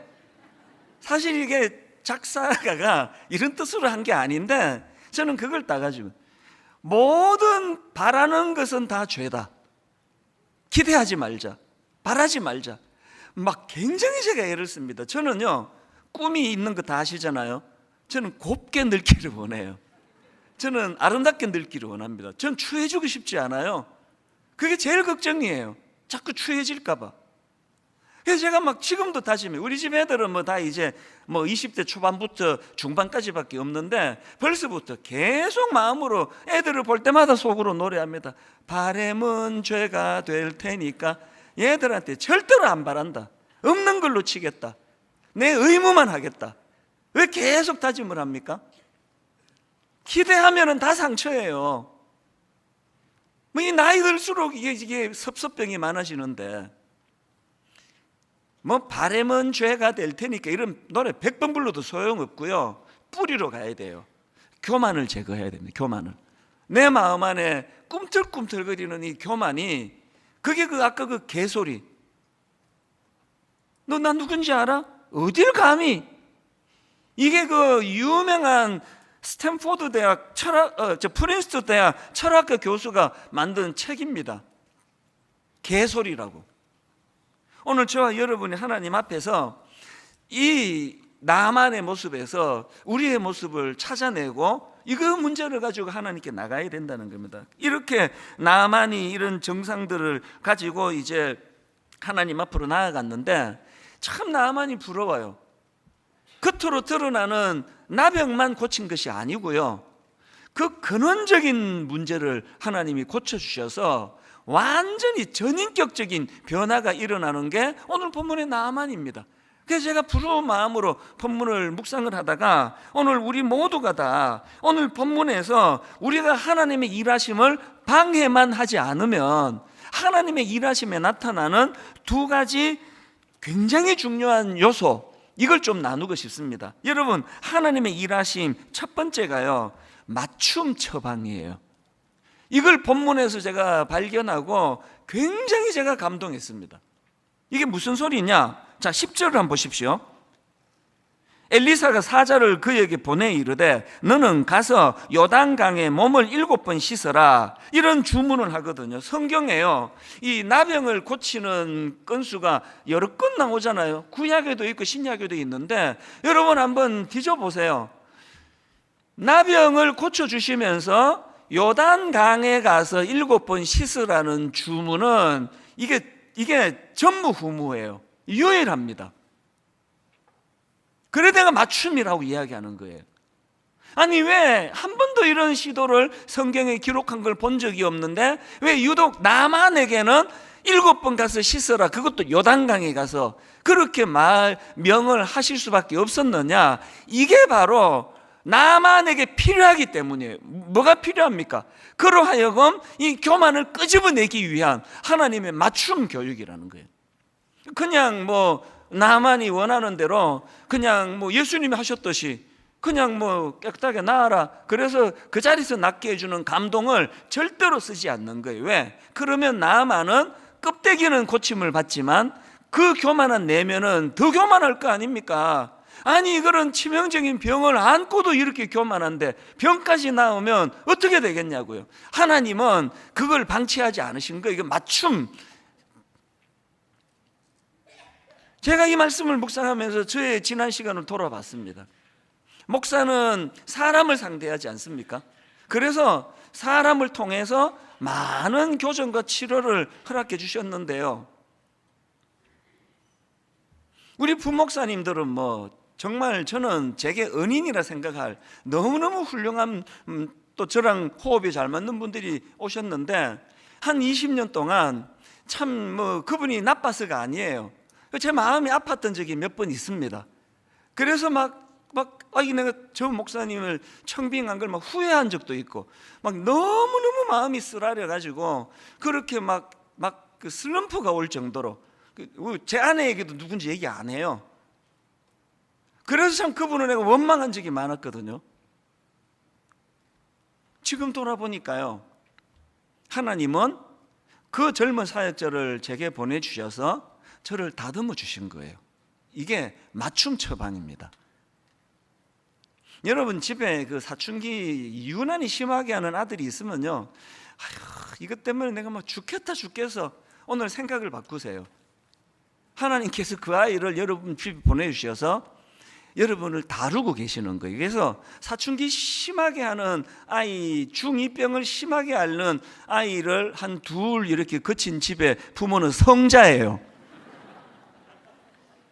사실 이게 작사가가 이런 뜻으로 한 게 아닌데, 저는 그걸 따가지고 모든 바라는 것은 다 죄다, 기대하지 말자, 바라지 말자, 굉장히 제가 애를 씁니다. 저는요 꿈이 있는 거 다 아시잖아요. 저는 곱게 늙기를 원해요. 저는 아름답게 늙기를 원합니다. 전 추해지고 싶지 않아요. 그게 제일 걱정이에요. 자꾸 추해질까 봐. 그래서 제가 지금도 다짐해요. 우리 집 애들은 다 이제 20대 초반부터 중반까지밖에 없는데 벌써부터 계속 마음으로 애들을 볼 때마다 속으로 노래합니다. 바램은 죄가 될 테니까. 얘들한테 절대로 안 바란다. 없는 걸로 치겠다. 내 의무만 하겠다. 왜 계속 다짐을 합니까? 기대하면은 다 상처예요. 이 나이 들수록 이게 섭섭병이 많아지는데, 뭐 바람은 죄가 될 테니까 이런 노래 100번 불러도 소용없고요. 뿌리로 가야 돼요. 교만을 제거해야 됩니다. 교만을. 내 마음 안에 꿈틀꿈틀거리는 이 교만이, 그게 아까 그 개소리. 너 나 누군지 알아? 어딜 감히? 이게 그 유명한 스탠포드 대학 프린스턴 대학 철학과 교수가 만든 책입니다. 개소리라고. 오늘 저와 여러분이 하나님 앞에서 이 나만의 모습에서 우리의 모습을 찾아내고 이거 문제를 가지고 하나님께 나가야 된다는 겁니다. 이렇게 나만이 이런 정상들을 가지고 이제 하나님 앞으로 나아갔는데 참 나만이 부러워요. 겉으로 드러나는 나병만 고친 것이 아니고요, 그 근원적인 문제를 하나님이 고쳐주셔서 완전히 전인격적인 변화가 일어나는 게 오늘 본문의 나만입니다. 그래서 제가 부러운 마음으로 본문을 묵상을 하다가 오늘 우리 모두가 다 오늘 본문에서 우리가 하나님의 일하심을 방해만 하지 않으면 하나님의 일하심에 나타나는 두 가지 굉장히 중요한 요소, 이걸 좀 나누고 싶습니다. 여러분, 하나님의 일하심 첫 번째가요, 맞춤 처방이에요. 이걸 본문에서 제가 발견하고 굉장히 제가 감동했습니다. 이게 무슨 소리냐? 자, 10절을 한번 보십시오. 엘리사가 사자를 그에게 보내 이르되 너는 가서 요단강에 몸을 7번 씻어라, 이런 주문을 하거든요. 성경에요, 이 나병을 고치는 건수가 여러 건 나오잖아요. 구약에도 있고 신약에도 있는데 여러분 한번 뒤져보세요. 나병을 고쳐주시면서 요단강에 가서 7번 씻으라는 주문은 이게 전무후무예요. 유일합니다. 그래 내가 맞춤이라고 이야기하는 거예요. 아니 왜 한 번도 이런 시도를 성경에 기록한 걸 본 적이 없는데 왜 유독 나만에게는 7번 가서 씻어라, 그것도 요단강에 가서 그렇게 명을 하실 수밖에 없었느냐? 이게 바로 나만에게 필요하기 때문이에요. 뭐가 필요합니까? 그러하여금 이 교만을 끄집어내기 위한 하나님의 맞춤 교육이라는 거예요. 그냥 뭐 나만이 원하는 대로 그냥 뭐 예수님이 하셨듯이 그냥 뭐 깨끗하게 나아라, 그래서 그 자리에서 낫게 해주는 감동을 절대로 쓰지 않는 거예요. 왜? 그러면 나만은 껍데기는 고침을 받지만 그 교만한 내면은 더 교만할 거 아닙니까? 아니 이거는 치명적인 병을 안고도 이렇게 교만한데 병까지 나오면 어떻게 되겠냐고요. 하나님은 그걸 방치하지 않으신 거예요. 이거 맞춤. 제가 이 말씀을 묵상하면서 저의 지난 시간을 돌아봤습니다. 목사는 사람을 상대하지 않습니까? 그래서 사람을 통해서 많은 교정과 치료를 허락해 주셨는데요, 우리 부목사님들은 뭐 정말 저는 제게 은인이라 생각할 너무너무 훌륭한 또 저랑 호흡이 잘 맞는 분들이 오셨는데 한 20년 동안 참 뭐 그분이 나빠서가 아니에요. 제 마음이 아팠던 적이 몇 번 있습니다. 그래서 내가 저 목사님을 청빙한 걸 막 후회한 적도 있고, 막 너무너무 마음이 쓰라려가지고 그렇게 그 슬럼프가 올 정도로, 제 아내에게도 누군지 얘기 안 해요. 그래서 참 그분을 내가 원망한 적이 많았거든요. 지금 돌아보니까요, 하나님은 그 젊은 사역자를 제게 보내주셔서 저를 다듬어 주신 거예요. 이게 맞춤 처방입니다. 여러분 집에 그 사춘기 유난히 심하게 하는 아들이 있으면요, 이것 때문에 내가 막 죽겠어. 오늘 생각을 바꾸세요. 하나님께서 그 아이를 여러분 집에 보내주셔서 여러분을 다루고 계시는 거예요. 그래서 사춘기 심하게 하는 아이, 중2병을 심하게 앓는 아이를 한 둘 이렇게 거친 집에 부모는 성자예요.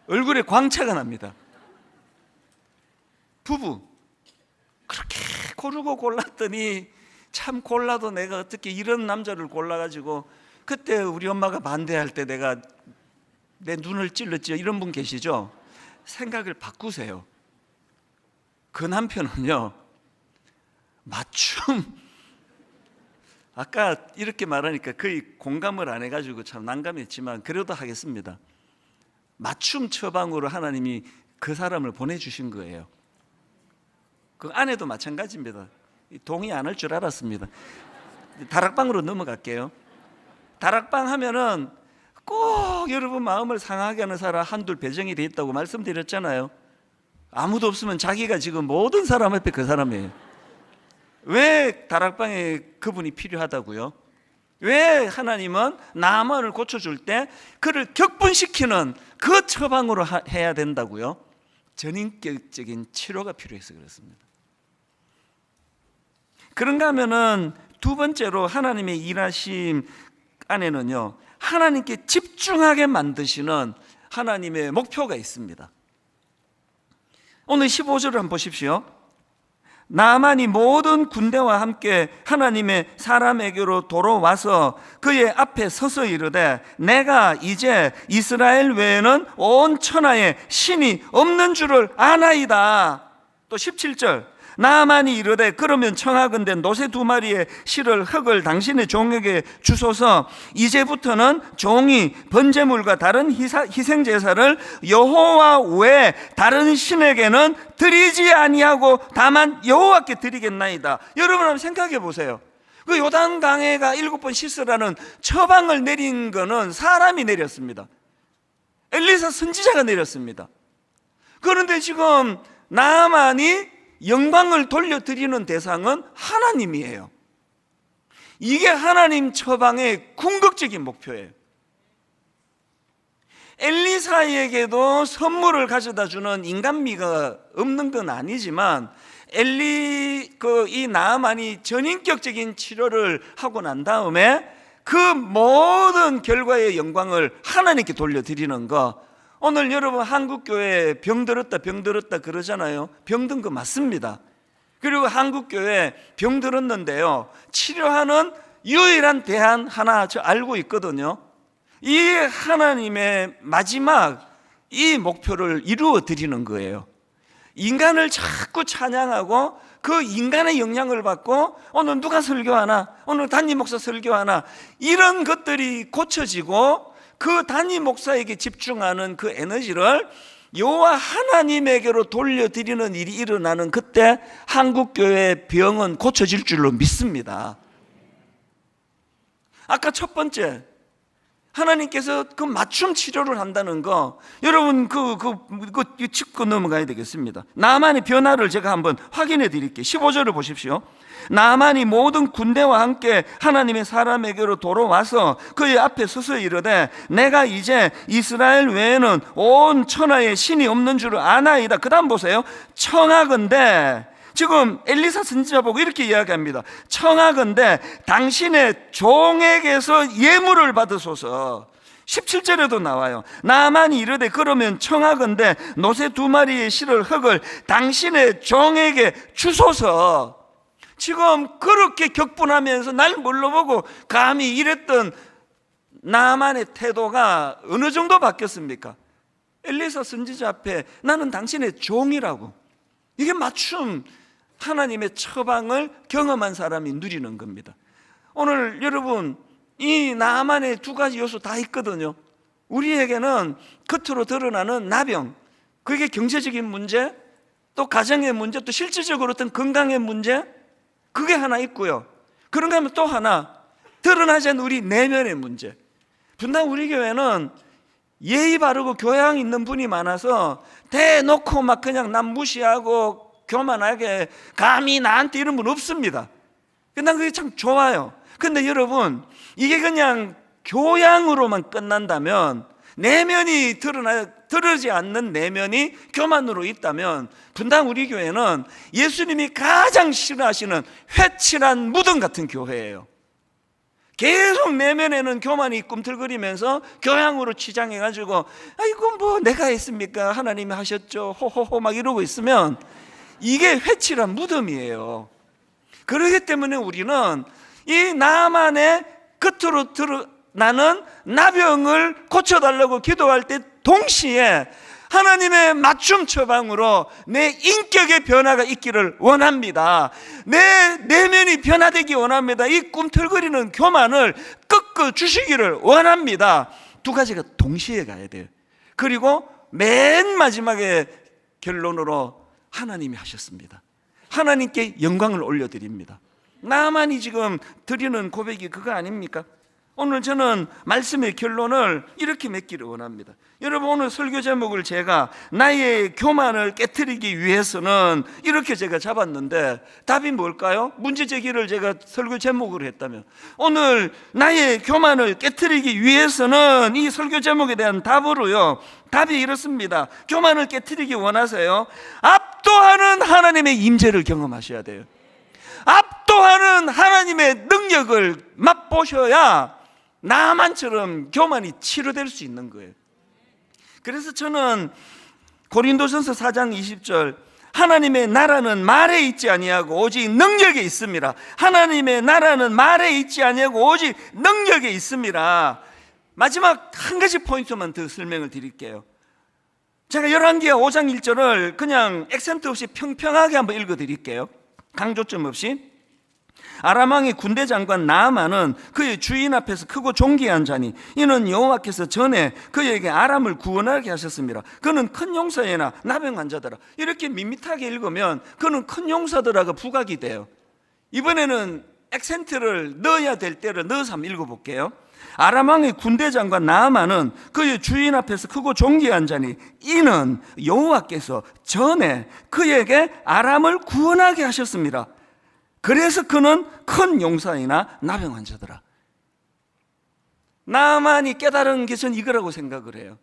얼굴에 광채가 납니다. 부부 그렇게 고르고 골랐더니 참 골라도 내가 어떻게 이런 남자를 골라가지고, 그때 우리 엄마가 반대할 때 내가 내 눈을 찔렀죠. 이런 분 계시죠? 생각을 바꾸세요. 그 남편은요, 맞춤, 아까 이렇게 말하니까 거의 공감을 안 해가지고 참 난감했지만 그래도 하겠습니다. 맞춤 처방으로 하나님이 그 사람을 보내주신 거예요. 그 아내도 마찬가지입니다. 동의 안 할 줄 알았습니다. 다락방으로 넘어갈게요. 다락방 하면은 꼭 여러분 마음을 상하게 하는 사람 한둘 배정이 돼 있다고 말씀드렸잖아요. 아무도 없으면 자기가 지금 모든 사람 앞에 그 사람이에요. 왜 다락방에 그분이 필요하다고요? 왜 하나님은 나만을 고쳐줄 때 그를 격분시키는 그 처방으로 해야 된다고요? 전인격적인 치료가 필요해서 그렇습니다. 그런가 하면은 두 번째로 하나님의 일하심 안에는요, 하나님께 집중하게 만드시는 하나님의 목표가 있습니다. 오늘 15절을 한번 보십시오. 나만이 모든 군대와 함께 하나님의 사람에게로 돌아와서 그의 앞에 서서 이르되 내가 이제 이스라엘 외에는 온 천하에 신이 없는 줄을 아나이다. 또 17절 나만이 이르되 그러면 청하건대 노새 2마리의 실을 흙을 당신의 종에게 주소서. 이제부터는 종이 번제물과 다른 희생제사를 여호와 외에 다른 신에게는 드리지 아니하고 다만 여호와께 드리겠나이다. 여러분 한번 생각해 보세요. 그 요단강에가 7번 씻으라는 처방을 내린 거는 사람이 내렸습니다. 엘리사 선지자가 내렸습니다. 그런데 지금 나만이 영광을 돌려드리는 대상은 하나님이에요. 이게 하나님 처방의 궁극적인 목표예요. 엘리사에게도 선물을 가져다 주는 인간미가 없는 건 아니지만 이 나아만이 전인격적인 치료를 하고 난 다음에 그 모든 결과의 영광을 하나님께 돌려드리는 거. 오늘 여러분 한국교회 병들었다 그러잖아요. 병든 거 맞습니다. 그리고 한국교회 병들었는데요, 치료하는 유일한 대안 하나 저 알고 있거든요. 이 하나님의 마지막 이 목표를 이루어 드리는 거예요. 인간을 자꾸 찬양하고 그 인간의 영향을 받고 오늘 누가 설교하나, 오늘 담임 목사 설교하나, 이런 것들이 고쳐지고 그 담임 목사에게 집중하는 그 에너지를 여호와 하나님에게로 돌려드리는 일이 일어나는 그때 한국교회의 병은 고쳐질 줄로 믿습니다. 아까 첫 번째, 하나님께서 그 맞춤 치료를 한다는 거, 여러분 짚고 넘어가야 되겠습니다. 나만의 변화를 제가 한번 확인해 드릴게요. 15절을 보십시오. 나만이 모든 군대와 함께 하나님의 사람에게로 돌아와서 그의 앞에 서서 이르되 내가 이제 이스라엘 외에는 온 천하에 신이 없는 줄을 아나이다. 그 다음 보세요. 청하건대, 지금 엘리사 선지자 보고 이렇게 이야기합니다. 청하건대 당신의 종에게서 예물을 받으소서. 17절에도 나와요. 나만이 이르되 그러면 청하건대 노새 2마리의 실을 흙을 당신의 종에게 주소서. 지금 그렇게 격분하면서 날 물러보고 감히 이랬던 나만의 태도가 어느 정도 바뀌었습니까? 엘리사 선지자 앞에 나는 당신의 종이라고. 이게 맞춤 하나님의 처방을 경험한 사람이 누리는 겁니다. 오늘 여러분 이 나만의 2가지 요소 다 있거든요. 우리에게는 겉으로 드러나는 나병, 그게 경제적인 문제, 또 가정의 문제, 또 실질적으로 어떤 건강의 문제, 그게 하나 있고요. 그런가 하면 또 하나, 드러나지 않는 우리 내면의 문제. 분당 우리 교회는 예의 바르고 교양 있는 분이 많아서 대놓고 막 그냥 남 무시하고 교만하게 감히 나한테 이런 분 없습니다. 난 그게 참 좋아요. 근데 여러분, 이게 그냥 교양으로만 끝난다면, 내면이 드러나지 않는 내면이 교만으로 있다면 분당 우리 교회는 예수님이 가장 싫어하시는 회칠한 무덤 같은 교회예요. 계속 내면에는 교만이 꿈틀거리면서 교양으로 치장해가지고 아이고 뭐 내가 했습니까? 하나님이 하셨죠. 호호호 막 이러고 있으면 이게 회칠한 무덤이에요. 그렇기 때문에 우리는 이 나만의 겉으로 나는 나병을 고쳐달라고 기도할 때 동시에 하나님의 맞춤 처방으로 내 인격의 변화가 있기를 원합니다. 내 내면이 변화되기 원합니다. 이 꿈틀거리는 교만을 꺾어 주시기를 원합니다. 2가지가 동시에 가야 돼요. 그리고 맨 마지막에 결론으로 하나님이 하셨습니다. 하나님께 영광을 올려드립니다. 나만이 지금 드리는 고백이 그거 아닙니까? 오늘 저는 말씀의 결론을 이렇게 맺기를 원합니다. 여러분, 오늘 설교 제목을 제가 나의 교만을 깨트리기 위해서는 이렇게 제가 잡았는데 답이 뭘까요? 문제 제기를 제가 설교 제목으로 했다면, 오늘 나의 교만을 깨트리기 위해서는 이 설교 제목에 대한 답으로요, 답이 이렇습니다. 교만을 깨트리기 원하세요? 압도하는 하나님의 임재를 경험하셔야 돼요. 압도하는 하나님의 능력을 맛보셔야 나만처럼 교만이 치료될 수 있는 거예요. 그래서 저는 고린도전서 4장 20절, 하나님의 나라는 말에 있지 아니하고 오직 능력에 있습니다. 하나님의 나라는 말에 있지 아니하고 오직 능력에 있습니다. 마지막 한 가지 포인트만 더 설명을 드릴게요. 제가 열왕기하 5장 1절을 그냥 액센트 없이 평평하게 한번 읽어드릴게요. 강조점 없이. 아람 왕의 군대 장관 나아만은 그의 주인 앞에서 크고 존귀한 자니 이는 여호와께서 전에 그에게 아람을 구원하게 하셨습니다. 그는 큰 용사이나 나병 환자더라. 이렇게 밋밋하게 읽으면 그는 큰 용사더라가 부각이 돼요. 이번에는 액센트를 넣어야 될 때를 넣어서 한번 읽어볼게요. 아람 왕의 군대 장관 나아만은 그의 주인 앞에서 크고 존귀한 자니 이는 여호와께서 전에 그에게 아람을 구원하게 하셨습니다. 그래서 그는 큰 용사이나 나병 환자더라. 나만이 깨달은 것은 이거라고 생각을 해요.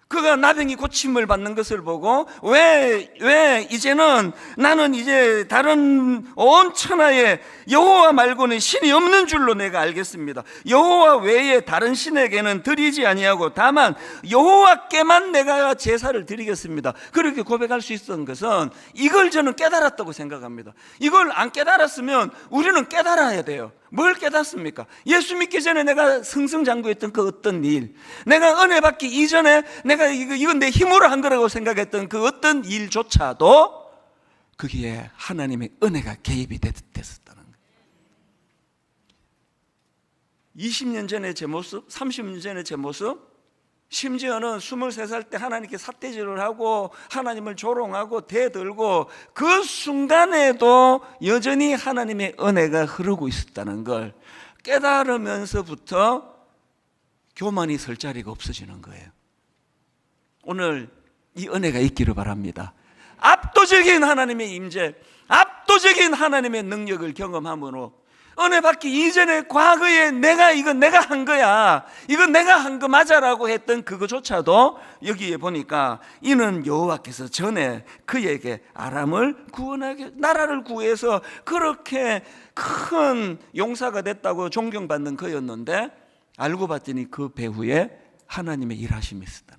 그가 나병이 고침을 받는 것을 보고 왜 이제는 나는 이제 다른 온 천하에 여호와 말고는 신이 없는 줄로 내가 알겠습니다. 여호와 외에 다른 신에게는 드리지 아니하고 다만 여호와께만 내가 제사를 드리겠습니다. 그렇게 고백할 수 있었던 것은 이걸 저는 깨달았다고 생각합니다. 이걸 안 깨달았으면 우리는 깨달아야 돼요. 뭘 깨닫습니까? 예수 믿기 전에 내가 승승장구했던 그 어떤 일, 내가 은혜 받기 이전에 내가 이건 내 힘으로 한 거라고 생각했던 그 어떤 일조차도 거기에 하나님의 은혜가 개입이 됐었다는 거예요. 20년 전의 제 모습, 30년 전의 제 모습, 심지어는 23살 때 하나님께 삿대질을 하고 하나님을 조롱하고 대들고 그 순간에도 여전히 하나님의 은혜가 흐르고 있었다는 걸 깨달으면서부터 교만이 설 자리가 없어지는 거예요. 오늘 이 은혜가 있기를 바랍니다. 압도적인 하나님의 임재, 압도적인 하나님의 능력을 경험함으로 은혜 받기 이전에 과거에 이건 내가 한 거야, 이건 내가 한 거 맞아라고 했던 그거조차도 여기에 보니까 이는 여호와께서 전에 그에게 아람을 구원하게, 나라를 구해서 그렇게 큰 용사가 됐다고 존경받는 그였는데 알고 봤더니 그 배후에 하나님의 일하심이 있었다.